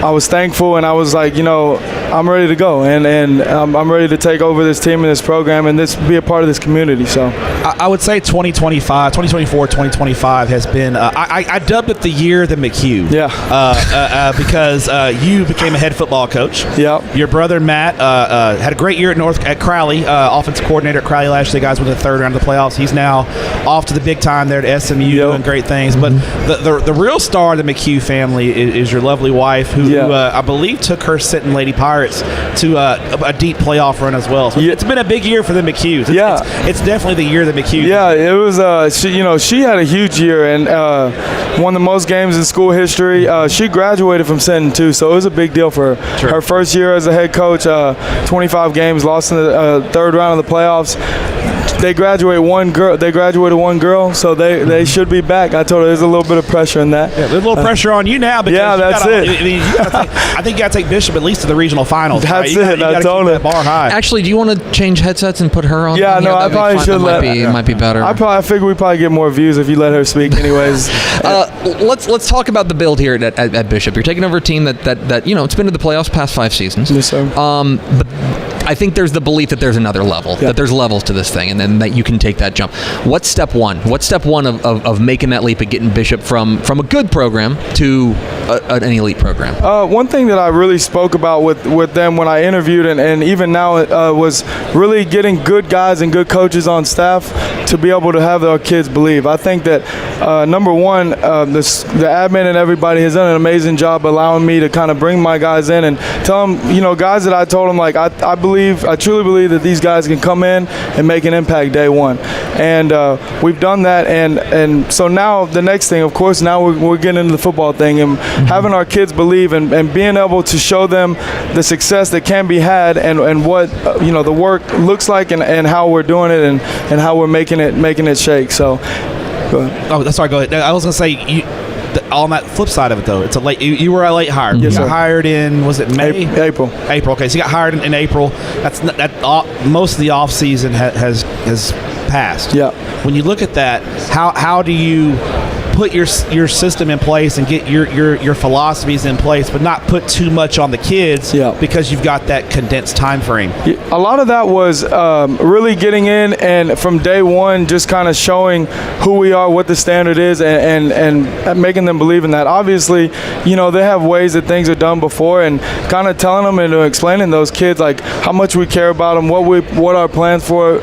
I was thankful, and I was like, I'm ready to go, and I'm ready to take over this team and this program and be a part of this community. So I would say 2024, 2025 has been, I dubbed it the year of the McHugh. Yeah. Because you became a head football coach. Yeah. Your brother Matt had a great year at Crowley, offensive coordinator at Crowley last year. The guys went to the third round of the playoffs. He's now off to the big time there at SMU, doing great things. But the real star of the McHugh family is your lovely wife, who I believe took her Sitting Lady Pirates to a deep playoff run as well. So it's been a big year for the McHughes. It's definitely the year of the McHughes. Yeah, it was. She had a huge year and won the most games in school history. She graduated from Sinton too, so it was a big deal for her. Sure. Her first year as a head coach, 25 games, lost in the third round of the playoffs. They graduated one girl, so they should be back. I told her there's a little bit of pressure in that. Yeah, there's a little pressure on you now. Because that's it. I think you got to take Bishop at least to the regional finals. That's right? it. I told her. That bar high. Actually, do you want to change headsets and put her on? Yeah, no, I probably should might be better. I figure we probably get more views if you let her speak, anyways. Let's talk about the build here at Bishop. You're taking over a team that it's been to the playoffs past 5 seasons. Yes, sir. But I think there's the belief that there's another level, that there's levels to this thing, and then that you can take that jump. What's step one? What's step one of making that leap and getting Bishop from a good program to an elite program? One thing that I really spoke about with them when I interviewed and even now was really getting good guys and good coaches on staff to be able to have our kids believe. I think that number one, the admin and everybody has done an amazing job allowing me to kind of bring my guys in and tell them, guys that I told them, like, I truly believe that these guys can come in and make an impact day one. And we've done that, and so now the next thing, of course, now we're getting into the football thing and having our kids believe and being able to show them the success that can be had and what the work looks like and how we're doing it and how we're making it shake. So go ahead. Oh, sorry, go ahead. I was going to say, on that flip side of it, though, it's a late. You were a late hire. Yes, you got sir. hired in, was it May? April. Okay, so you got hired in April. Most of the off season has passed. Yeah. When you look at that, how do you put your system in place and get your philosophies in place, but not put too much on the kids because you've got that condensed time frame? A lot of that was really getting in and from day one just kind of showing who we are, what the standard is, and making them believe in that. Obviously, they have ways that things are done before, and kind of telling them and explaining those kids like how much we care about them, what our plans for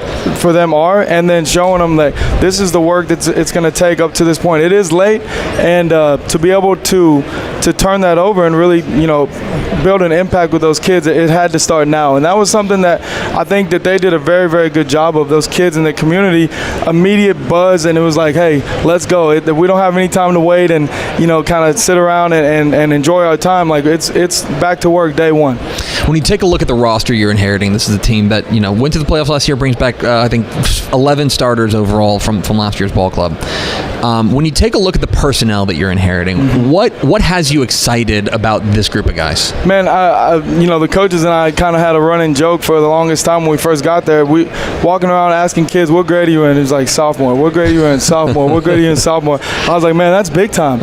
them are, and then showing them that this is the work that it's going to take up to this point. It is late, and to be able to turn that over and really build an impact with those kids, it had to start now. And that was something that I think that they did a very, very good job of. Those kids in the community, immediate buzz, and it was like, hey, let's go. We don't have any time to wait and kind of sit around and enjoy our time. Like it's back to work day one. When you take a look at the roster you're inheriting, this is a team that went to the playoffs last year, brings back I think 11 starters overall from last year's ball club. When you take a look at the personnel that you're inheriting, what has you excited about this group of guys? Man, the coaches and I kind of had a running joke for the longest time when we first got there. We walking around asking kids, what grade are you in? It was like sophomore. What grade are you in? Sophomore. What grade are you in? Sophomore. I was like, man, that's big time.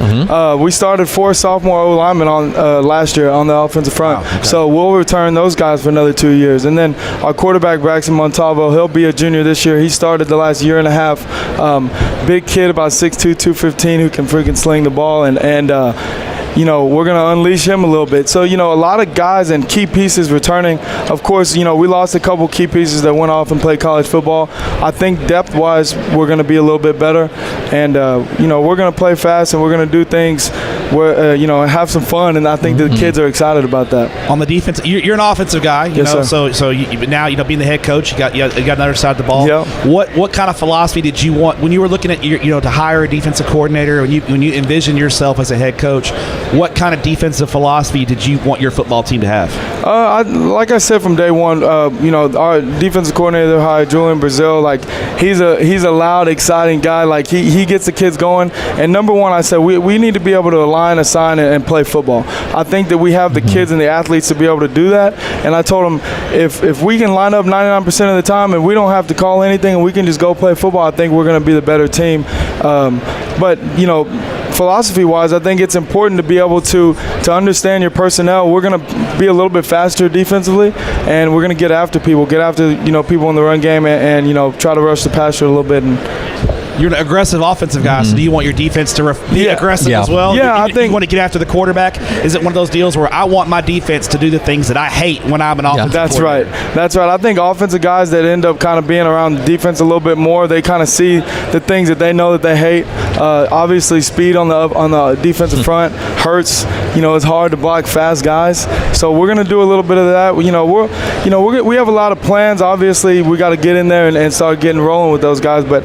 We started 4 sophomore O-linemen on last year on the offensive front. Wow, okay. So we'll return those guys for another 2 years. And then our quarterback, Braxton Montalvo, he'll be a junior this year. He started the last year and a half. Big kid, about 6'2", 215, who can freaking sling the ball. And we're going to unleash him a little bit. So, a lot of guys and key pieces returning. Of course, we lost a couple key pieces that went off and played college football. I think depth-wise, we're going to be a little bit better. And, we're going to play fast and we're going to do things where, and have some fun. And I think the kids are excited about that. On the defense, you're an offensive guy, yes, sir. So now, being the head coach, you got another side of the ball. Yep. What kind of philosophy did you want when you were looking at, to hire a defensive coordinator, when you envision yourself as a head coach? What kind of defensive philosophy did you want your football team to have? Like I said from day one, our defensive coordinator hired Julian Brazil. Like he's a loud, exciting guy. Like he gets the kids going. And number one, I said we need to be able to align line, assign, and play football. I think that we have the kids and the athletes to be able to do that. And I told them, if we can line up 99% of the time and we don't have to call anything and we can just go play football, I think we're going to be the better team. But, philosophy-wise, I think it's important to be able to understand your personnel. We're going to be a little bit faster defensively, and we're going to get after people in the run game, and try to rush the passer a little bit. And you're an aggressive offensive guy, so do you want your defense to be aggressive as well? Yeah, I think you want to get after the quarterback. Is it one of those deals where I want my defense to do the things that I hate when I'm an offensive coordinator? That's right. I think offensive guys that end up kind of being around the defense a little bit more, they kind of see the things that they know that they hate. Obviously, speed on the defensive front hurts. It's hard to block fast guys. So we're going to do a little bit of that. We have a lot of plans. Obviously, we got to get in there and start getting rolling with those guys. But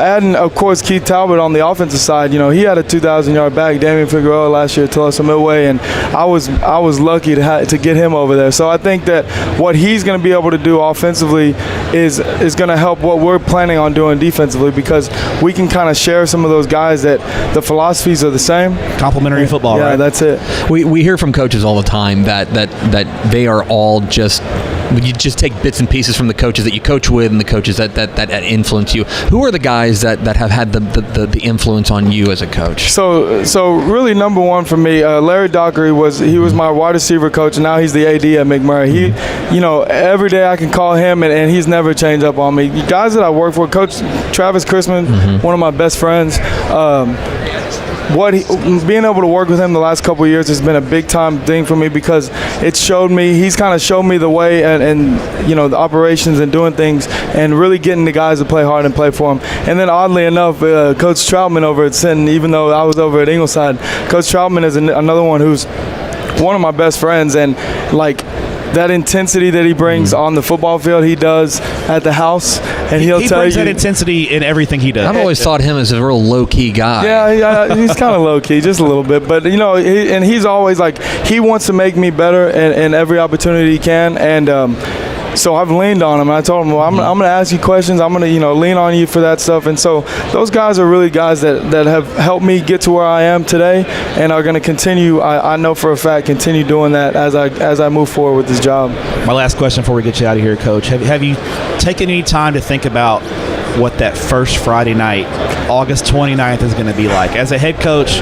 adding, of course, Keith Talbot on the offensive side, he had a 2,000-yard back. Damian Figueroa last year at Tulsa Midway, and I was lucky to get him over there. So I think that what he's going to be able to do offensively is going to help what we're planning on doing defensively, because we can kind of share some of those guys that the philosophies are the same. Complementary football, right? Yeah, that's it. We hear from coaches all the time that they are all just. You just take bits and pieces from the coaches that you coach with and the coaches that influence you. Who are the guys that have had the influence on you as a coach? So really, number one for me, Larry Dockery was my wide receiver coach, and now he's the AD at McGuire. He, every day I can call him, and he's never changed up on me. Guys that I work for, Coach Travis Chrisman, one of my best friends. Being able to work with him the last couple of years has been a big time thing for me, because he's kind of showed me the way and the operations and doing things and really getting the guys to play hard and play for him. And then oddly enough, Coach Troutman over at Sinton, even though I was over at Ingleside, Coach Troutman is another one who's one of my best friends, and that intensity that he brings on the football field, he does at the house, and he brings that intensity in everything he does. I've always thought him as a real low-key guy. Yeah, he's kind of low-key, just a little bit. But, and he's always he wants to make me better in every opportunity he can. And so I've leaned on him, and I told him, well, I'm going to ask you questions. I'm going to, lean on you for that stuff. And so those guys are really guys that have helped me get to where I am today, and are going to continue, I know for a fact, continue doing that as I move forward with this job. My last question before we get you out of here, Coach. Have you taken any time to think about what that first Friday night, August 29th, is going to be like? As a head coach,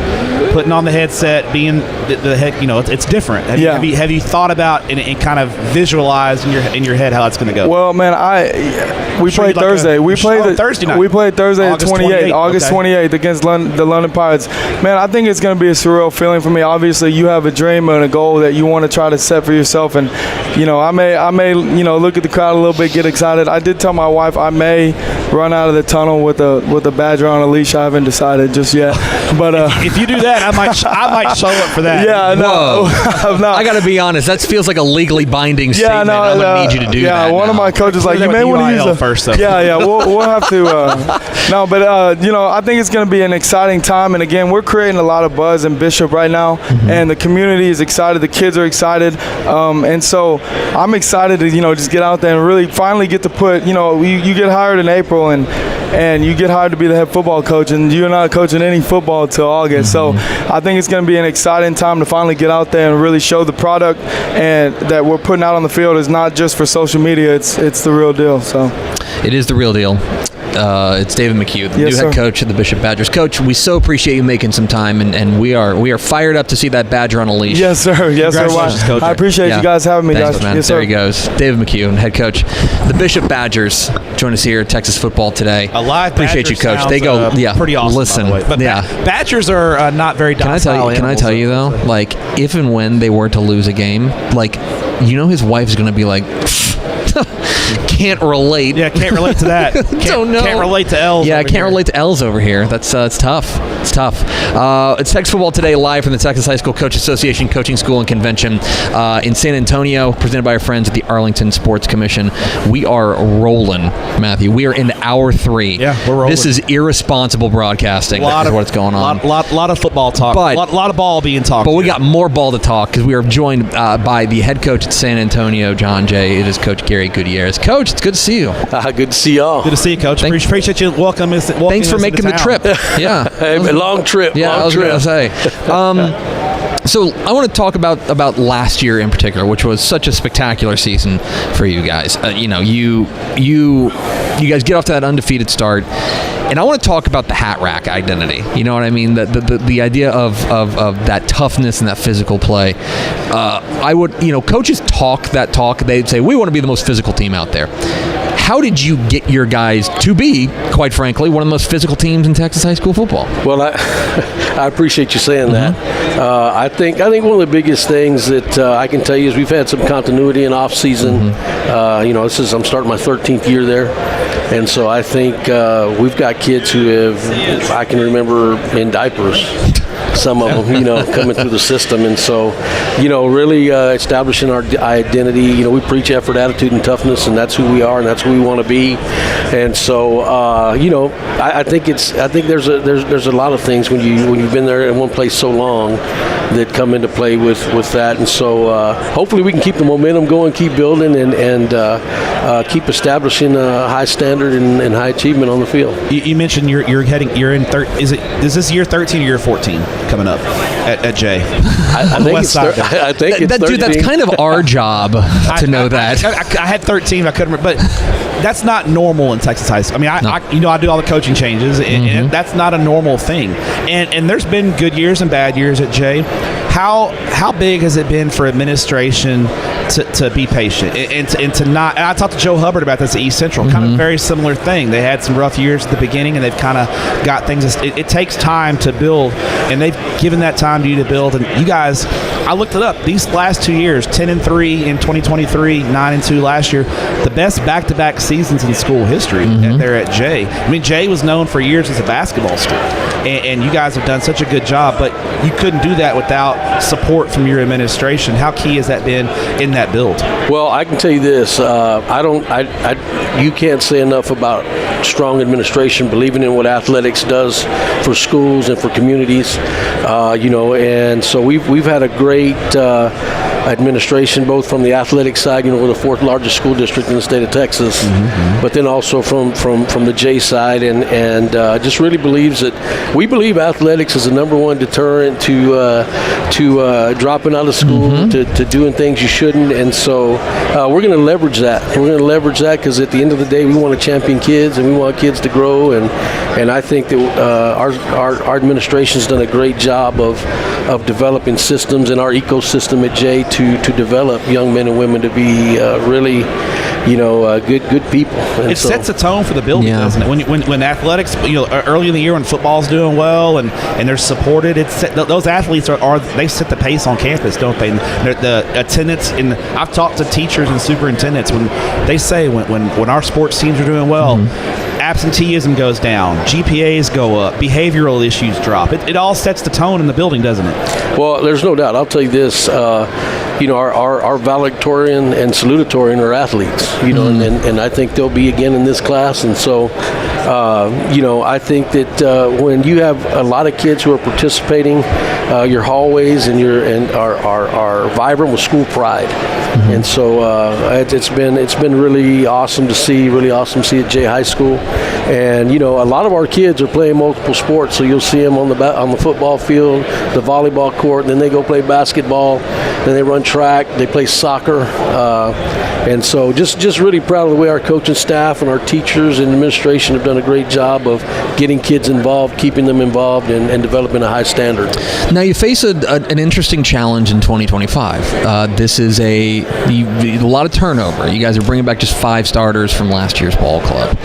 putting on the headset, being the head, it's different. Have you thought about and kind of visualized in your head how it's going to go? Well, man, we played Thursday. Thursday night. We played Thursday August the 28th, August 28th against the London Pirates. Man, I think it's going to be a surreal feeling for me. Obviously, you have a dream and a goal that you want to try to set for yourself, and I may look at the crowd a little bit, get excited. I did tell my wife I may run out of the tunnel with a badger on a leash. I haven't decided just yet, but if you do that, I might show up for that. Yeah, no, I got to be honest. That feels like a legally binding statement. I'm gonna need you to do that. Yeah, one of my coaches you may want to use first. Though. Yeah, we'll have to. No, but I think it's going to be an exciting time, and again, we're creating a lot of buzz in Bishop right now, and the community is excited. The kids are excited, and so I'm excited to just get out there and really finally get to put. You get hired in April, and you get hired to be the head football coach, and you're not coaching any football until August. So I think it's going to be an exciting time to finally get out there and really show the product and that we're putting out on the field is not just for social media. It's the real deal. So it is the real deal. It's David McHugh, the new head coach of the Bishop Badgers. Coach, we so appreciate you making some time, and we are fired up to see that Badger on a leash. Yes, sir. Yes, sir. Coach. I appreciate you guys having me, Thanks, guys. Man. Yes, there sir. he goes. David McHugh, head coach. The Bishop Badgers join us here at Texas Football today. A live appreciate Badger you, Coach. Sounds, they go, pretty awesome. Listen, by the way. But Badgers are not very docile. Can I tell you though? If and when they were to lose a game, his wife's going to be like. Can't relate. Yeah, can't relate to that. Don't know. Can't relate to L's. Yeah, I can't relate to L's over here. That's it's tough. It's tough. It's Texas Football Today, live from the Texas High School Coach Association Coaching School and Convention in San Antonio, presented by our friends at the Arlington Sports Commission. We are rolling, Matthew. We are in hour 3. Yeah, we're rolling. This is irresponsible broadcasting. That's what's going on. Lot of football talk. But, lot of ball being talked. But we got more ball to talk because we are joined by the head coach at San Antonio, John Jay. It is Coach Gary Gutierrez. Gutierrez. Coach, it's good to see you. Good to see y'all. Good to see you, Coach. Appreciate you welcoming us. Thanks for making the trip. Yeah. A long trip. Yeah, long I was going to say. So I want to talk about last year in particular, which was such a spectacular season for you guys. You guys get off to that undefeated start, and I want to talk about the hat rack identity. You know what I mean? The idea of that toughness and that physical play. Coaches talk that talk. They'd say, we want to be the most physical team out there. How did you get your guys to be, quite frankly, one of the most physical teams in Texas high school football? Well, I appreciate you saying that. I think one of the biggest things that I can tell you is we've had some continuity in off season. I'm starting my 13th year there, and so I think we've got kids who I can remember in diapers. Some of them, coming through the system. And so, really establishing our identity. We preach effort, attitude, and toughness, and that's who we are, and that's who we want to be. And so, I think there's a lot of things when you've been there in one place so long that come into play with that. And so, hopefully, we can keep the momentum going, keep building, and keep establishing a high standard and high achievement on the field. You mentioned you're in is this year 13 or year 14 coming up at Jay? I think it's 13. Dude, that's kind of our job to know that. I had 13. I couldn't remember, but that's not normal in Texas high school. I mean, I do all the coaching changes, and that's not a normal thing. And there's been good years and bad years at Jay. How big has it been for administration to be patient and to not? And I talked to Joe Hubbard about this at East Central. Kind of a very similar thing. They had some rough years at the beginning, and they've kind of got things. It takes time to build, and they've given that time to you to build. And you guys, I looked it up. These last 2 years, 10-3 in 2023, 9-2 last year, the best back-to-back seasons in school history. There at Jay. I mean, Jay was known for years as a basketball school, and you guys have done such a good job. But you couldn't do that without support from your administration. How key has that been in that build? Well, I can tell you this. You can't say enough about strong administration, believing in what athletics does for schools and for communities. And so we've had a great administration, both from the athletic side, we're the fourth largest school district in the state of Texas, but then also from the J side, and just really believes that we believe athletics is the number one deterrent to dropping out of school, to doing things you shouldn't. And so we're going to leverage that. We're going to leverage that because at the end of the day, we want to champion kids and we want kids to grow. And I think that our administration's done a great job of developing systems in our ecosystem at Jay to develop young men and women to be really, good people. And it sets a tone for the building, doesn't it? When athletics, early in the year when football's doing well and they're supported, those athletes they set the pace on campus, don't they? The attendance, I've talked to teachers and superintendents when they say when our sports teams are doing well, absenteeism goes down, GPAs go up, behavioral issues drop. It all sets the tone in the building, doesn't it? Well, there's no doubt. I'll tell you this. Our valedictorian and salutatorian are athletes, and I think they'll be again in this class. And so, I think that when you have a lot of kids who are participating, your hallways and are vibrant with school pride. And so it's been really awesome to see at Jay High School. And a lot of our kids are playing multiple sports, so you'll see them on the football field, the volleyball court, and then they go play basketball, then they run track, they play soccer. And so just really proud of the way our coaching staff and our teachers and administration have done a great job of getting kids involved, keeping them involved, and developing a high standard. Now you face an interesting challenge in 2025. This is a lot of turnover. You guys are bringing back just 5 starters from last year's ball club.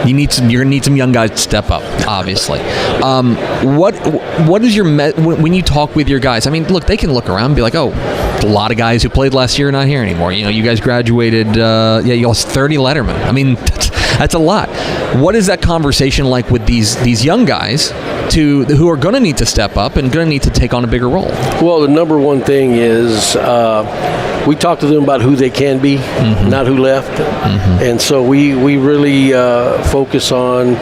You're going to need some young guys to step up, obviously. What is when you talk with your guys? I mean, look, they can look around and be like, oh, a lot of guys who played last year are not here anymore. You guys graduated. You lost 30 lettermen. I mean, that's a lot. What is that conversation like with these young guys who are going to need to step up and going to need to take on a bigger role? Well, the number one thing is we talk to them about who they can be, not who left. And so we really focus on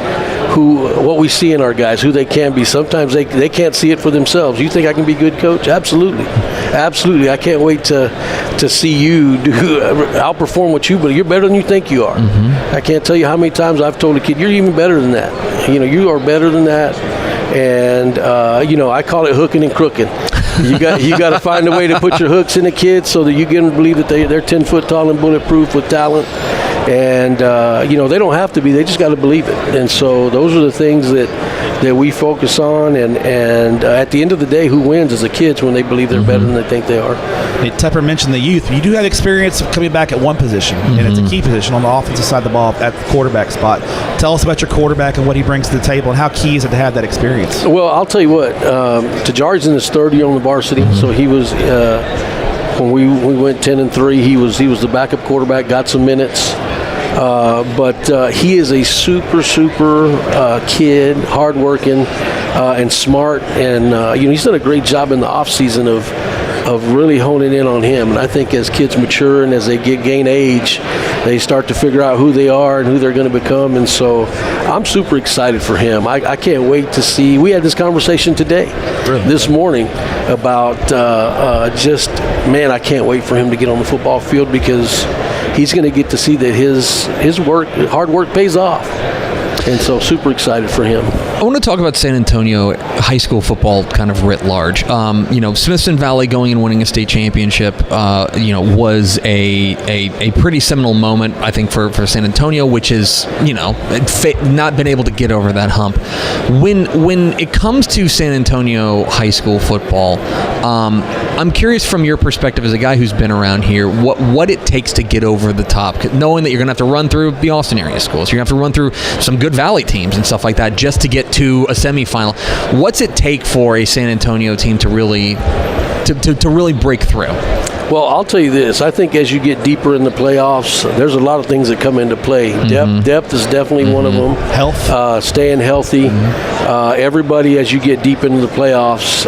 what we see in our guys, who they can be. Sometimes they can't see it for themselves. You think I can be a good coach? Absolutely. absolutely. I can't wait to see you outperform what but you're better than you think you are. I can't tell you how many times I've told a kid, you're even better than that. You are better than that. And I call it hooking and crooking. You got to find a way to put your hooks in the kids so that you get them to believe that they're 10 foot tall and bulletproof with talent. And they don't have to be. They just got to believe it. And so those are the things that we focus on. And at the end of the day, who wins is the kids when they believe they're better than they think they are. Hey, Tepper mentioned the youth. You do have experience of coming back at one position, and it's a key position on the offensive side of the ball at the quarterback spot. Tell us about your quarterback and what he brings to the table, and how key is it to have that experience? Well, I'll tell you what. Tajari's in his third year on the varsity, so he was when we went 10-3. He was the backup quarterback, got some minutes. But he is a super kid, hardworking, and smart, and he's done a great job in the off season of really honing in on him. And I think as kids mature and as they gain age, they start to figure out who they are and who they're going to become. And so I'm super excited for him. I can't wait to see. We had this conversation today, this morning, about I can't wait for him to get on the football field, because he's going to get to see that his hard work pays off. And so super excited for him. I want to talk about San Antonio high school football kind of writ large. Smithson Valley going and winning a state championship, was a pretty seminal moment, I think, for San Antonio, which is, not been able to get over that hump. When it comes to San Antonio high school football, I'm curious from your perspective as a guy who's been around here, what it takes to get over the top, knowing that you're going to have to run through the Austin area schools. You're going to have to run through some good Valley teams and stuff like that just to get to a semifinal. What's it take for a San Antonio team to really break through? Well, I'll tell you this. I think as you get deeper in the playoffs, there's a lot of things that come into play. Depth is definitely one of them. Health. Staying healthy. Everybody, as you get deep into the playoffs,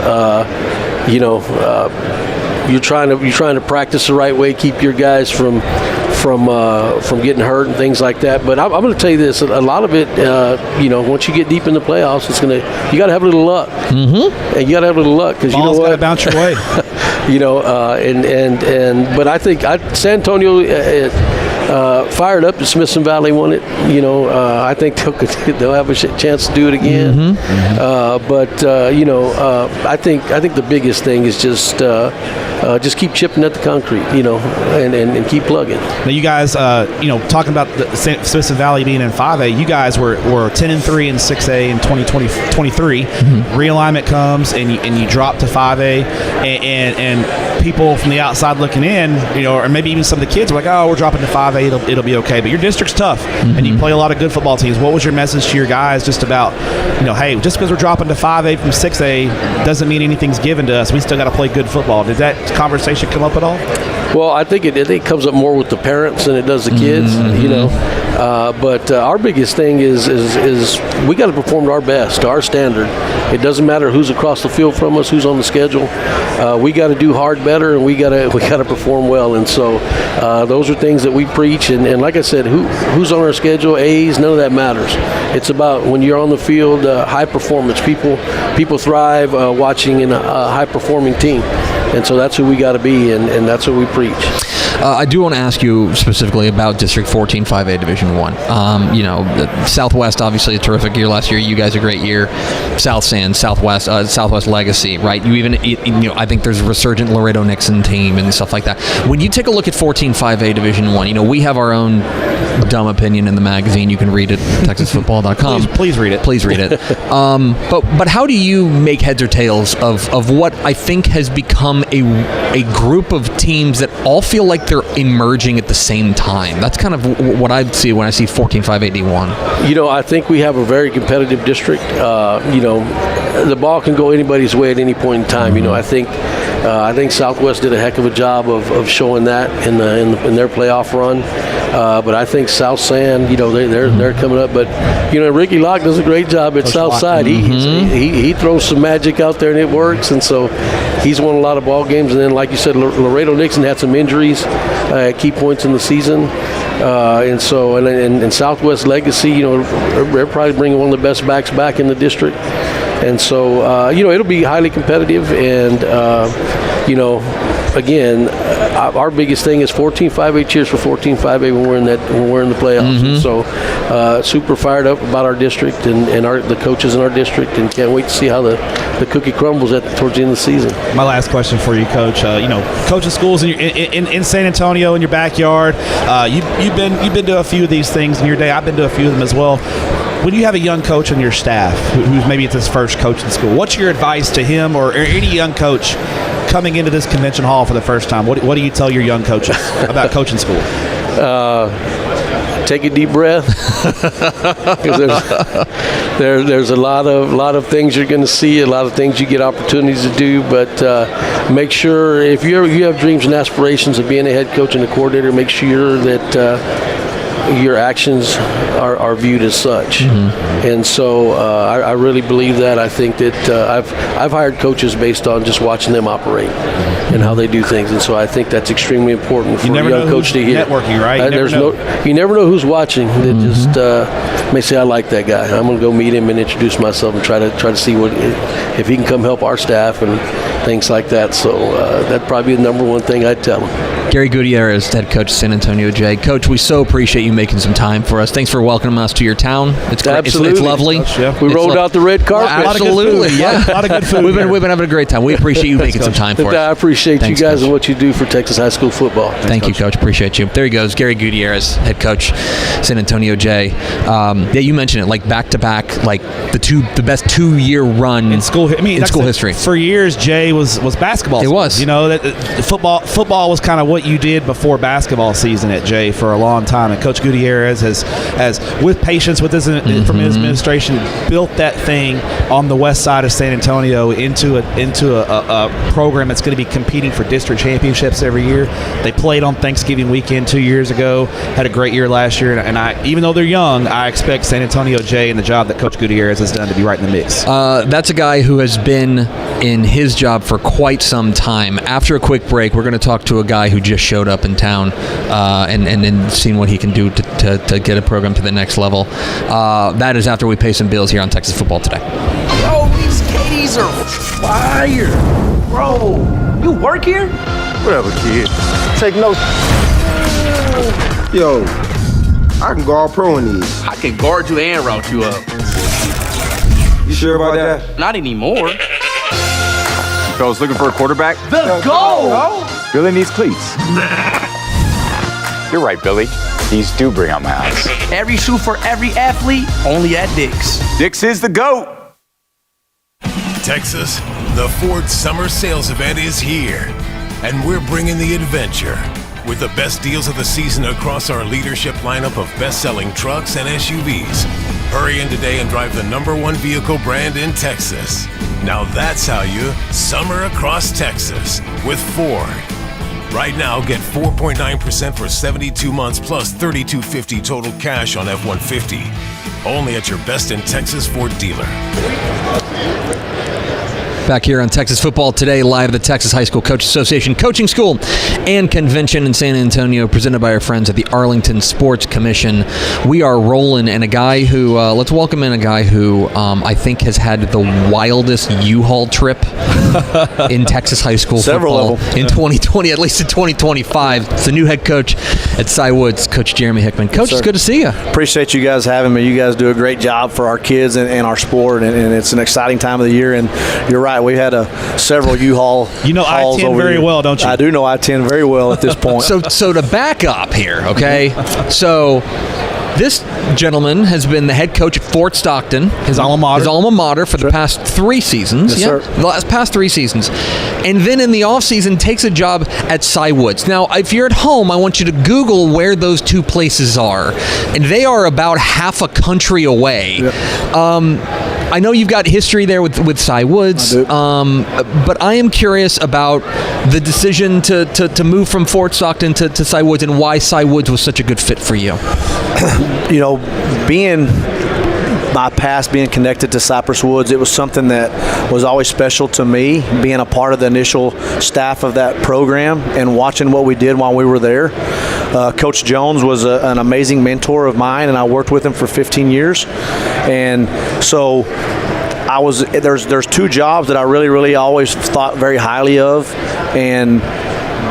you're trying to practice the right way, keep your guys from getting hurt and things like that. But I'm going to tell you this: a lot of it, once you get deep in the playoffs, you got to have a little luck, and you got to have a little luck, because ball's got to bounce your way. But I think San Antonio fired up. Smithson Valley won it. I think they'll have a chance to do it again. I think the biggest thing is just keep chipping at the concrete, and keep plugging. Now, you guys, talking about the Smithson Valley being in 5A, you guys were 10-3 in 6A in 2023. Realignment comes, and you drop to 5A, and people from the outside looking in, or maybe even some of the kids are like, oh, we're dropping to 5A, it'll be okay. But your district's tough, and you play a lot of good football teams. What was your message to your guys just about, hey, just because we're dropping to 5A from 6A doesn't mean anything's given to us. We still got to play good football. Did that conversation come up at all? Well, I think it comes up more with the parents than it does the kids, But our biggest thing is we got to perform to our best, to our standard. It doesn't matter who's across the field from us, who's on the schedule. We got to do hard better, and we got to perform well. And so those are things that we preach. And like I said, who's on our schedule, A's, none of that matters. It's about when you're on the field, high performance. People thrive watching in a high performing team. And so that's who we got to be, and that's what we preach. I do want to ask you specifically about District 14 5A Division 1. The Southwest, obviously a terrific year last year. You guys a great year. South San, Southwest Legacy, right? You even, I think there's a resurgent Laredo Nixon team and stuff like that. When you take a look at 14 5A Division 1, we have our own dumb opinion in the magazine. You can read it at TexasFootball.com. Please read it. Please read it. But how do you make heads or tails of what I think has become a group of teams that all feel like they're emerging at the same time? That's kind of what I see when I see 14 5A D1. I think we have a very competitive district. The ball can go anybody's way at any point in time. I think Southwest did a heck of a job of showing that in their playoff run. But I think South San, they're coming up. But Ricky Locke does a great job at Southside. He throws some magic out there and it works. And so he's won a lot of ball games. And then, like you said, Laredo Nixon had some injuries at key points in the season. And Southwest Legacy, they're probably bringing one of the best backs back in the district. And so, it'll be highly competitive, and again, our biggest thing is 14-5A cheers for 14-5A when we're in the playoffs. Mm-hmm. And so super fired up about our district and the coaches in our district, and can't wait to see how the cookie crumbles towards the end of the season. My last question for you, Coach. Coaching schools in San Antonio in your backyard. You've been to a few of these things in your day. I've been to a few of them as well. When you have a young coach on your staff who's maybe it's his first coaching school, what's your advice to him or any young coach coming into this convention hall for the first time? What do you tell your young coaches about coaching school? Take a deep breath. there's a lot of things you're going to see, a lot of things you get opportunities to do, but make sure if you have dreams and aspirations of being a head coach and a coordinator, make sure that your actions are viewed as such. Mm-hmm. And so I really believe that. I think that I've hired coaches based on just watching them operate and how they do things, and so I think that's extremely important for a young coach to hear. Networking, right? You never know who's watching. That just may say, I like that guy. I'm going to go meet him and introduce myself and try to see if he can come help our staff and things like that. So that'd probably be the number one thing I'd tell him. Gary Gutierrez, head coach of San Antonio Jay. Coach, we so appreciate you making some time for us. Thanks for welcoming us to your town. It's great. Absolutely. It's lovely. We rolled out the red carpet. Absolutely, yeah. A lot of good food. We've been having a great time. We appreciate you making some time for us. I appreciate you guys and what you do for Texas high school football. Thank you, Coach. Appreciate you. There he goes, Gary Gutierrez, head coach, San Antonio Jay. Yeah, you mentioned it, like back-to-back, like the best 2-year run in school. School history. For years, Jay was basketball. It was. That football was kind of what you did before basketball season at Jay for a long time, and Coach Gutierrez has with patience from his administration, built that thing on the west side of San Antonio into a program that's going to be competing for district championships every year. They played on Thanksgiving weekend 2 years ago, had a great year last year, and even though they're young, I expect San Antonio Jay and the job that Coach Gutierrez has done to be right in the mix. That's a guy who has been in his job for quite some time. After a quick break, we're going to talk to a guy who just showed up in town and seen what he can do to get a program to the next level. That is after we pay some bills here on Texas Football Today. Yo, these Katie's are fire. Bro, you work here? Whatever, kid. Take notes. Yo, I can go all pro in these. I can guard you and route you up. You sure about that? Not anymore. Fellas looking for a quarterback? The goal! Billy needs cleats. You're right, Billy. These do bring out my eyes. Every shoe for every athlete, only at Dick's. Dick's is the GOAT. Texas, the Ford Summer Sales Event is here, and we're bringing the adventure with the best deals of the season across our leadership lineup of best-selling trucks and SUVs. Hurry in today and drive the #1 vehicle brand in Texas. Now that's how you summer across Texas with Ford. Right now, get 4.9% for 72 months plus $3,250 total cash on F-150. Only at your best in Texas Ford dealer. Back here on Texas Football Today, live at the Texas High School Coaches Association Coaching School and Convention in San Antonio, presented by our friends at the Arlington Sports Commission. We are rolling, and a guy who, let's welcome in a guy who I think has had the wildest U-Haul trip in Texas high school football in 2020, at least in 2025. It's the new head coach at Cy Woods, Coach Jeremy Hickman. Coach, it's good to see you. Appreciate you guys having me. You guys do a great job for our kids and our sport, and it's an exciting time of the year. And you're right, we had several U-Haul. You know I-10 very well, don't you? I do know I-10 very well at this point. So to back up here, okay? So this gentleman has been the head coach at Fort Stockton, his alma mater for the past 3 seasons. Yes, sir. The past 3 seasons. And then in the offseason takes a job at Cy Woods. Now, if you're at home, I want you to Google where those two places are. And they are about half a country away. Yep. I know you've got history there with Cy Woods, but I am curious about the decision to move from Fort Stockton to Cy Woods and why Cy Woods was such a good fit for you. You know, being my past, being connected to Cypress Woods, it was something that was always special to me, being a part of the initial staff of that program and watching what we did while we were there. Coach Jones was an amazing mentor of mine, and I worked with him for 15 years. And so there's two jobs that I really always thought very highly of, and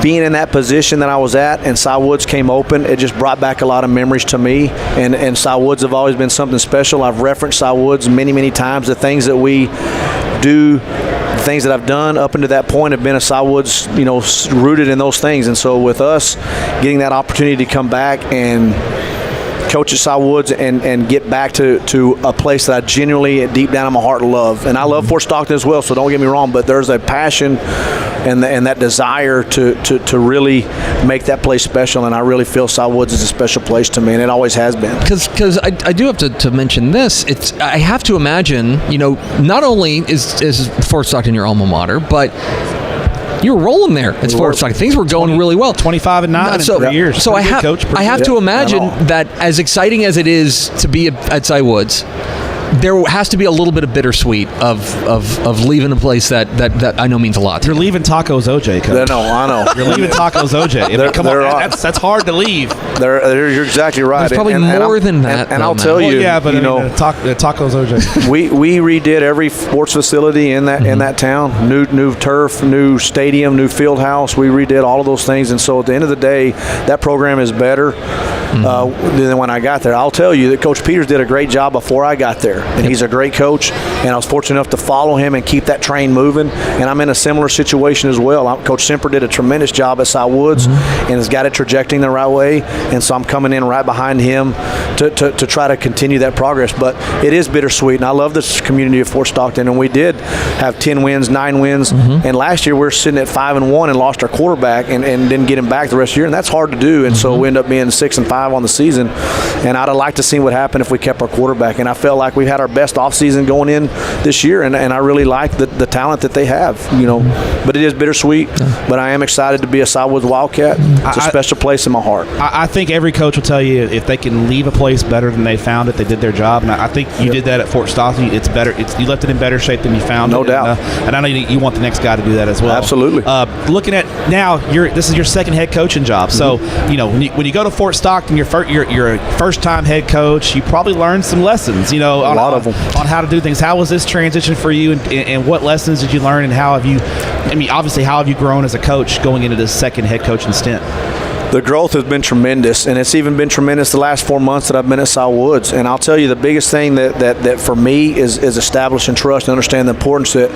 being in that position that I was at and Cy Woods came open, it just brought back a lot of memories to me. And Cy Woods have always been something special. I've referenced Cy Woods many times. The things that we do, the things that I've done up until that point have been a Cy Woods, rooted in those things. And so with us getting that opportunity to come back and coach at Cy Woods and get back to a place that I genuinely, deep down in my heart, love. And I love Fort Stockton as well, so don't get me wrong, but there's a passion and that desire to really make that place special, and I really feel Cy Woods is a special place to me, and it always has been. Because I do have to mention this. I have to imagine, not only is Fort Stockton your alma mater, but you were rolling there at Fort Stockton. Things were going really well. 25-9 in 3 years. So I have to imagine that as exciting as it is to be at Cy Woods, there has to be a little bit of bittersweet of leaving a place that I know means a lot to You're leaving Tacos OJ, Coach. No, I know. You're leaving Tacos OJ. Come on, that's hard to leave. You're exactly right. There's probably more than that. And I'll tell you, Tacos OJ. We redid every sports facility in that town. New turf, new stadium, new field house. We redid all of those things, and so at the end of the day, that program is better than when I got there. I'll tell you that Coach Peters did a great job before I got there, and he's a great coach, and I was fortunate enough to follow him and keep that train moving, and I'm in a similar situation as well. Coach Semper did a tremendous job at Cy Woods and has got it trajecting the right way, and so I'm coming in right behind him to try to continue that progress. But it is bittersweet, and I love this community of Fort Stockton, and we did have 10 wins, 9 wins, and last year we were sitting at 5-1 and lost our quarterback and didn't get him back the rest of the year, and that's hard to do, and so we end up being 6-5 on the season, and I'd have liked to see what happened if we kept our quarterback, and I felt like we had our best offseason going in this year, and I really like the talent that they have, but it is bittersweet, but I am excited to be a Cy Woods Wildcat. It's a special place in my heart. I think every coach will tell you if they can leave a place better than they found it, they did their job, and I think you did that at Fort Stockton. It's better. You left it in better shape than you found it. No doubt. And I know you want the next guy to do that as well. Absolutely. Looking at now, this is your second head coaching job, so when you go to Fort Stockton, you're a first-time head coach. You probably learned some lessons, a lot of them, on how to do things. How was this transition for you, and what lessons did you learn, and how have you grown as a coach going into this second head coaching stint? The growth has been tremendous, and it's even been tremendous the last 4 months that I've been at Cy Woods. And I'll tell you, the biggest thing that for me is establishing trust and understand the importance that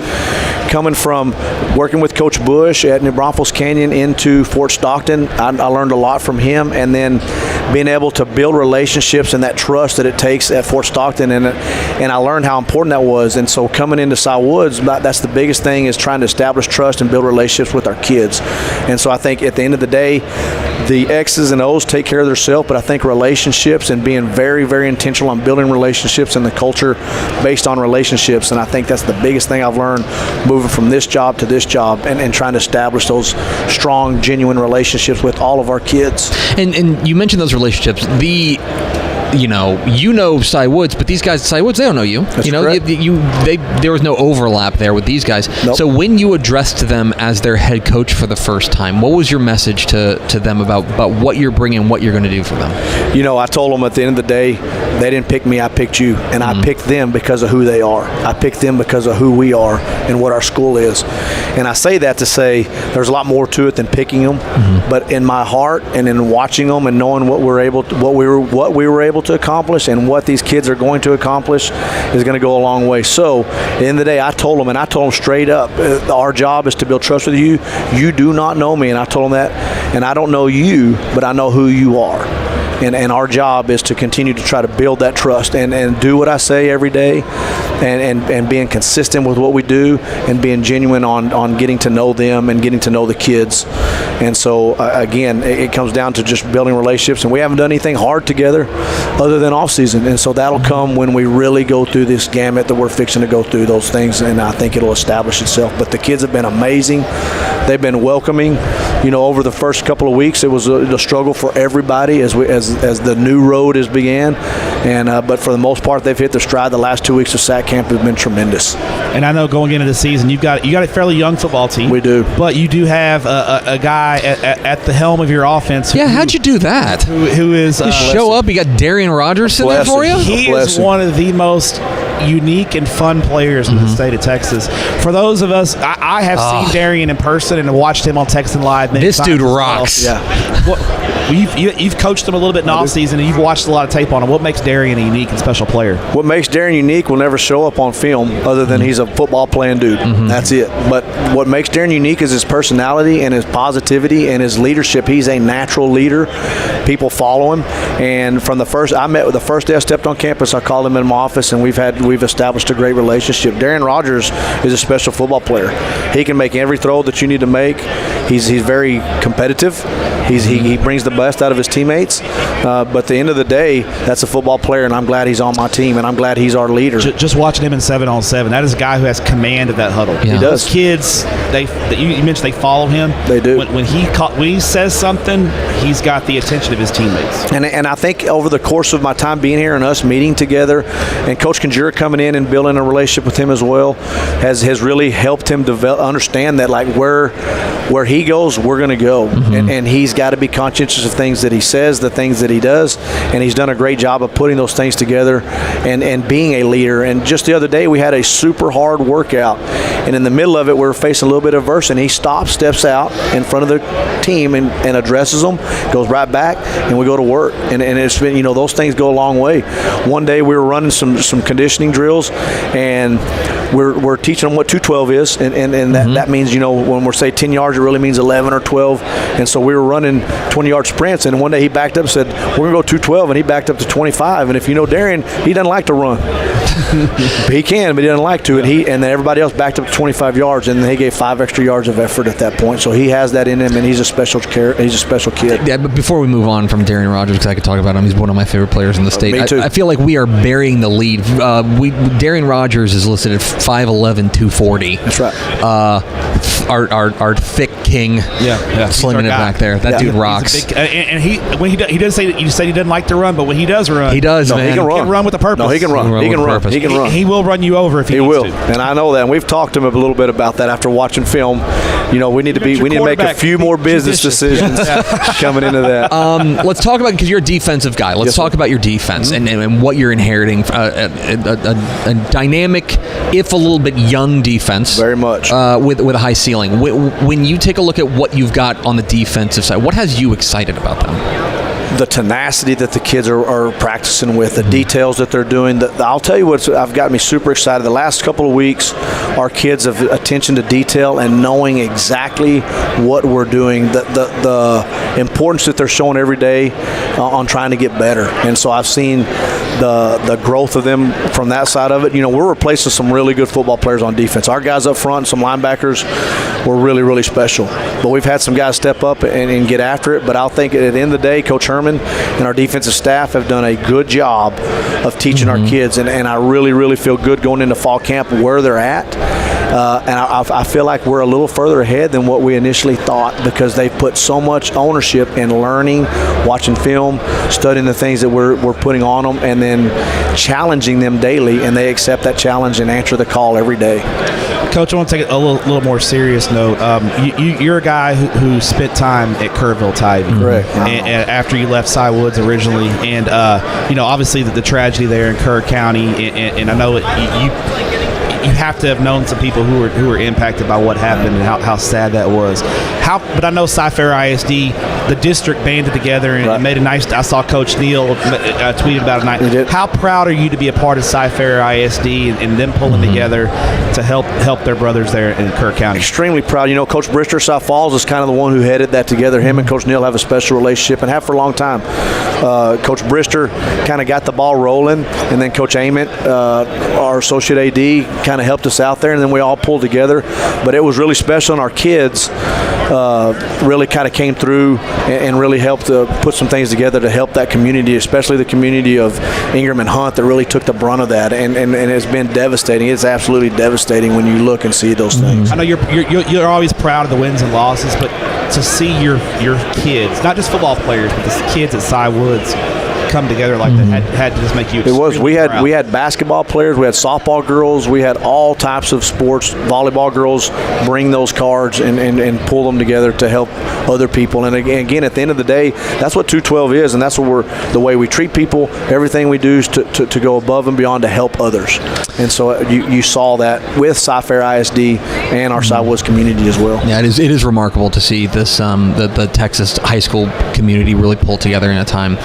coming from working with Coach Bush at New Braunfels Canyon into Fort Stockton, I learned a lot from him, and then being able to build relationships and that trust that it takes at Fort Stockton, and I learned how important that was. And so coming into Cy Woods, that's the biggest thing, is trying to establish trust and build relationships with our kids. And so I think at the end of the day, the X's and O's take care of themselves, but I think relationships and being very, very intentional on building relationships and the culture based on relationships, and I think that's the biggest thing I've learned moving from this job to this job, and trying to establish those strong, genuine relationships with all of our kids. And you mentioned those relationships. Cy Woods, but these guys at Cy Woods, they don't know you. That's correct. There was no overlap there with these guys. Nope. So when you addressed them as their head coach for the first time, what was your message to them about what you're bringing, what you're going to do for them? I told them at the end of the day, they didn't pick me, I picked you, and I picked them because of who they are. I picked them because of who we are and what our school is. And I say that to say there's a lot more to it than picking them, but in my heart and in watching them and knowing what we were able to accomplish and what these kids are going to accomplish is going to go a long way. So at the end of the day, I told them straight up, our job is to build trust with you. You do not know me, and I told them that, and I don't know you, but I know who you are. And our job is to continue to try to build that trust and do what I say every day, and being consistent with what we do, and being genuine on getting to know them and getting to know the kids. And so again, it comes down to just building relationships, and we haven't done anything hard together other than off season, and so that'll come when we really go through this gamut that we're fixing to go through those things, and I think it'll establish itself. But the kids have been amazing. They've been welcoming. Over the first couple of weeks, it was a struggle for everybody as the new road has began, And but for the most part, they've hit their stride. The last 2 weeks of SAC camp have been tremendous. And I know going into the season, you got a fairly young football team. We do, but you do have a guy at the helm of your offense. How'd you do that? Who is show up? You got Darian Rogers sitting there for you. He is one of the most unique and fun players in the state of Texas. For those of us, I have seen Darian in person and watched him on Texan Live. This dude rocks. Yeah. You've coached him a little bit in off season, and you've watched a lot of tape on him. What makes Darian a unique and special player? What makes Darian unique will never show up on film, other than he's a football playing dude. That's it. But what makes Darian unique is his personality and his positivity and his leadership. He's a natural leader. People follow him. And from the first day I stepped on campus, I called him in my office, and we've established a great relationship. Darian Rogers is a special football player. He can make every throw that you need to make. He's very competitive. He brings the best out of his teammates. But at the end of the day, that's a football player, and I'm glad he's on my team, and I'm glad he's our leader. Just watching him in 7-on-7, that is a guy who has command of that huddle. Yeah. He does. Those kids, you mentioned they follow him. They do. When he says something, he's got the attention of his teammates. And I think over the course of my time being here and us meeting together, and Coach Conjura coming in and building a relationship with him as well, has really helped him understand that, like, where he goes, we're going to go. And he's got to be conscientious of things that he says, the things that he does, and he's done a great job of putting those things together and being a leader. And just the other day, we had a super hard workout, and in the middle of it, we were facing a little bit of adversity, and he steps out in front of the team and addresses them, goes right back, and we go to work. And it's been, those things go a long way. One day we were running some conditioning drills, and we're teaching them what 212 is, and that means, when we're say 10 yards, it really means 11 or 12. And so we were running 20-yard sprints, and one day he backed up and said, we're going to go 212, and he backed up to 25. And if you know Darian, he doesn't like to run. He can, but he doesn't like to. And then everybody else backed up to 25 yards, and he gave 5 extra yards of effort at that point. So he has that in him, and he's a special kid. Yeah, but before we move on from Darian Rogers, because I could talk about him, he's one of my favorite players in the state. Me too. I feel like we are burying the lead. Darian Rogers is listed at 5'11", 240. That's right. Our thick king, slinging it back there. That dude rocks. And he does say that you said he doesn't like to run, but when he does run, he does. Man. He can run with a purpose. No, he can run. He can run. He will run you over if he needs will. to. And I know that. And we've talked to him a little bit about that after watching film. We need to make a few more business decisions coming into that. Let's talk about, because you're a defensive guy. Let's talk about your defense and what you're inheriting. A dynamic, if a little bit young defense. Very much. With a high ceiling. When you take a look at what you've got on the defensive side, what has you excited about them? The tenacity that the kids are practicing with, the details that they're doing. I'll tell you I've got me super excited. The last couple of weeks, our kids have attention to detail and knowing exactly what we're doing, the importance that they're showing every day on trying to get better. And so I've seen the growth of them from that side of it. We're replacing some really good football players on defense. Our guys up front, some linebackers, were really, really special. But we've had some guys step up and get after it. But I'll think at the end of the day, Coach Herman and our defensive staff have done a good job of teaching our kids. And I really, really feel good going into fall camp where they're at. And I feel like we're a little further ahead than what we initially thought, because they've put so much ownership in learning, watching film, studying the things that we're putting on them, and then challenging them daily, and they accept that challenge and answer the call every day. Coach, I want to take a little more serious note. You're a guy who spent time at Kerrville Tybee. Correct. And after you left Cy Woods originally, and obviously the tragedy there in Kerr County, and I know you have to have known some people who were impacted by what happened and how sad that was. But I know Cy-Fair ISD, the district banded together and made a nice. I saw Coach Neal tweet about it tonight. How proud are you to be a part of Cy-Fair ISD and them pulling together to help their brothers there in Kerr County? Extremely proud. Coach Brister, South Falls, is kind of the one who headed that together. Him and Coach Neal have a special relationship and have for a long time. Coach Brister kind of got the ball rolling, and then Coach Ament, our associate AD, kind of helped us out there, and then we all pulled together. But it was really special, and our kids really kind of came through and really helped put some things together to help that community, especially the community of Ingram and Hunt, that really took the brunt of that, and it's been devastating. It's absolutely devastating when you look and see those things. I know you're always proud of the wins and losses, but to see your kids, not just football players, but the kids at Cy Woods, come together like that had to just make you. It was. We proud. had basketball players, we had softball girls, we had all types of sports. Volleyball girls bring those cards and pull them together to help other people. And again, at the end of the day, that's what 212 is, and that's what the way we treat people. Everything we do is to go above and beyond to help others. And so you saw that with Cy-Fair ISD and our Sidewoods community as well. Yeah, it is remarkable to see this the Texas high school community really pull together in a time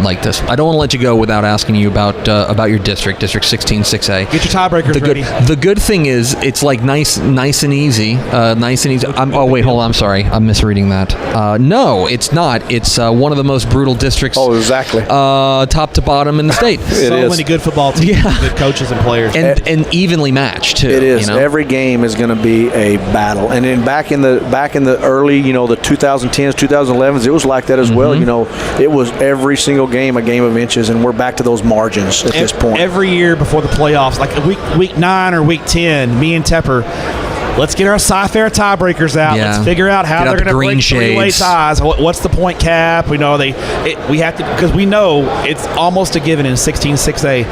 like this. I don't want to let you go without asking you about your district 16 6A. Get your tiebreakers ready. The good thing is it's like nice and easy. Wait, hold on. I'm sorry. I'm misreading that. No, it's not. It's one of the most brutal districts. Oh, exactly. Top to bottom in the state. So many good football teams, good coaches and players, and evenly matched too. It is. Every game is going to be a battle. And then back in the early, the 2010s, 2011s, it was like that as well. It was every single game a game of inches, and we're back to those margins at this point. Every year before the playoffs, like week 9 or week 10, me and Tepper, let's get our Cy-Fair tiebreakers out. Yeah. Let's figure out how they're going to break three-way shades. ties. What's the point cap? We know we have to, because we know it's almost a given in 16 6A.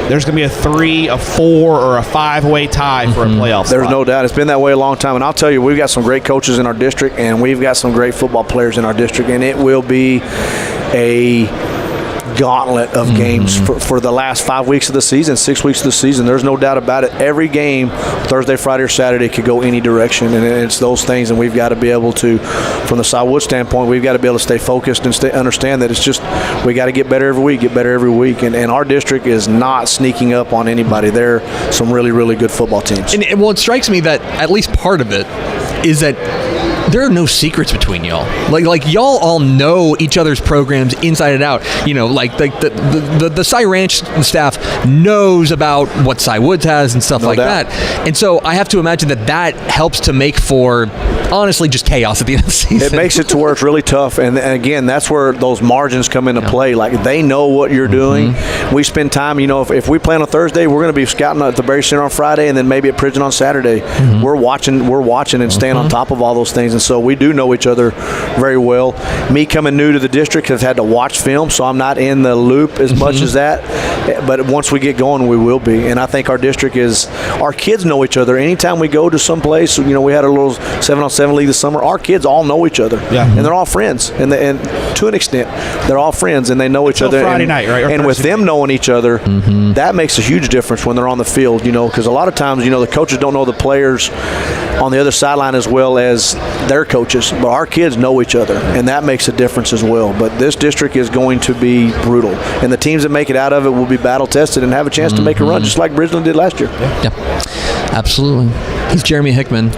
There's going to be a 3, a 4, or a 5-way tie for a playoff There's spot. no doubt. It's been that way a long time. And I'll tell you, we've got some great coaches in our district, and we've got some great football players in our district, and it will be a gauntlet of games for the last 5 weeks of the season, 6 weeks of the season. There's no doubt about it. Every game, Thursday, Friday, or Saturday, could go any direction, and it's those things, and we've got to be able to, from the Sidewoods standpoint, we've got to be able to stay focused and understand that it's just we got to get better every week, and our district is not sneaking up on anybody. There are some really, really good football teams. And it strikes me that at least part of it is that there are no secrets between y'all. Like y'all all know each other's programs inside and out. Like the Cy Ranch staff knows about what Cy Woods has and stuff like that. And so I have to imagine that helps to make for, honestly, just chaos at the end of the season. It makes it to where it's really tough. And again, that's where those margins come into play. Like, they know what you're doing. We spend time, if we play on a Thursday, we're going to be scouting at the Berry Center on Friday, and then maybe at Prison on Saturday. We're watching and staying on top of all those things. And so we do know each other very well. Me coming new to the district, have had to watch film, so I'm not in the loop as much as that. But once we get going, we will be. And I think our district our kids know each other. Anytime we go to some place, we had a little 7-on-7 league this summer, our kids all know each other. Yeah. And they're all friends. And to an extent, they're all friends, and they know each other. Friday night, right? And with them knowing each other, that makes a huge difference when they're on the field, because a lot of times, the coaches don't know the players on the other sideline as well as their coaches, but our kids know each other, and that makes a difference as well. But this district is going to be brutal, and the teams that make it out of it will be battle tested and have a chance to make a run, just like Bridgeland did last year. Yeah, absolutely. He's Jeremy Hickman.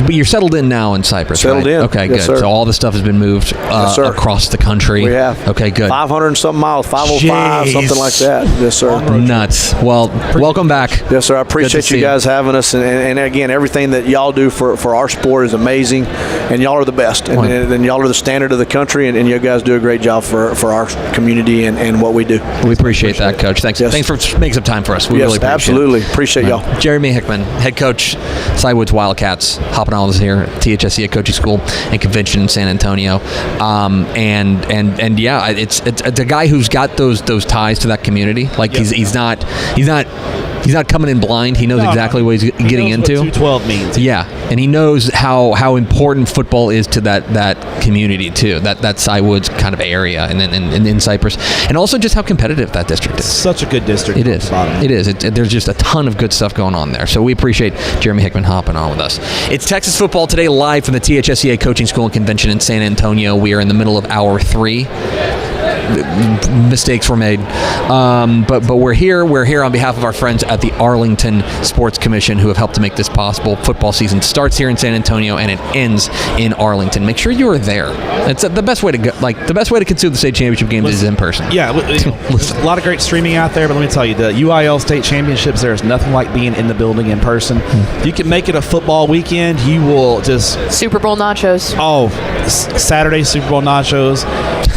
You're settled in now in Cypress, Settled right? in. Okay, Yes, good. sir. So all the stuff has been moved across the country. We have. Okay, good. 500 and something miles, 505, something like that. Yes, sir. Nuts. Well, welcome back. Yes, sir. I appreciate you guys having us, and again, everything that y'all do for our sport is amazing, and y'all are the best, and y'all are the standard of the country, and you guys do a great job for our community and what we do. We appreciate that, Coach. Thanks. Yes. Thanks for making some time for us. We Yes, really appreciate absolutely. it. Appreciate y'all. Jeremy Hickman, head coach, Sidewoods Wildcats, hopping on with us here at THSCA Coaching School and Convention in San Antonio. And yeah, it's a guy who's got those ties to that community. Like he's not coming in blind. He knows exactly what he's getting into. What 212 means. Yeah, and he knows how important football is to that community too. That Sidewoods kind of area, and then in Cypress, and also just how competitive that district is. Such a good district. It is. It is. There's just a ton of good stuff going on there. So we appreciate Jeremy Hickman hopping on with us. It's Texas Football Today live from the THSCA Coaching School and Convention in San Antonio. We are in the middle of hour 3. Mistakes were made, but we're here on behalf of our friends at the Arlington Sports Commission, who have helped to make this possible. Football season starts here in San Antonio and it ends in Arlington. Make sure you are there. It's the best way to go. Like, the best way to consume the state championship games is in person. Yeah, there's a lot of great streaming out there, but let me tell you, the UIL state championships, there is nothing like being in the building in person. If you can make it a football weekend, you will just Super Bowl nachos. Oh, Saturday Super Bowl nachos.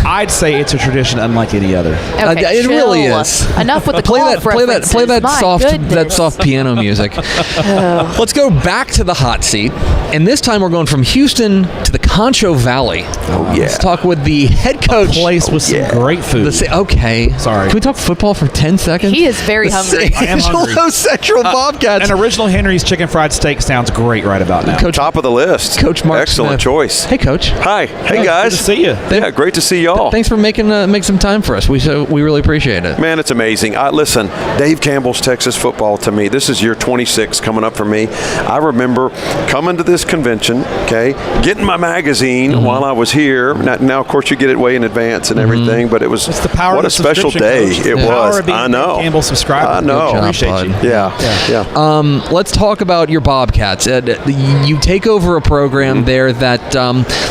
I'd say it's a tradition unlike any other. Okay, it really is. Enough with the play golf references. play that My soft goodness. piano music. Let's go back to the hot seat, and this time we're going from Houston to the Concho Valley. Oh, yeah. Let's talk with the head coach. A place with some great food. Okay. Sorry. Can we talk football for 10 seconds? He is very hungry. I am hungry. Angelo Central Bobcats. An original Henry's chicken fried steak sounds great right about now. Coach, top of the list. Coach Mark Excellent Smith. choice. Hey, Coach. Hi. Hey, guys. Good to see you. Yeah, great to see y'all. Thanks for making some time for us. We really appreciate it. Man, it's amazing. Listen, Dave Campbell's Texas football to me, this is year 26 coming up for me. I remember coming to this convention, okay, getting my magazine while I was here. Now, of course, you get it way in advance and everything, but it was It's the power what of a special day Coach. it The power was. of being I know. Dave Campbell subscriber. I know. Appreciate you. Yeah. Let's talk about your Bobcats. You take over a program there that,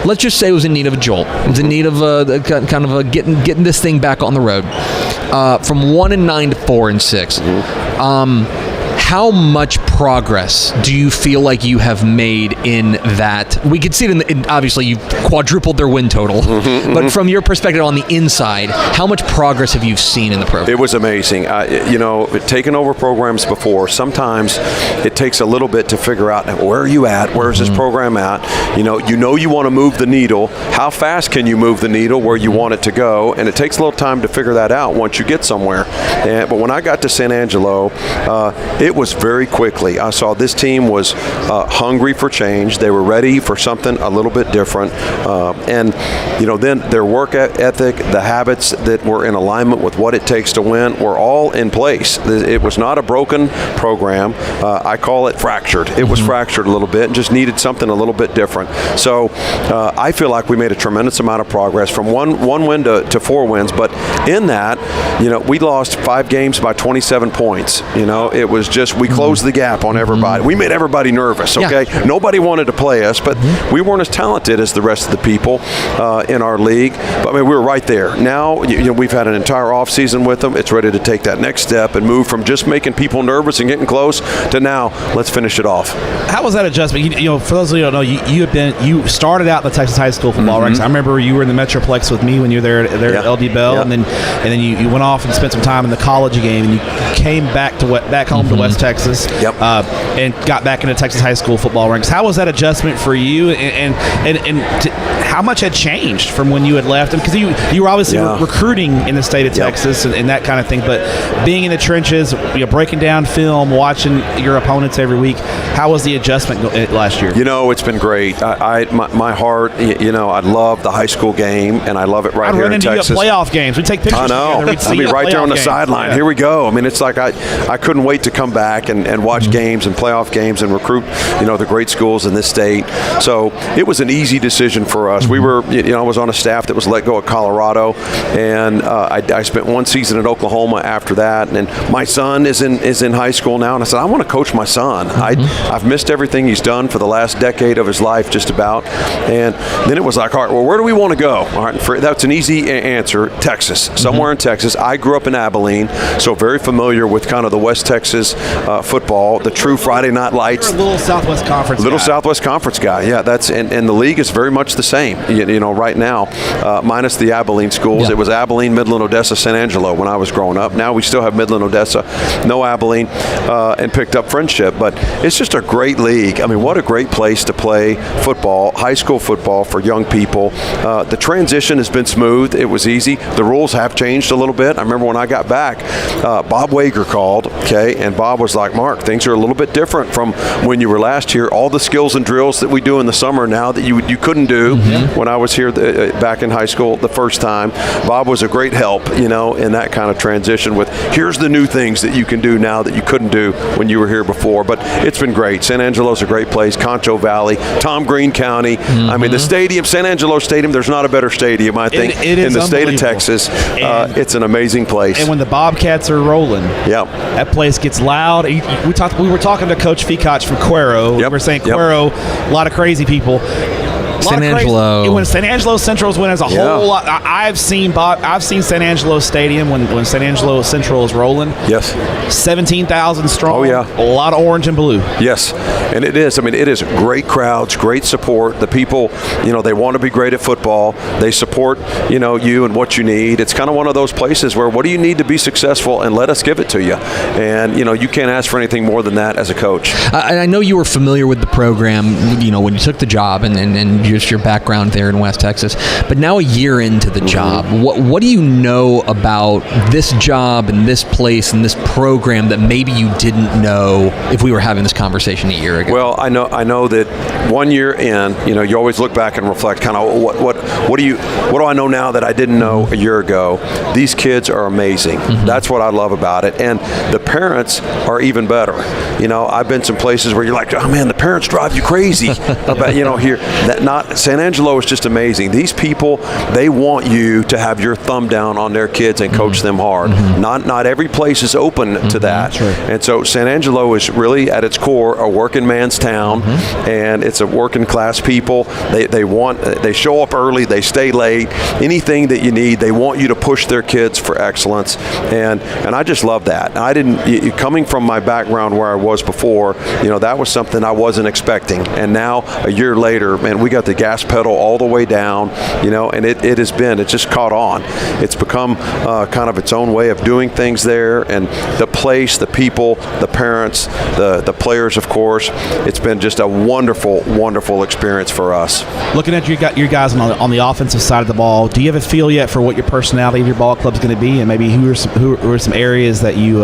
let's just say, was in need of a jolt. It was in need of a getting this thing back on the road. From 1-9 to 4-6. How much progress do you feel like you have made in that? We could see it obviously you've quadrupled their win total, but from your perspective on the inside, how much progress have you seen in the program? It was amazing. Taking over programs before, sometimes it takes a little bit to figure out where are you at, where's this program at. You want to move the needle. How fast can you move the needle where you want it to go? And it takes a little time to figure that out once you get somewhere. But when I got to San Angelo, it was very quickly. I saw this team was hungry for change. They were ready for something a little bit different. Then their work ethic, the habits that were in alignment with what it takes to win were all in place. It was not a broken program. I call it fractured. It was fractured a little bit and just needed something a little bit different. So I feel like we made a tremendous amount of progress from one win to 4 wins. But in that, we lost 5 games by 27 points. It was just we closed the gap on everybody. We made everybody nervous, okay? Yeah. Nobody wanted to play us, but we weren't as talented as the rest of the people in our league. But we were right there. Now, we've had an entire offseason with them. It's ready to take that next step and move from just making people nervous and getting close to now, let's finish it off. How was that adjustment? For those of you who don't know, you started out in the Texas high school football ranks. I remember you were in the Metroplex with me when you were there at LD Bell, and then you went off and spent some time in the college game, and you came back home to West Texas, and got back into Texas high school football ranks. How was that adjustment for you, and how much had changed from when you had left? Because you were obviously recruiting in the state of Texas and that kind of thing, but being in the trenches, breaking down film, watching your opponents every week, how was the adjustment last year? It's been great. My heart, I love the high school game, and I love it here in Texas. I'd run into you at playoff games. We'd take pictures together. We'd see I'd be right there on the games. sideline. Here we go. It's like I couldn't wait to come back and watch games and playoff games and recruit, the great schools in this state. So it was an easy decision for us. We were, I was on a staff that was let go at Colorado, and I spent 1 season at Oklahoma after that. And then my son is in high school now, and I said, I want to coach my son. I've missed everything he's done for the last decade of his life, just about. And then it was like, all right, well, where do we want to go? All right, that's an easy answer. Texas, somewhere in Texas. I grew up in Abilene, so very familiar with kind of the West Texas football, the true Friday Night Lights. You're a little Southwest Conference guy. Southwest Conference guy, yeah. That's and the league is very much the same, right now, minus the Abilene schools. Yeah. It was Abilene, Midland, Odessa, San Angelo when I was growing up. Now we still have Midland, Odessa, no Abilene, and picked up Friendship. But it's just a great league. What a great place to play football, high school football for young people. The transition has been smooth. It was easy. The rules have changed a little bit. I remember when I got back, Bob Wager called, and Bob was like, Mark, things are a little bit different from when you were last year. All the skills and drills that we do in the summer now that you couldn't do when I was here back in high school the first time. Bob was a great help, in that kind of transition with here's the new things that you can do now that you couldn't do when you were here before. But it's been great. San Angelo's a great place. Concho Valley, Tom Green County. The stadium, San Angelo Stadium, there's not a better stadium, I think, in the state of Texas. It's an amazing place. And when the Bobcats are rolling, that place gets loud. We were talking to Coach Fikac from Cuero. We were saying Cuero, a lot of crazy people. San Angelo. When San Angelo Central's win as a whole lot. I've seen San Angelo Stadium when San Angelo Central is rolling. Yes. 17,000 strong. Oh, yeah. A lot of orange and blue. Yes. And it is. It is great crowds, great support. The people, they want to be great at football. They support, you and what you need. It's kind of one of those places where what do you need to be successful, and let us give it to you. And, you can't ask for anything more than that as a coach. I know you were familiar with the program, when you took the job and just your background there in West Texas. But now a year into the job, what do you know about this job and this place and this program that maybe you didn't know if we were having this conversation a year ago? Well, I know that 1 year in, you always look back and reflect kind of what do I know now that I didn't know a year ago. These kids are amazing. That's what I love about it. And the parents are even better. I've been some places where you're like, oh man, the parents drive you crazy about, here. San Angelo is just amazing. These people, they want you to have your thumb down on their kids and coach them hard. Not every place is open to that. And so San Angelo is really at its core a working man's town, and it's a working class people. They show up early, they stay late. Anything that you need, they want you to push their kids for excellence. And I just love that. Coming from my background where I was before, that was something I wasn't expecting. And now a year later, man, we got the gas pedal all the way down, and it's just caught on. It's become kind of its own way of doing things there, and the place, the people, the parents, the players, of course. It's been just a wonderful, wonderful experience for us. Looking at your guys on the offensive side of the ball, do you have a feel yet for what your personality of your ball club is going to be, and maybe who are some areas that you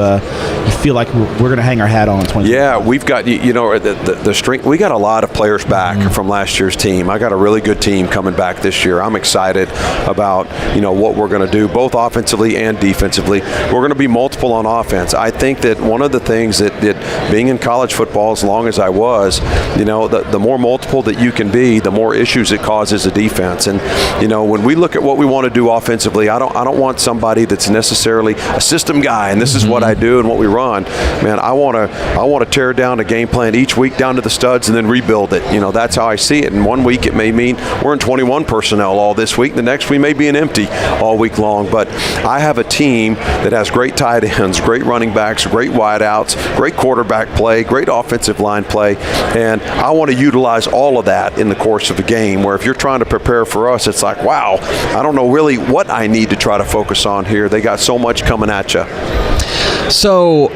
feel like we're going to hang our hat on in 2020? Yeah, we've got the strength. We got a lot of players back from last year's team. I got a really good team coming back this year. I'm excited about what we're going to do, both offensively and defensively. We're going to be multiple on offense. I think that one of the things that being in college football as long as I was, the more multiple that you can be, the more issues it causes a defense. And when we look at what we want to do offensively, I don't want somebody that's necessarily a system guy and this is what I do and what we run. Man, I want to tear down a game plan each week down to the studs and then rebuild it. That's how I see it. And 1 week it may mean we're in 21 personnel all this week. The next we may be in empty all week long. But I have a team that has great tight ends, great running backs, great wideouts, great quarterback play, great offensive line play, and I want to utilize all of that in the course of a game where if you're trying to prepare for us, it's like, wow, I don't know really what I need to try to focus on here. They got so much coming at you. So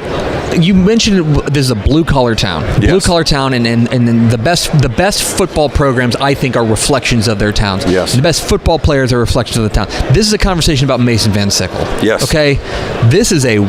you mentioned this is a blue-collar town. Yes. Blue-collar town, and then the best football programs, I think, are reflections of their towns. Yes. The best football players are reflections of the town. This is a conversation about Mason Van Sickle. Yes. Okay? This is a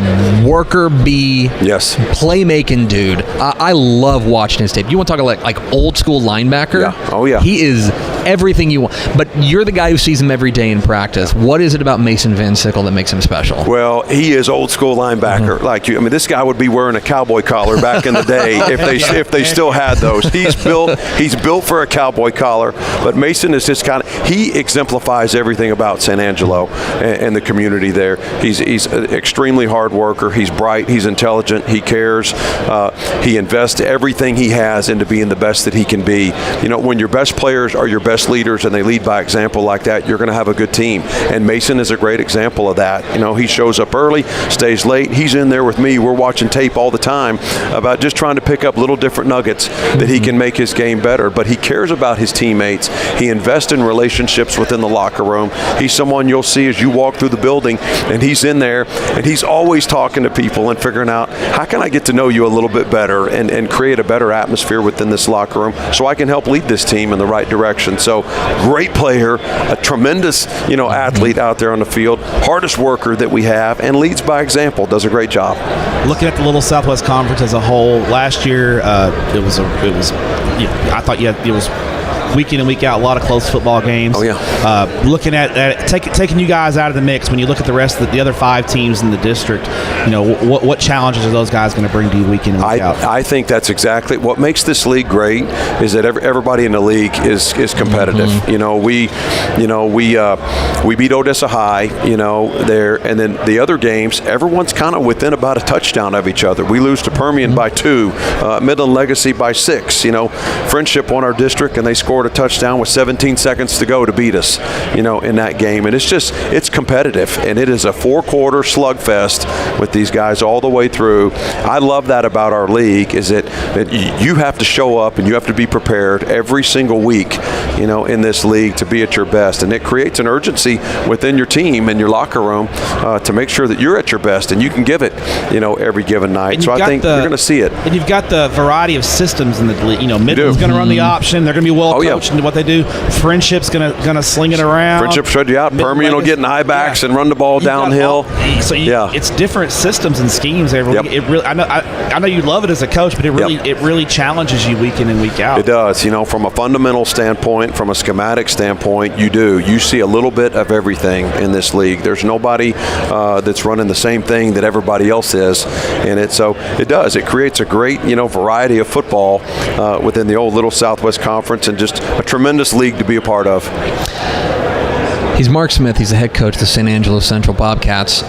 worker bee, playmaking dude. I love watching his tape. You want to talk like old-school linebacker? Yeah. Oh, yeah. He is everything you want. But you're the guy who sees him every day in practice. What is it about Mason Van Sickle that makes him special? Well, he is old-school linebacker like you. I mean, this guy would be wearing a cowboy collar back in the day if they still had those. He's built for a cowboy collar, but Mason is just he exemplifies everything about San Angelo and the community there. He's an extremely hard worker. He's bright. He's intelligent. He cares. He invests everything he has into being the best that he can be. When your best players are your best leaders and they lead by example like that, you're going to have a good team. And Mason is a great example of that. He shows up early, stays late. He's in there with me. We're watching tape all the time about just trying to pick up little different nuggets that he can make his game better. But he cares about his teammates. He invests in relationships within the locker room. He's someone you'll see as you walk through the building, and he's in there, and he's always talking to people and figuring out, how can I get to know you a little bit better and create a better atmosphere within this locker room so I can help lead this team in the right direction. So great player, a tremendous athlete out there on the field, hardest worker that we have, and leads by example, does a great job. Looking at the Little Southwest Conference as a whole, last year I thought it was week in and week out, a lot of close football games. Oh, yeah. Looking at taking you guys out of the mix, when you look at the rest of the other 5 teams in the district, what challenges are those guys going to bring to you week in and week out? I think that's exactly what makes this league great, is that everybody in the league is competitive. We beat Odessa High, there, and then the other games, everyone's kind of within about a touchdown of each other. We lose to Permian by 2, Midland Legacy by 6. Friendship won our district, and they scored a touchdown with 17 seconds to go to beat us, in that game. And it's competitive, and it is a 4-quarter slugfest with these guys all the way through. I love that about our league, is that you have to show up and you have to be prepared every single week, in this league to be at your best. And it creates an urgency within your team and your locker room to make sure that you're at your best and you can give it, every given night. So I think you're going to see it. And you've got the variety of systems in the league. Midland's going to run the option. They're going to be well coach and what they do. Friendship's gonna sling it around. Friendship showed you out. Permian will get in high backs and run the ball downhill. It's different systems and schemes every week. It really, I know you love it as a coach, but it really challenges you week in and week out. It does. From a fundamental standpoint, from a schematic standpoint, you see a little bit of everything in this league. There's nobody that's running the same thing that everybody else is, and it does. It creates a great variety of football within the old Little Southwest Conference, and just a tremendous league to be a part of. He's Mark Smith. He's the head coach of the San Angelo Central Bobcats.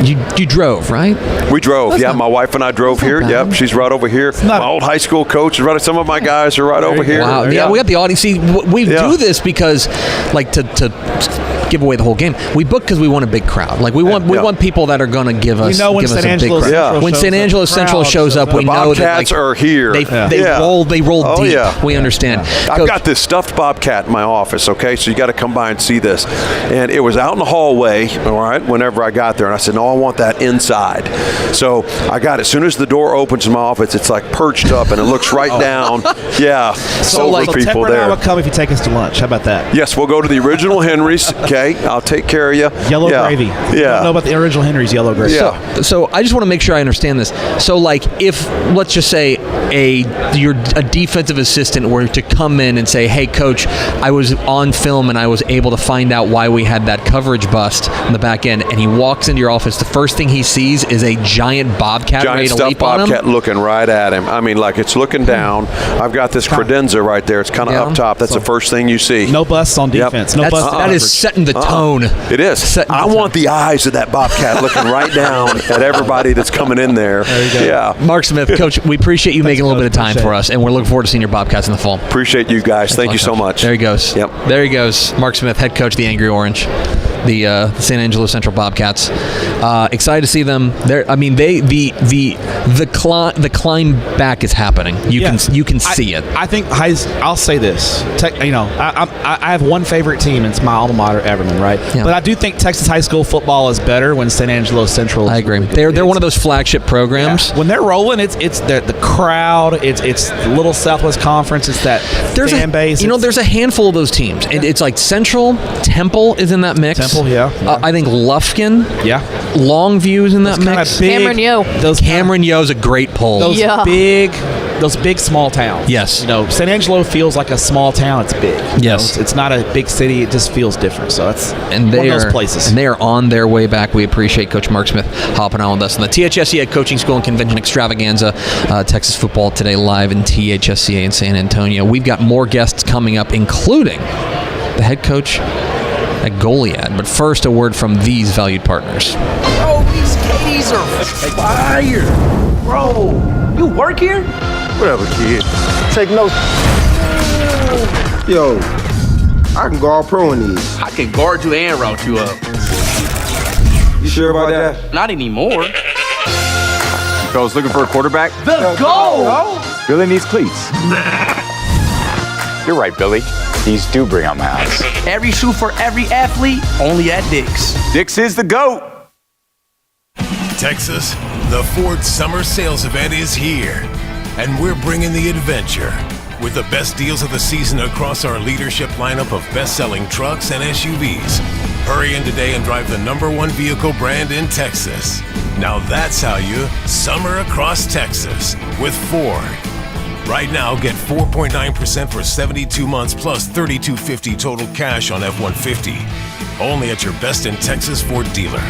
You drove, right? We drove. My wife and I drove here. Yep, she's right over here. My old high school coach is right. Some of my guys are right over here. Wow. Yeah, we got the audience. See, we do this because, to give away the whole game, we book because we want a big crowd. Like we want people that are going to give us. When San Angelo Central when San Angelo Central shows up, we know that Bobcats are here. They roll deep. Yeah. We understand. I've got this stuffed bobcat in my office. Okay, so you got to come by and see this. And it was out in the hallway. All right, whenever I got there, and I said, no, I want that inside. So I got it. As soon as the door opens in my office, it's like perched up and it looks right down. Yeah. So people Tepper and I will come if you take us to lunch. How about that? Yes, we'll go to the original Henry's. Okay, I'll take care of you. Yellow gravy. Yeah. You don't know about the original Henry's yellow gravy. Yeah. So I just want to make sure I understand this. So if let's just say you're a defensive assistant were to come in and say, hey coach, I was on film and I was able to find out why we had that coverage bust in the back end, and he walks into your office, the first thing he sees is a giant bobcat ready to leap on him. Bobcat looking right at him. I mean, like it's looking down. I've got this credenza right there. It's kind of up top. That's the first thing you see. No busts on defense. No busts. That is setting the tone. It is. I want the eyes of that bobcat looking right down at everybody that's coming in there. Yeah. Mark Smith, Coach, we appreciate you making a little bit of time for us, and we're looking forward to seeing your Bobcats in the fall. Appreciate you guys. Thank you so much. There he goes. Yep. There he goes. Mark Smith, head coach of the Angry Orange, the San Angelo Central Bobcats. Excited to see them. The climb back is happening. You can see it. I think I'll say this. I have one favorite team, and it's my alma mater, Everman, right? Yeah. But I do think Texas high school football is better when San Angelo Central. I agree. They're one of those flagship programs. Yeah. When they're rolling, it's the crowd. It's Little Southwest Conference. It's that fan base. There's a handful of those teams. Yeah. It's like Central, Temple is in that mix. Temple, yeah. I think Lufkin. Yeah. Longview's in that mix. Cameron Yo. Cameron Yo's a great poll. Those big small towns. Yes. San Angelo feels like a small town. It's big. Yes. It's not a big city. It just feels different. So that's one of those places. And they are on their way back. We appreciate Coach Mark Smith hopping on with us on the THSCA Coaching School and Convention Extravaganza. Texas football today live in THSCA in San Antonio. We've got more guests coming up, including the head coach at Goliad. But first, a word from these valued partners. Bro, these Katie's are fire. Bro, you work here? Whatever, kid. Take notes. Yo, I can guard pro in these. I can guard you and route you up. You sure about that? Not anymore. You fellas looking for a quarterback? The goal! Billy needs cleats. You're right, Billy. These do bring out my eyes. Every shoe for every athlete, only at Dick's. Dick's is the GOAT. Texas, the Ford Summer Sales Event is here, and we're bringing the adventure with the best deals of the season across our leadership lineup of best-selling trucks and SUVs. Hurry in today and drive the #1 vehicle brand in Texas. Now that's how you summer across Texas with Ford. Right now, get 4.9% for 72 months plus $3,250 total cash on F-150. Only at your best in Texas Ford dealer.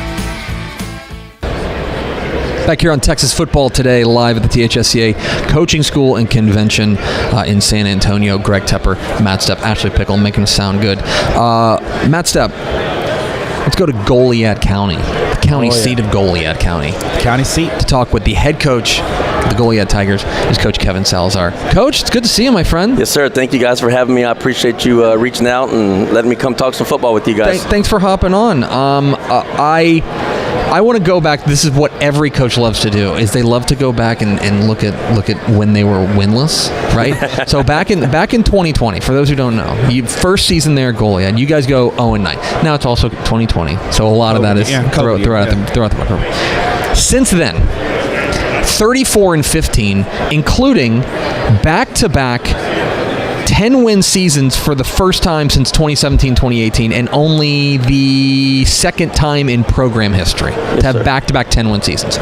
Back here on Texas Football Today, live at the THSCA Coaching School and Convention in San Antonio. Greg Tepper, Matt Stepp, Ashley Pickle, making us sound good. Matt Stepp, let's go to Goliad County, the county seat of Goliad County. County seat. To talk with the head coach of the Goliad Tigers is Coach Kevin Salazar. Coach, it's good to see you, my friend. Yes, sir. Thank you guys for having me. I appreciate you reaching out and letting me come talk some football with you guys. Thanks for hopping on. I want to go back. This is what every coach loves to do, is they love to go back and look at when they were winless, right? So back in 2020, for those who don't know, first season there at Goliad, you guys go 0-9. Now it's also 2020, so a lot of that is throughout the program. Since then, 34-15, including back-to-back 10-win seasons for the first time since 2017-2018, and only the second time in program history to have back-to-back 10-win seasons.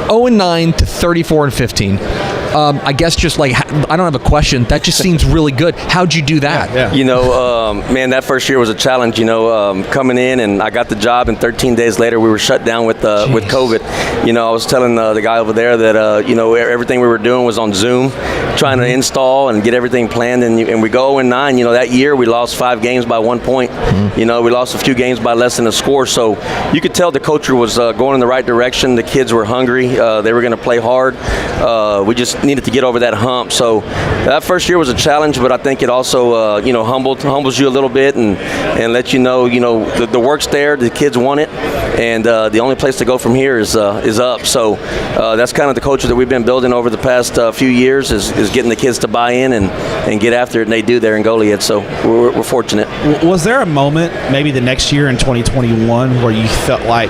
0-9 to 34-15. I guess just like, I don't have a question. That just seems really good. How'd you do that? Yeah. You know, man, that first year was a challenge. You know, coming in and I got the job, and 13 days later we were shut down with COVID. You know, I was telling the guy over there that you know, everything we were doing was on Zoom, trying to install and get everything planned. And we go 0-9. You know, that year we lost 5 games by 1 point. You know, we lost a few games by less than a score. So you could tell the culture was going in the right direction. The kids were hungry. They were going to play hard. We just needed to get over that hump. So that first year was a challenge, but I think it also you know, humbles you a little bit and lets you know the work's there, the kids want it, and the only place to go from here is up. So that's kind of the culture that we've been building over the past few years is getting the kids to buy in and get after it, and they do there in Goliad. So we're fortunate. Was there a moment maybe the next year in 2021 where you felt like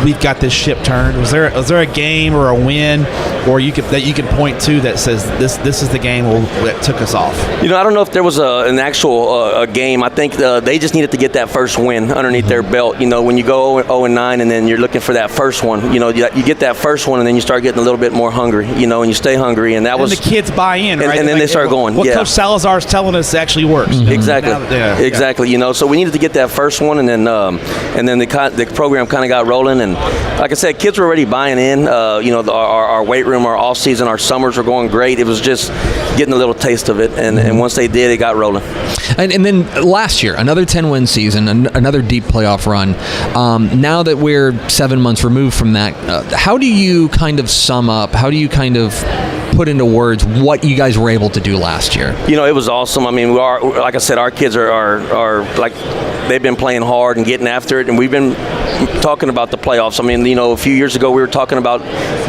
we've got this ship turned? Was there a game or a win or that you could point to that says this is the game that took us off? You know, I don't know if there was an actual game. I think they just needed to get that first win underneath their belt. You know, when you go 0-9 and then you're looking for that first one, you know, you get that first one and then you start getting a little bit more hungry, you know, and you stay hungry. And the kids buy in, right? And then they start going. What Coach Salazar's telling us actually works. Exactly. Exactly. You know, so we needed to get that first one, and then the program kind of got rolling. And like I said, kids were already buying in. You know, our weight room, our off season, our summers were going great. It was just getting a little taste of it, and once they did, it got rolling. And then last year, another 10-win season, another deep playoff run. Now that we're 7 months removed from that, how do you kind of sum up? How do you kind of put into words what you guys were able to do last year? You know, it was awesome. I mean, like I said, our kids are like, they've been playing hard and getting after it, and we've been talking about the playoffs. I mean, you know, a few years ago we were talking about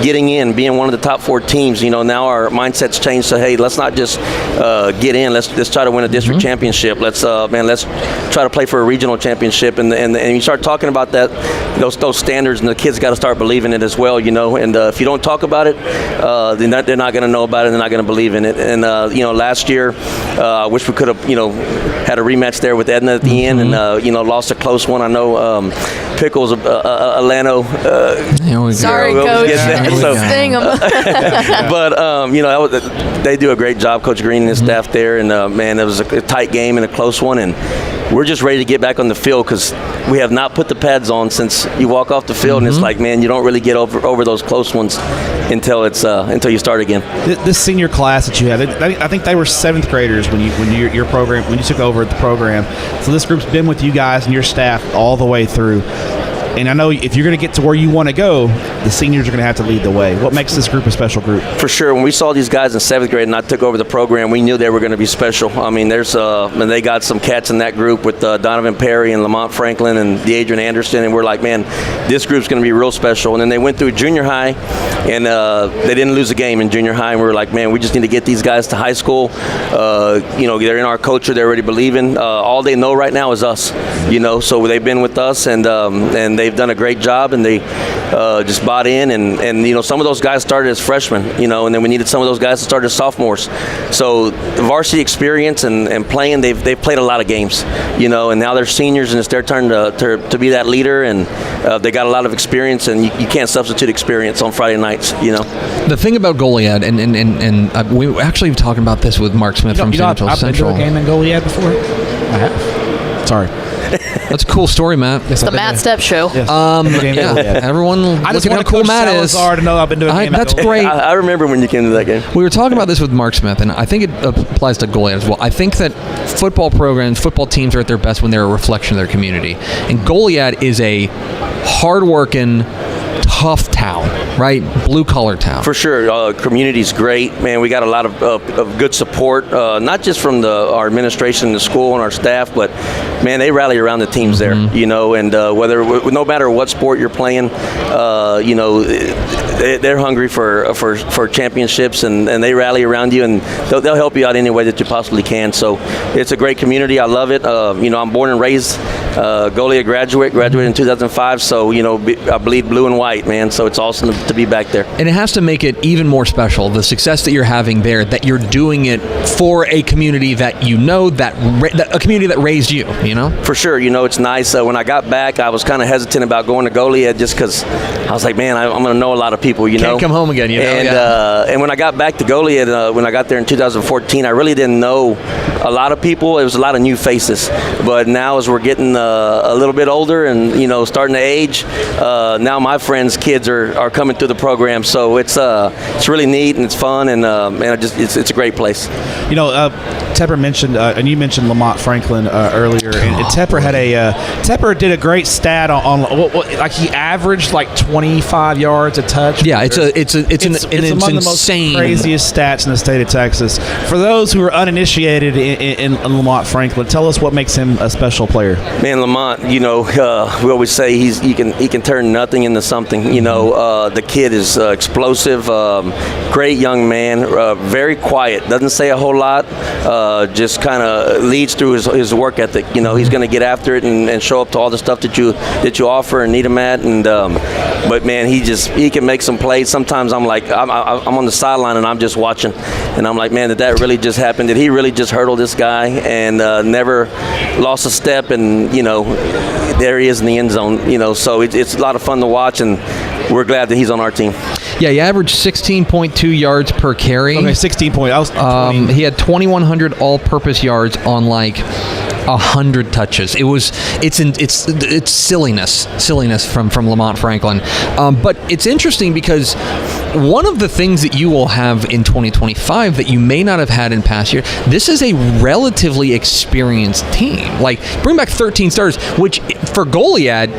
getting in, being one of the top 4 teams. You know, now our mindset's changed to, hey, let's not just get in. Let's try to win a district championship. Let's try to play for a regional championship. And you start talking about those standards, and the kids got to start believing it as well. You know, and if you don't talk about it, then they're not going to know about it. They're not going to believe in it. And you know, last year, I wish we could have had a rematch there with Edna at the end, and lost a close one. I know Pickles, Alano. Sorry, Coach. Sting them. But you know, they do a great job, Coach Green and his staff there. And man, it was a tight game and a close one, and we're just ready to get back on the field because we have not put the pads on since you walk off the field, and it's like, man, you don't really get over those close ones until you start again. This senior class that you have, I think they were 7th graders when you took over the program. So this group's been with you guys and your staff all the way through. And I know if you're going to get to where you want to go, the seniors are going to have to lead the way. What makes this group a special group? For sure. When we saw these guys in 7th grade and I took over the program, we knew they were going to be special. I mean, and they got some cats in that group with Donovan Perry and Lamont Franklin and DeAdrian Anderson, and we're like, man, this group's going to be real special. And then they went through junior high, and they didn't lose a game in junior high, and we were like, man, we just need to get these guys to high school. You know, they're in our culture. They're already believing. All they know right now is us. You know, so they've been with us, and they've done a great job, and they just bought in, and you know, some of those guys started as freshmen, you know, and then we needed some of those guys to start as sophomores. So the varsity experience and playing, they've played a lot of games, you know, and now they're seniors, and it's their turn to be that leader, and they got a lot of experience, and you can't substitute experience on Friday nights, you know. The thing about Goliad, and we actually were talking about this with Mark Smith from San Antonio Central. I've been to a game in Goliad before. I have. Sorry. That's a cool story, Matt. It's the Matt Stepp Show. Yes. Yeah, everyone look at how cool Matt is. To know I've been doing a game. That's great. I remember when you came to that game. We were talking about this with Mark Smith, and I think it applies to Goliad as well. I think that football programs, football teams are at their best when they're a reflection of their community. And Goliad is a hard-working, tough town, right? Blue-collar town. For sure. Community's great. Man, we got a lot of good support, not just from our administration, the school, and our staff, but, man, they rally around the teams there, you know, and no matter what sport you're playing, you know, they're hungry for championships, and they rally around you, and they'll help you out any way that you possibly can. So it's a great community. I love it. You know, I'm born and raised Goliad graduated in 2005, so I bleed blue and white, man. So it's awesome to be back there. And it has to make it even more special, the success that you're having there, that you're doing it for a community that that a community that raised you, For sure, it's nice. When I got back, I was kind of hesitant about going to Goliad just because I was like, man, I'm going to know a lot of people, Can't come home again, And when I got back to Goliad, when I got there in 2014, I really didn't know a lot of people. It was a lot of new faces. But now as we're getting a little bit older and, starting to age, now my friends' kids are coming through the program. So it's really neat and it's fun and it's a great place. Tepper mentioned, and you mentioned Lamont Franklin earlier, and Tepper did a great stat on like he averaged like 25 yards a touch. Yeah, it's among the most craziest stats in the state of Texas. For those who are uninitiated in Lamont Franklin, tell us what makes him a special player. Man, Lamont, we always say he can turn nothing into something. The kid is explosive, great young man, very quiet, doesn't say a whole lot. Just kind of leads through his work ethic. He's going to get after it and show up to all the stuff that you offer and need him at. And but man, he can make some plays. Sometimes I'm like I'm on the sideline and I'm just watching, and I'm like, man, did that really just happen? Did he really just hurdle this guy and never lost a step? And there he is in the end zone. So it's a lot of fun to watch, and we're glad that he's on our team. Yeah, he averaged 16.2 yards per carry. Okay, 16 points. He had 2,100 all-purpose yards on 100 touches. It's silliness from Lamont Franklin. But it's interesting because one of the things that you will have in 2025 that you may not have had in past years, this is a relatively experienced team. Bring back 13 starters, which for Goliad,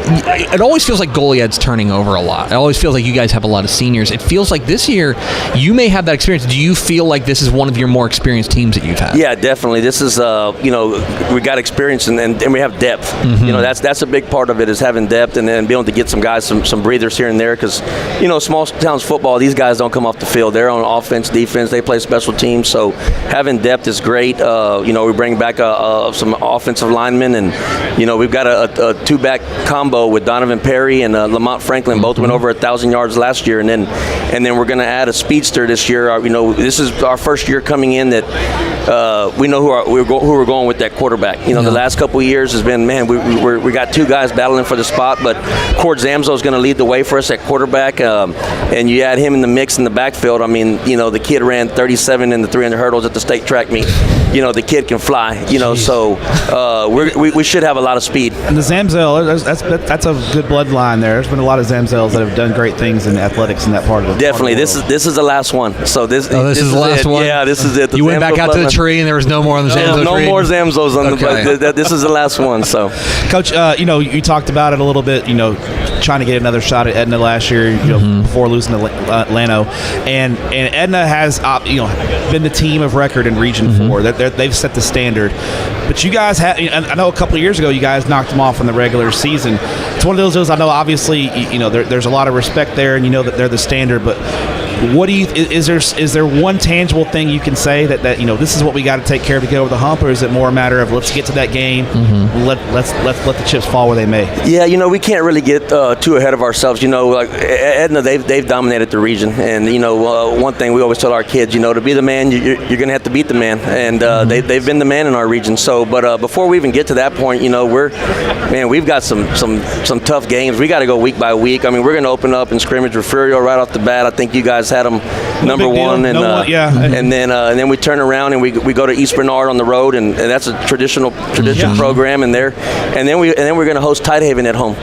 it always feels like Goliad's turning over a lot. It always feels like you guys have a lot of seniors. It feels like this year you may have that experience. Do you feel like this is one of your more experienced teams that you've had? Yeah, definitely. This is, we got experience and we have depth. Mm-hmm. That's a big part of it, is having depth and then being able to get some guys some breathers here and there, because small towns football, these guys don't come off the field. They're on offense, defense, they play special teams. So having depth is great. We bring back some offensive linemen, and we've got a two-back combo with Donovan Perry and Lamont Franklin. Both went over 1,000 yards last year, and then we're going to add a speedster this year. This is our first year coming in that we know who we're going with that quarterback. The last couple of years has been, man, we got two guys battling for the spot, but Cord Zamzo is going to lead the way for us at quarterback, and you add him in the mix in the backfield. The kid ran 37 in the 300 hurdles at the state track meet. The kid can fly. So we should have a lot of speed. And the Zamzel, that's a good bloodline there. There's been a lot of Zamzels that have done great things in athletics in that part of the Definitely. This is the last one. So this is the last one. Yeah, this is it. You went back out to the tree and there was no more on the Zamzo tree. No more Zamzos on the. This is the last one. So, Coach, you talked about it a little bit. Trying to get another shot at Edna last year. Before losing to Lano, and Edna has been the team of record in Region 4. They've set the standard. But you guys had, I know a couple of years ago you guys knocked them off in the regular season. It's one of those deals. I know obviously there's a lot of respect there, and that they're the standard. But what do you? Is there one tangible thing you can say that this is what we got to take care of to get over the hump, or is it more a matter of let's get to that game, let's let the chips fall where they may? Yeah, we can't really get too ahead of ourselves. Like Edna, they've dominated the region, and one thing we always tell our kids, to be the man, you're going to have to beat the man, and they've been the man in our region. So, but before we even get to that point, we've got some tough games. We got to go week by week. We're going to open up in scrimmage with Furio right off the bat. I think you guys had them number one, and and then we turn around and we go to East Bernard on the road, and that's a traditional program, and then we're going to host Tidehaven at home.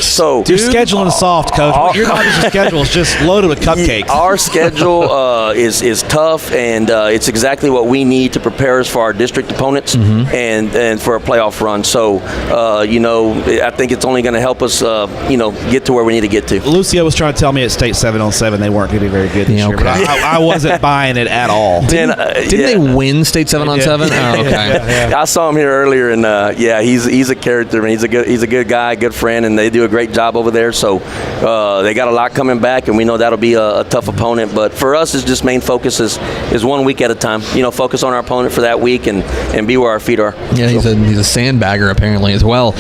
So your scheduling is soft, Coach. Your schedule is just loaded with cupcakes. Our schedule is tough, and it's exactly what we need to prepare us for our district opponents and for a playoff run. So I think it's only going to help us get to where we need to get to. Lucio was trying to tell me at State 7-on-7 they weren't going to be very good this year. But I wasn't buying it at all. Didn't they win state 7-on-7? Oh, okay. I saw him here earlier, and he's a character. Man. He's a good guy, good friend, and they do a great job over there. So they got a lot coming back, and we know that'll be a tough opponent. But for us, it's just main focus is 1 week at a time. Focus on our opponent for that week and be where our feet are. Yeah, he's a sandbagger apparently as well.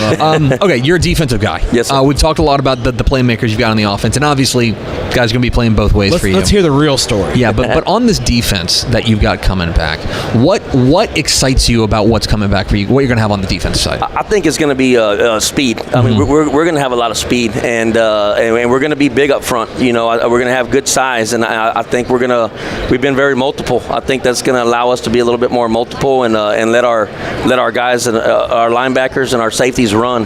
Okay, you're a defensive guy. Yes, sir. We've talked a lot about the playmakers you've got on the offense, and obviously guys are going to be playing both ways for you. Let's hear the real story. Yeah, but on this defense that you've got coming back, what excites you about what's coming back for you? What you're going to have on the defense side? I think it's going to be speed. I mean, we're going to have a lot of speed, and we're going to be big up front. We're going to have good size, and I think we've been very multiple. I think that's going to allow us to be a little bit more multiple and let our guys and our linebackers and our safeties run.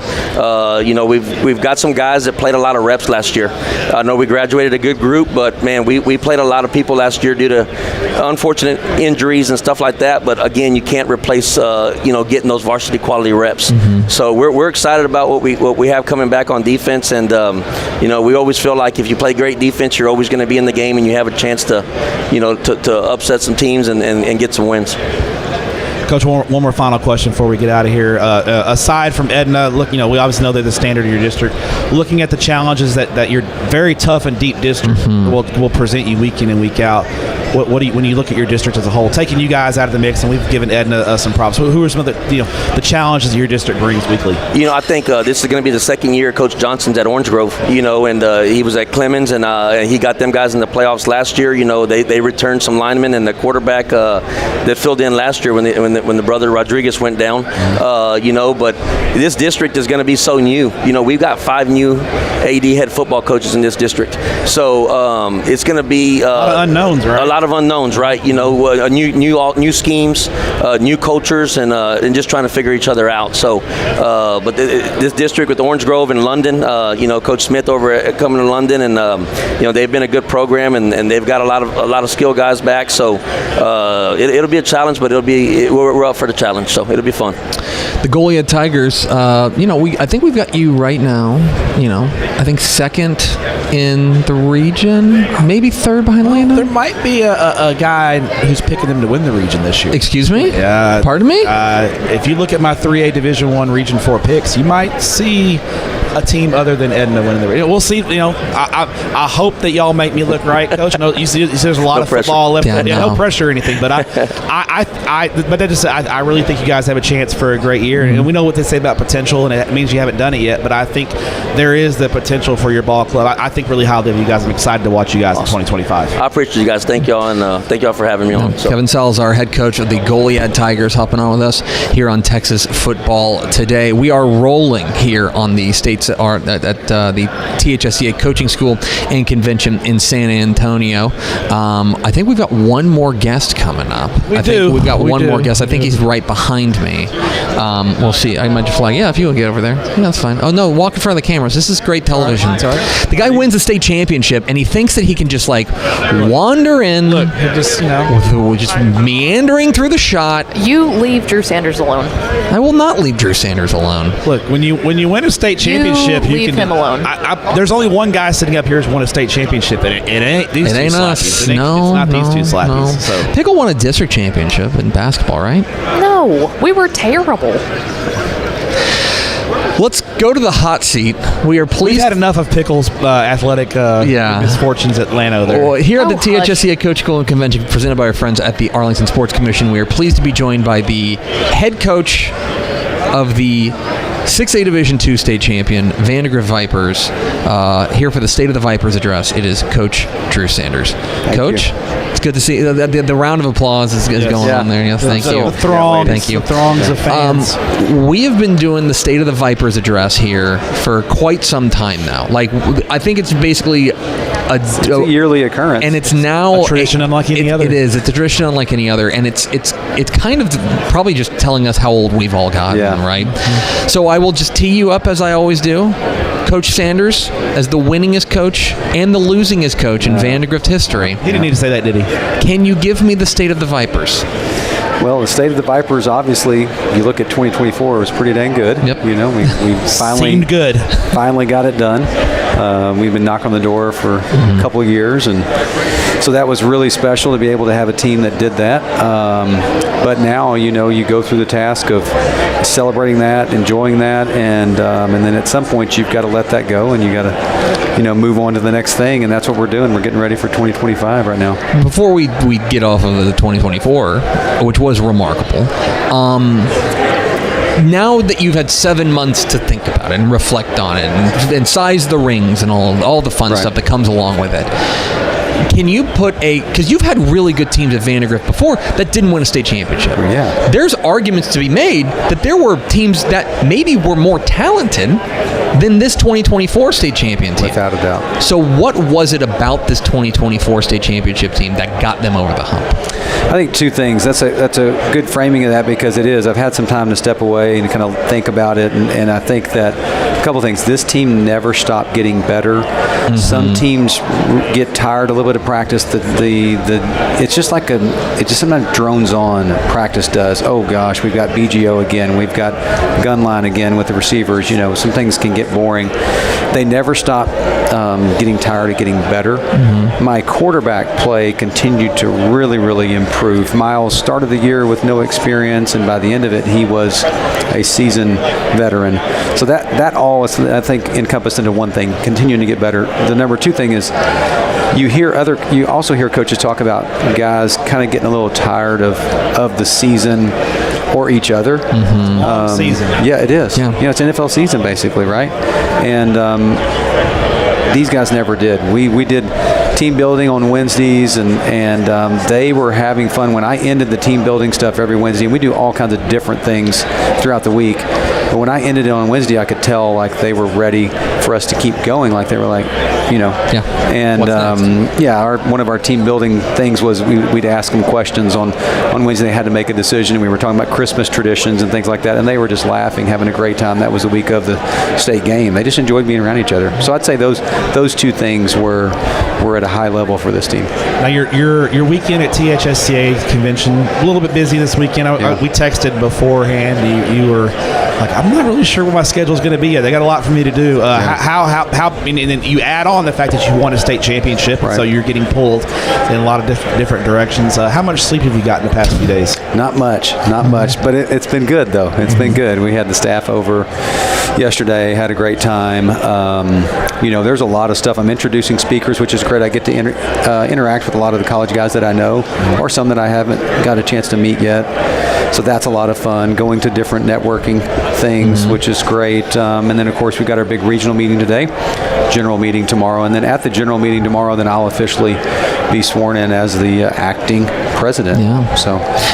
We've got some guys that played a lot of reps last year. I know we graduated a good group, but man, we played a lot of people last year due to unfortunate injuries and stuff like that. But again, you can't replace getting those varsity quality reps. So we're excited about what we have coming back on defense, and we always feel like if you play great defense, you're always going to be in the game and you have a chance to upset some teams and get some wins. Coach, one more final question before we get out of here. Aside from Edna, look, we obviously know they're the standard of your district. Looking at the challenges that your very tough and deep district will present you week in and week out, what do you, when you look at your district as a whole, taking you guys out of the mix, and we've given Edna some props. Who are some of the challenges your district brings weekly? I think this is going to be the second year Coach Johnson's at Orange Grove. And he was at Clemens, and he got them guys in the playoffs last year. They returned some linemen and the quarterback that filled in last year when the brother Rodriguez went down. But this district is going to be so new. We've got 5 new AD head football coaches in this district, so it's going to be a lot of unknowns, right? A lot of unknowns, right? New schemes, new cultures, and just trying to figure each other out. So, but this district with Orange Grove and London, Coach Smith over at coming to London, and they've been a good program, and they've got a lot of skill guys back. So it'll be a challenge, but we're up for the challenge, so it'll be fun. The Goliad Tigers, I think we've got you right now, I think second in the region, maybe third behind Lando. There might be a guy who's picking them to win the region this year. Excuse me? Pardon me? If you look at my 3A Division I Region 4 picks, you might see a team other than Edna winning the region. We'll see. I hope that y'all make me look right, Coach. You see there's a lot of football left. No pressure or anything, but I really think you guys have a chance for a great year, and we know what they say about potential, and it means you haven't done it yet, but I think there is the potential for your ball club. I think really highly of you guys. I'm excited to watch you guys in 2025. I appreciate you guys. Thank y'all, and thank y'all for having me on. Kevin Salazar, head coach of the Goliad Tigers, hopping on with us here on Texas Football Today. We are rolling here on the states at the THSCA Coaching School and Convention in San Antonio. I think we've got one more guest coming up. We've got one more guest. I think he's right behind me. We'll see. I might just flag. Yeah, if you want to get over there. Yeah, that's fine. Oh, no, walk in front of the cameras. This is great television. The guy wins the state championship, and he thinks that he can just wander in. Look, just meandering through the shot. You leave Drew Sanders alone. I will not leave Drew Sanders alone. Look, when you win a state championship, you leave him alone. There's only one guy sitting up here who's won a state championship, and it ain't these two slappies. It's not these two slappies. No. So. Pickle won a district championship in basketball, right? No, we were terrible. Let's go to the hot seat. We are pleased. We've had enough of Pickle's athletic misfortunes at Lano there. Well, here at the THSCA Coach School and Convention presented by our friends at the Arlington Sports Commission, we are pleased to be joined by the head coach of the 6A Division II state champion, Vandergrift Vipers, here for the State of the Vipers address. It is Coach Drew Sanders. Coach, it's good to see the round of applause is going on there. Yes, thank you. The throngs of fans. We have been doing the State of the Vipers address here for quite some time now. I think it's basically a yearly occurrence, and it's now a tradition unlike any other. It is. It's a tradition unlike any other, and it's kind of probably just telling us how old we've all gotten, right? Mm-hmm. So I will just tee you up as I always do. Coach Sanders as the winningest coach and the losingest coach in Vandergrift history. He didn't need to say that, did he? Can you give me the state of the Vipers? Well, the state of the Vipers, obviously, you look at 2024, it was pretty dang good. Yep. We finally seemed good. Finally got it done. We've been knocking on the door for a couple of years, and so that was really special to be able to have a team that did that. But now, you go through the task of celebrating that, enjoying that, and then at some point you've got to let that go, and you got to, move on to the next thing, and that's what we're doing. We're getting ready for 2025 right now. Before we get off of the 2024, which was remarkable, now that you've had 7 months to think about it and reflect on it and size the rings and all the fun stuff that comes along with it, can you because you've had really good teams at Vandegrift before that didn't win a state championship. Yeah. There's arguments to be made that there were teams that maybe were more talented than this 2024 state champion team. Without a doubt. So what was it about this 2024 state championship team that got them over the hump? I think two things. That's a good framing of that, because it is. I've had some time to step away and kind of think about it, and I think that a couple things. This team never stopped getting better. Mm-hmm. Some teams get tired a little bit of practice. It's just like it just sometimes drones on. Practice does. Oh gosh, we've got BGO again. We've got gun line again with the receivers. Some things can get boring. They never stop getting tired of getting better. Mm-hmm. My quarterback play continued to really, really improve. Miles started the year with no experience, and by the end of it, he was a seasoned veteran. So that all is, I think, encompassed into one thing: continuing to get better. The number two thing is you also hear coaches talk about guys kind of getting a little tired of the season or each other. Mm-hmm. Season. Yeah, it is. Yeah. It's NFL season basically, right? And these guys never did. We did team building on Wednesdays, and they were having fun. When I ended the team building stuff every Wednesday, and we do all kinds of different things throughout the week, but when I ended it on Wednesday, I could tell like they were ready for us to keep going. Like they were like, Yeah. And one of our team building things was we'd ask them questions on Wednesday. They had to make a decision, and we were talking about Christmas traditions and things like that, and they were just laughing, having a great time. That was the week of the state game. They just enjoyed being around each other. So I'd say those two things were at a high level for this team. Now your weekend at THSCA convention, a little bit busy this weekend. We texted beforehand. You were like, I'm not really sure what my schedule is going to be yet. They got a lot for me to do. How and then you add on the fact that you won a state championship, right. So you're getting pulled in a lot of different directions. How much sleep have you got in the past few days? Not much, but it's been good though. It's been good. We had the staff over yesterday, had a great time. There's a lot of stuff. I'm introducing speakers, which is great. I get to interact with a lot of the college guys that I know, or some that I haven't got a chance to meet yet. So that's a lot of fun, going to different networking things, which is great. And then, of course, we've got our big regional meeting today, general meeting tomorrow. And then at the general meeting tomorrow, then I'll officially be sworn in as the acting president. Yeah.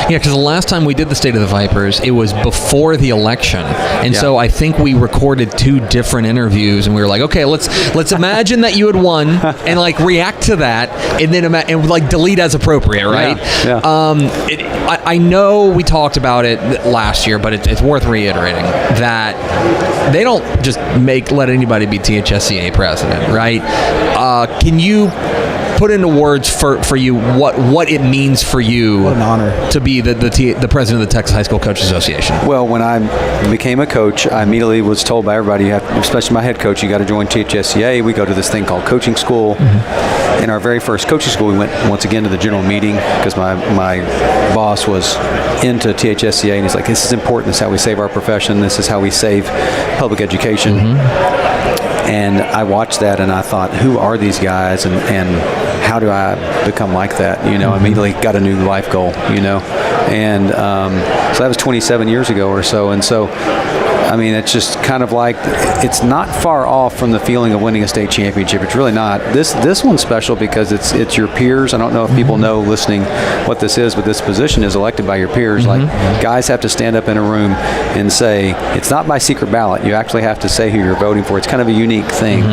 Because the last time we did the State of the Vipers, it was before the election. And so I think we recorded 2 different interviews, and we were like, okay, let's imagine that you had won and like react to that, and then like delete as appropriate, right? Yeah. I know we talked about it last year, but it's worth reiterating that they don't just let anybody be THSCA president, right? Can you put into words for you what it means for you, what an honor, to be the president of the Texas High School Coaches Association? Well, when I became a coach, I immediately was told by everybody, especially my head coach, you got to join THSCA. We go to this thing called coaching school. Mm-hmm. In our very first coaching school, we went once again to the general meeting because my boss was into THSCA, and he's like, this is important. This is how we save our profession. This is how we save public education. Mm-hmm. And I watched that, and I thought, who are these guys, and how do I become like that? I immediately got a new life goal, And so that was 27 years ago or so. And so, I mean, it's just kind of like, it's not far off from the feeling of winning a state championship. It's really not. This one's special because it's your peers. I don't know if people know listening what this is, but this position is elected by your peers. Like, guys have to stand up in a room and say, it's not by secret ballot. You actually have to say who you're voting for. It's kind of a unique thing.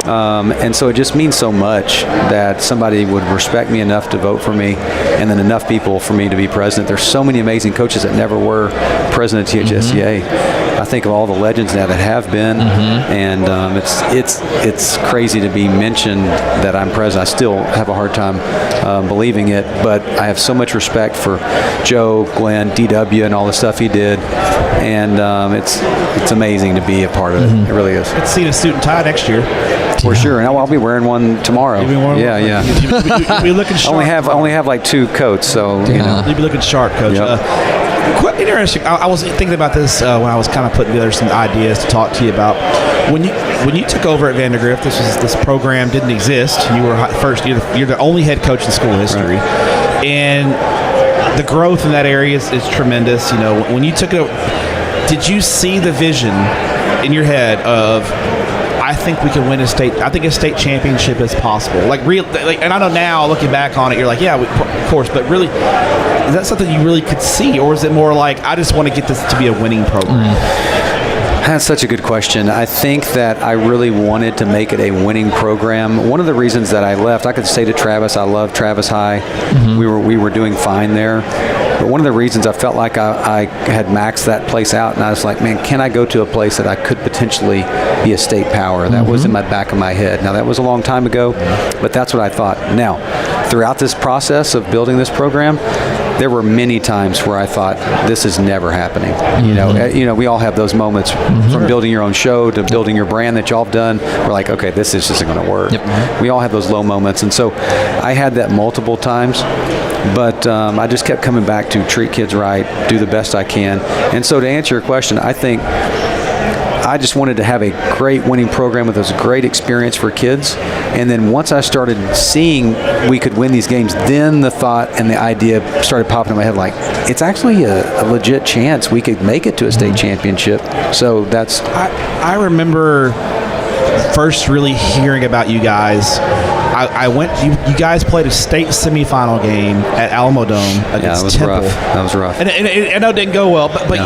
And so it just means so much that somebody would respect me enough to vote for me, and then enough people for me to be president. There's so many amazing coaches that never were president of THSCA. I think of all the legends now that have been, and it's crazy to be mentioned that I'm president. I still have a hard time believing it, but I have so much respect for Joe, Glenn, DW, and all the stuff he did, and it's amazing to be a part of it. It really is. Let's see the suit and tie next year. For sure, and I'll be wearing one tomorrow. Yeah. You'll be looking sharp. I only have like 2 coats, so you know. You'll be looking sharp, Coach. Yep. Quite interesting. I was thinking about this when I was kind of putting together some ideas to talk to you about. When you took over at Vandegrift, this program didn't exist. You were you're the only head coach in school history, and the growth in that area is tremendous. You know, when you took it over, did you see the vision in your head of, I think we can win a state championship is possible? And I know now, looking back on it, you're like, yeah, of course, but really, is that something you really could see, or is it more like, I just want to get this to be a winning program? That's such a good question. I think that I really wanted to make it a winning program. One of the reasons that I left, I could say to Travis, I love Travis High. We were doing fine there. But one of the reasons I felt like I had maxed that place out, and I was like, man, can I go to a place that I could potentially be a state power? That was in my back of my head. Now, that was a long time ago, but that's what I thought. Now, throughout this process of building this program, there were many times where I thought, this is never happening. You know, we all have those moments from building your own show to building your brand that y'all have done. We're like, okay, this just isn't going to work. We all have those low moments, and so I had that multiple times. But I just kept coming back to treat kids right, do the best I can. And so to answer your question, I think I just wanted to have a great winning program with a great experience for kids. And then once I started seeing we could win these games, then the thought and the idea started popping in my head, like, it's actually a legit chance we could make it to a state championship. So that's... I remember first really hearing about you guys. I went. You guys played a state semifinal game at Alamo Dome against Temple. That was rough. And I know it didn't go well, but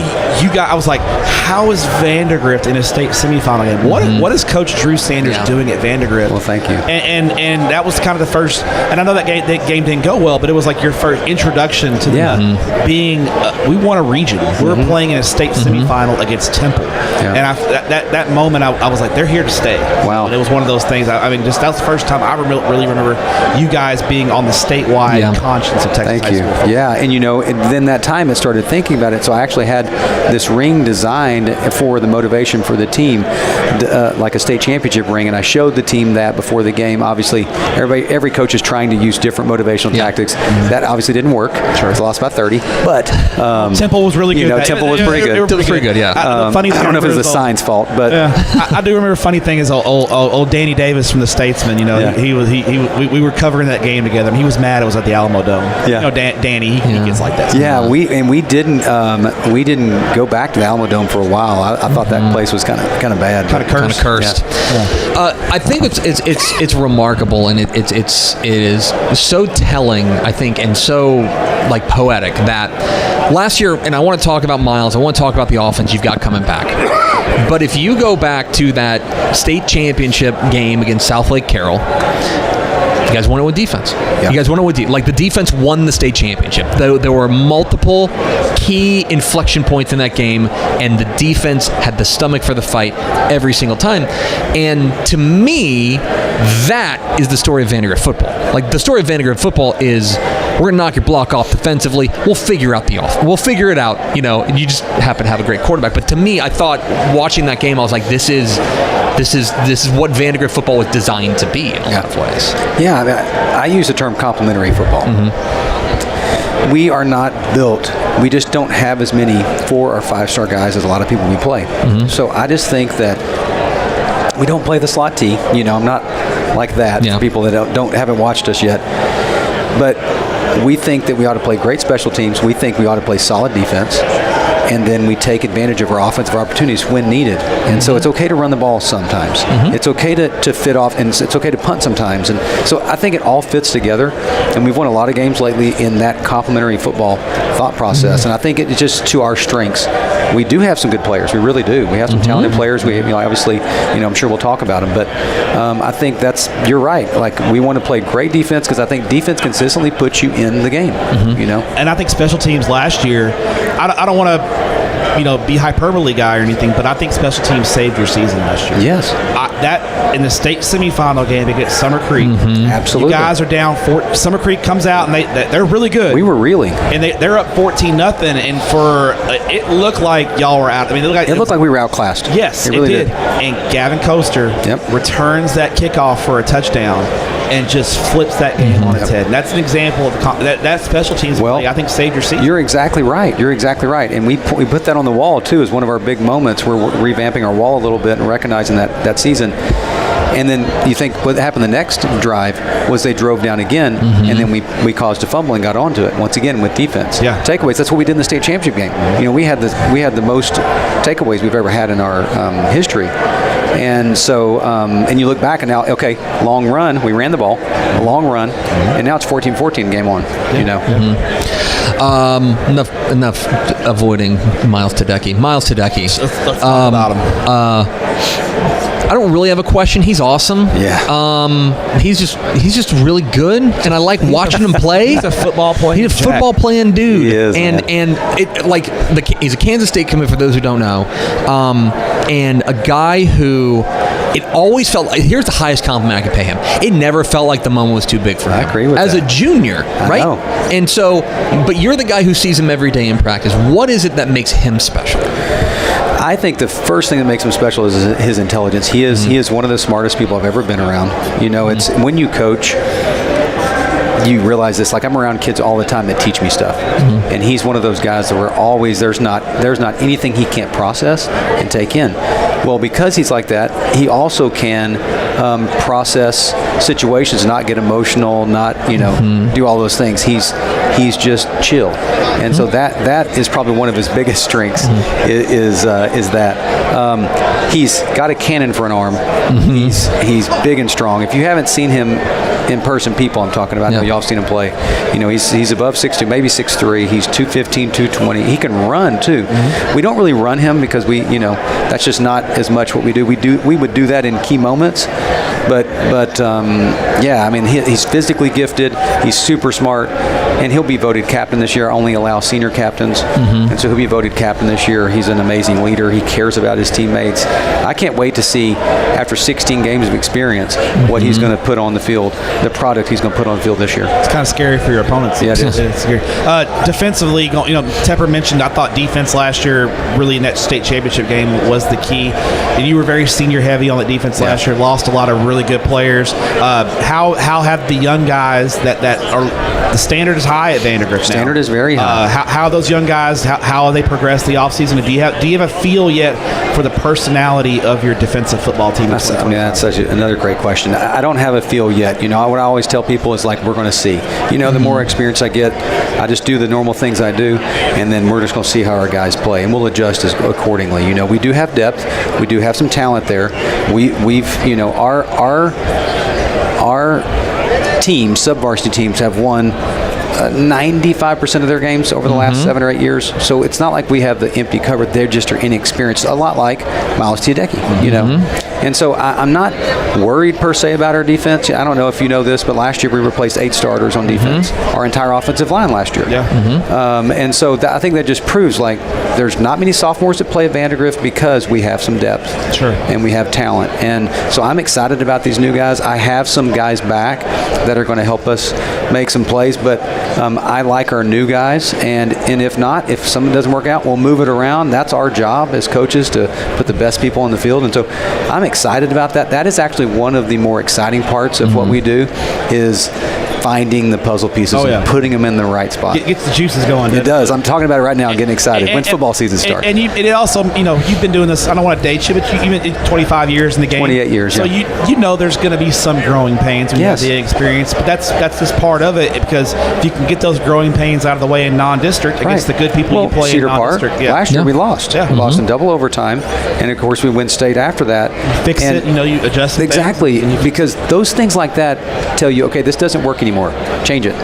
you got. I was like, how is Vandegrift in a state semifinal game? What is Coach Drew Sanders doing at Vandegrift? Well, thank you. And that was kind of the first. And I know that game didn't go well, but it was like your first introduction to being. We won a region. We're playing in a state semifinal against Temple, and that moment I was like, they're here to stay. Wow. And it was one of those things. I mean, just that was the first time I really remember you guys being on the statewide conscience of Texas High School football. Yeah, and you know, then that time it started thinking about it. So I actually had this ring designed for the motivation for the team, like a state championship ring, and I showed the team that before the game. Obviously, every coach is trying to use different motivational tactics. That obviously didn't work. Sure, it's lost by 30, but Temple was really good. You know, Temple was pretty good. It was pretty good. Yeah. Funny thing I don't know if it was the sign's fault, but I do remember. Funny thing is, old Danny Davis from the Statesman. You know, we were covering that game together, and he was mad it was at the Alamo Dome. Yeah. You know, Danny, he gets like that. Yeah, we didn't go back to the Alamo Dome for a while. I thought that place was kind of bad, kind of cursed. I think it's remarkable, and it is so telling, I think, and so like poetic that last year. And I want to talk about Miles. I want to talk about the offense you've got coming back. But if you go back to that state championship game against South Lake Carroll, you guys won it with defense. You guys won it with like the defense won the state championship. There were multiple key inflection points in that game, and the defense had the stomach for the fight every single time. And to me, that is the story of Vandegrift football. Like, the story of Vandegrift football is, we're going to knock your block off defensively. We'll figure out the off. We'll figure it out, you know, and you just happen to have a great quarterback. But to me, I thought watching that game, I was like, this is what Vandegrift football was designed to be in a lot of ways. Yeah, I mean, I use the term complementary football. We are not built. We just don't have as many 4- or 5-star guys as a lot of people we play. So I just think that we don't play the slot T. You know, I'm not like that for people that haven't watched us yet. But we think that we ought to play great special teams. We think we ought to play solid defense. And then we take advantage of our offensive opportunities when needed. And so it's okay to run the ball sometimes. It's okay to fit off, and it's okay to punt sometimes. And so I think it all fits together. And we've won a lot of games lately in that complementary football thought process. And I think it's just to our strengths. We do have some good players. We really do. We have some talented players. We, obviously, I'm sure we'll talk about them. But I think you're right. Like, we want to play great defense because I think defense consistently puts you in the game. You know. And I think special teams last year, I don't want to be hyperbole guy or anything, but I think special teams saved your season last year. Yes. That in the state semifinal game against Summer Creek, Absolutely. you guys are down 4. Summer Creek comes out and they're really good. We were reeling, and they're up 14-0, and for it looked like y'all were out. I mean, it looked like we were outclassed. Yes, it really did. And Gavin Coaster returns that kickoff for a touchdown and just flips that game on its head. And that's an example of that special teams play, I think, saved your season. You're exactly right. And we put that on the wall too as one of our big moments. We're revamping our wall a little bit and recognizing that season. And then you think what happened the next drive was they drove down again, and then we caused a fumble and got onto it once again with defense. Yeah. Takeaways. That's what we did in the state championship game. We had the most takeaways we've ever had in our history. And so, and you look back and now, okay, long run, we ran the ball, a long run, and now it's 14-14 game on. Enough avoiding Miles Tedecki. Let's talk about him. I don't really have a question. He's awesome. Yeah. He's just really good, and I like watching him play. He's a football playing. He's a football playing dude. He is, and he's a Kansas State commit for those who don't know, and a guy who. It always felt like, here's the highest compliment I could pay him. It never felt like the moment was too big for him. I agree with As that. a junior, right? I know. And so, but you're the guy who sees him every day in practice. What is it that makes him special? I think the first thing that makes him special is his intelligence. He is one of the smartest people I've ever been around. It's when you coach, you realize this. Like, I'm around kids all the time that teach me stuff, and he's one of those guys that we're always there's not anything he can't process and take in. Well, because he's like that, he also can process situations, not get emotional, not do all those things. He's just chill, and so that is probably one of his biggest strengths. Is that he's got a cannon for an arm. He's big and strong. If you haven't seen him in person, people I'm talking about, y'all have seen him play. He's above 6'2", maybe 6'3". He's 215, 220. He can run too. We don't really run him because that's just not as much what we do. We would do that in key moments, but he's physically gifted. He's super smart, and he'll be voted captain this year. I only allow senior captains, and so he'll be voted captain this year. He's an amazing leader. He cares about his teammates. I can't wait to see, after 16 games of experience, what he's going to put on the field, the product he's going to put on the field this year. It's kind of scary for your opponents. Yeah, it is. It's scary. Defensively, Tepper mentioned, I thought defense last year, really in that state championship game, was the key. And you were very senior heavy on the defense last year. Lost a lot of really good players. How have the young guys that are, the standard is high at Vandergrift now. Standard is very high. How those young guys, how have they progressed the offseason? Do you have a feel yet for the personality of your defensive football team? That's such another great question. I don't have a feel yet. What I always tell people is, like, we're going to see. The more experience I get, I just do the normal things I do, and then we're just going to see how our guys play, and we'll adjust accordingly. We do have depth. We do have some talent there. We've our teams, sub-varsity teams, have won 95% of their games over the last 7 or 8 years. So it's not like we have the empty cupboard. They just are inexperienced, a lot like Miles Tedecki, And so I'm not worried per se about our defense. I don't know if you know this, but last year we replaced 8 starters on defense, our entire offensive line last year. And so I think that just proves, like, there's not many sophomores that play at Vandergrift because we have some depth. Sure. And we have talent. And so I'm excited about these new guys. I have some guys back that are going to help us make some plays, but I like our new guys, and if not, if something doesn't work out, we'll move it around. That's our job as coaches, to put the best people on the field, and so I'm excited about that. That is actually one of the more exciting parts of what we do, is finding the puzzle pieces and putting them in the right spot. It gets the juices going. It does. I'm talking about it right now. I'm getting excited. When's football season start? And it also, you've been doing this, I don't want to date you, but you've been 25 years in the game. 28 years, So there's going to be some growing pains when you have the experience, but that's just part of it, because if you can get those growing pains out of the way in non-district against the good people you play Cedar in non-district. Park, last year we lost. We lost in double overtime, and of course we win state after that. You fix it, you adjust it. Exactly, because those things like that tell you, okay, this doesn't work anymore. Change it,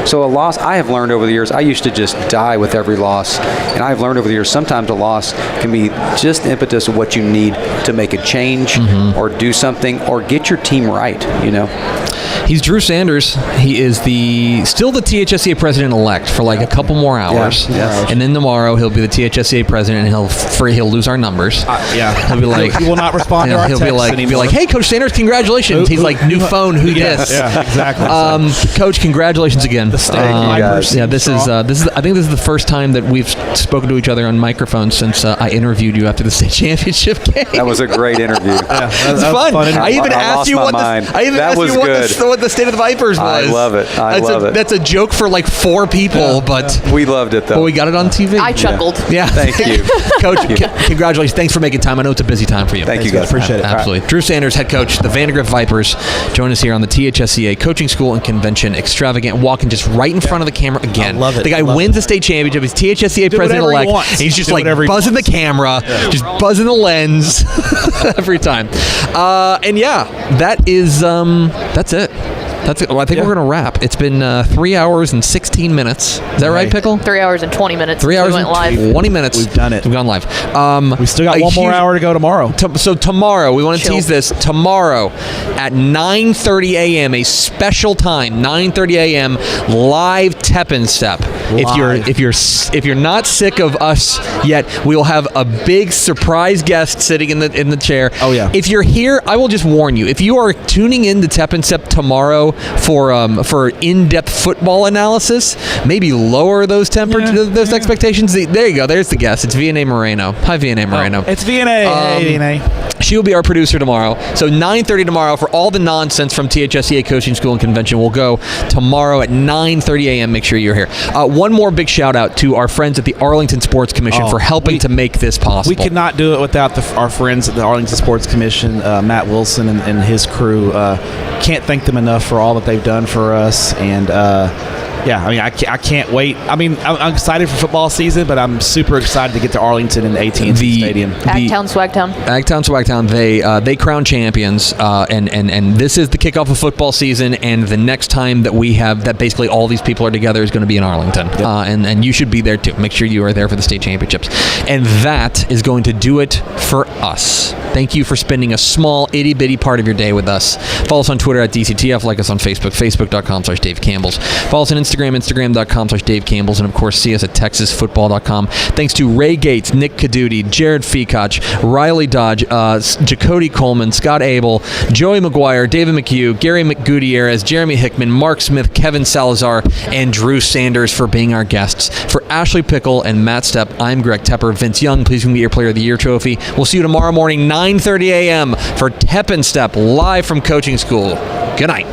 So a loss, I have learned over the years, I used to just die with every loss. And I've learned over the years, sometimes a loss can be just the impetus of what you need to make a change or do something or get your team right, He's Drew Sanders. He is still the THSCA president-elect for like a couple more hours. And then tomorrow he'll be the THSCA president, and he'll lose our numbers. He'll be like, he will not respond to our texts anymore. He'll be like, hey, Coach Sanders, congratulations. He's like, new phone, who dis? Yeah, exactly. Coach, congratulations again. Yeah, this is. I think this is the first time that we've spoken to each other on microphone since I interviewed you after the state championship game. That was a great interview. It's fun. I even asked you what the state of the Vipers was. I love it. That's a joke for like 4 people, but we loved it though. But we got it on TV. I chuckled. Yeah. Thank you, Coach. Congratulations. Thanks for making time. I know it's a busy time for you. Thank you guys. Appreciate it. Absolutely. Drew Sanders, head coach, the Vandergrift Vipers, join us here on the THSCA Coaching School and Convention Extravagant, walking just right in front of the camera again. I love it. The guy wins the state championship. He's THSCA president-elect. He's just like buzzing the camera, just buzzing the lens every time. And yeah, that's it. That's it. Well, I think we're going to wrap. It's been 3 hours and 16 minutes. Is that right, Pickle? 3 hours and 20 minutes. 3 hours we went and live. 20 minutes. We've done it. We've gone live. We still got one more hour to go tomorrow. So tomorrow, we want to tease this. Tomorrow at 9:30 a.m., a special time, 9:30 a.m., live Tep and Step. If you're not sick of us yet, we will have a big surprise guest sitting in the chair. Oh yeah. If you're here, I will just warn you. If you are tuning in to Tep and Step tomorrow for in-depth football analysis, maybe lower those those expectations. There you go. There's the guest. It's VNA Moreno. Hi, VNA Moreno. It's VNA. Hey, VNA. She will be our producer tomorrow. So 9:30 tomorrow for all the nonsense from THSCA Coaching School and Convention. We'll go tomorrow at 9:30 a.m. Make sure you're here. One more big shout out to our friends at the Arlington Sports Commission for helping to make this possible. We could not do it without our friends at the Arlington Sports Commission, Matt Wilson and his crew. Can't thank them enough for all that they've done for us. And I can't wait. I'm excited for football season, but I'm super excited to get to Arlington and AT&T Stadium. Agtown, Swagtown. Agtown, Swagtown. They crown champions, and this is the kickoff of football season. And the next time that we have that, basically all these people are together, is going to be in Arlington. Yep. And you should be there too. Make sure you are there for the state championships. And that is going to do it for us. Thank you for spending a small itty bitty part of your day with us. Follow us on Twitter at DCTF. Like us on Facebook, Facebook.com/Dave Campbell's. Follow us on Instagram, Instagram.com/Dave Campbell's. And of course, see us at TexasFootball.com. Thanks to Ray Gates, Nick Codutti, Jared Fikac, Riley Dodge, Jacody Coleman, Scott Abel, Joey McGuire, David McHugh, Gary Gutierrez, Jeremy Hickman, Mark Smith, Kevin Salazar, and Drew Sanders for being our guests. For Ashley Pickle and Matt Stepp, I'm Greg Tepper. Vince Young, please get your Player of the Year trophy. We'll see you tomorrow morning, 9:30 a.m. for Tep and Step, live from Coaching School. Good night.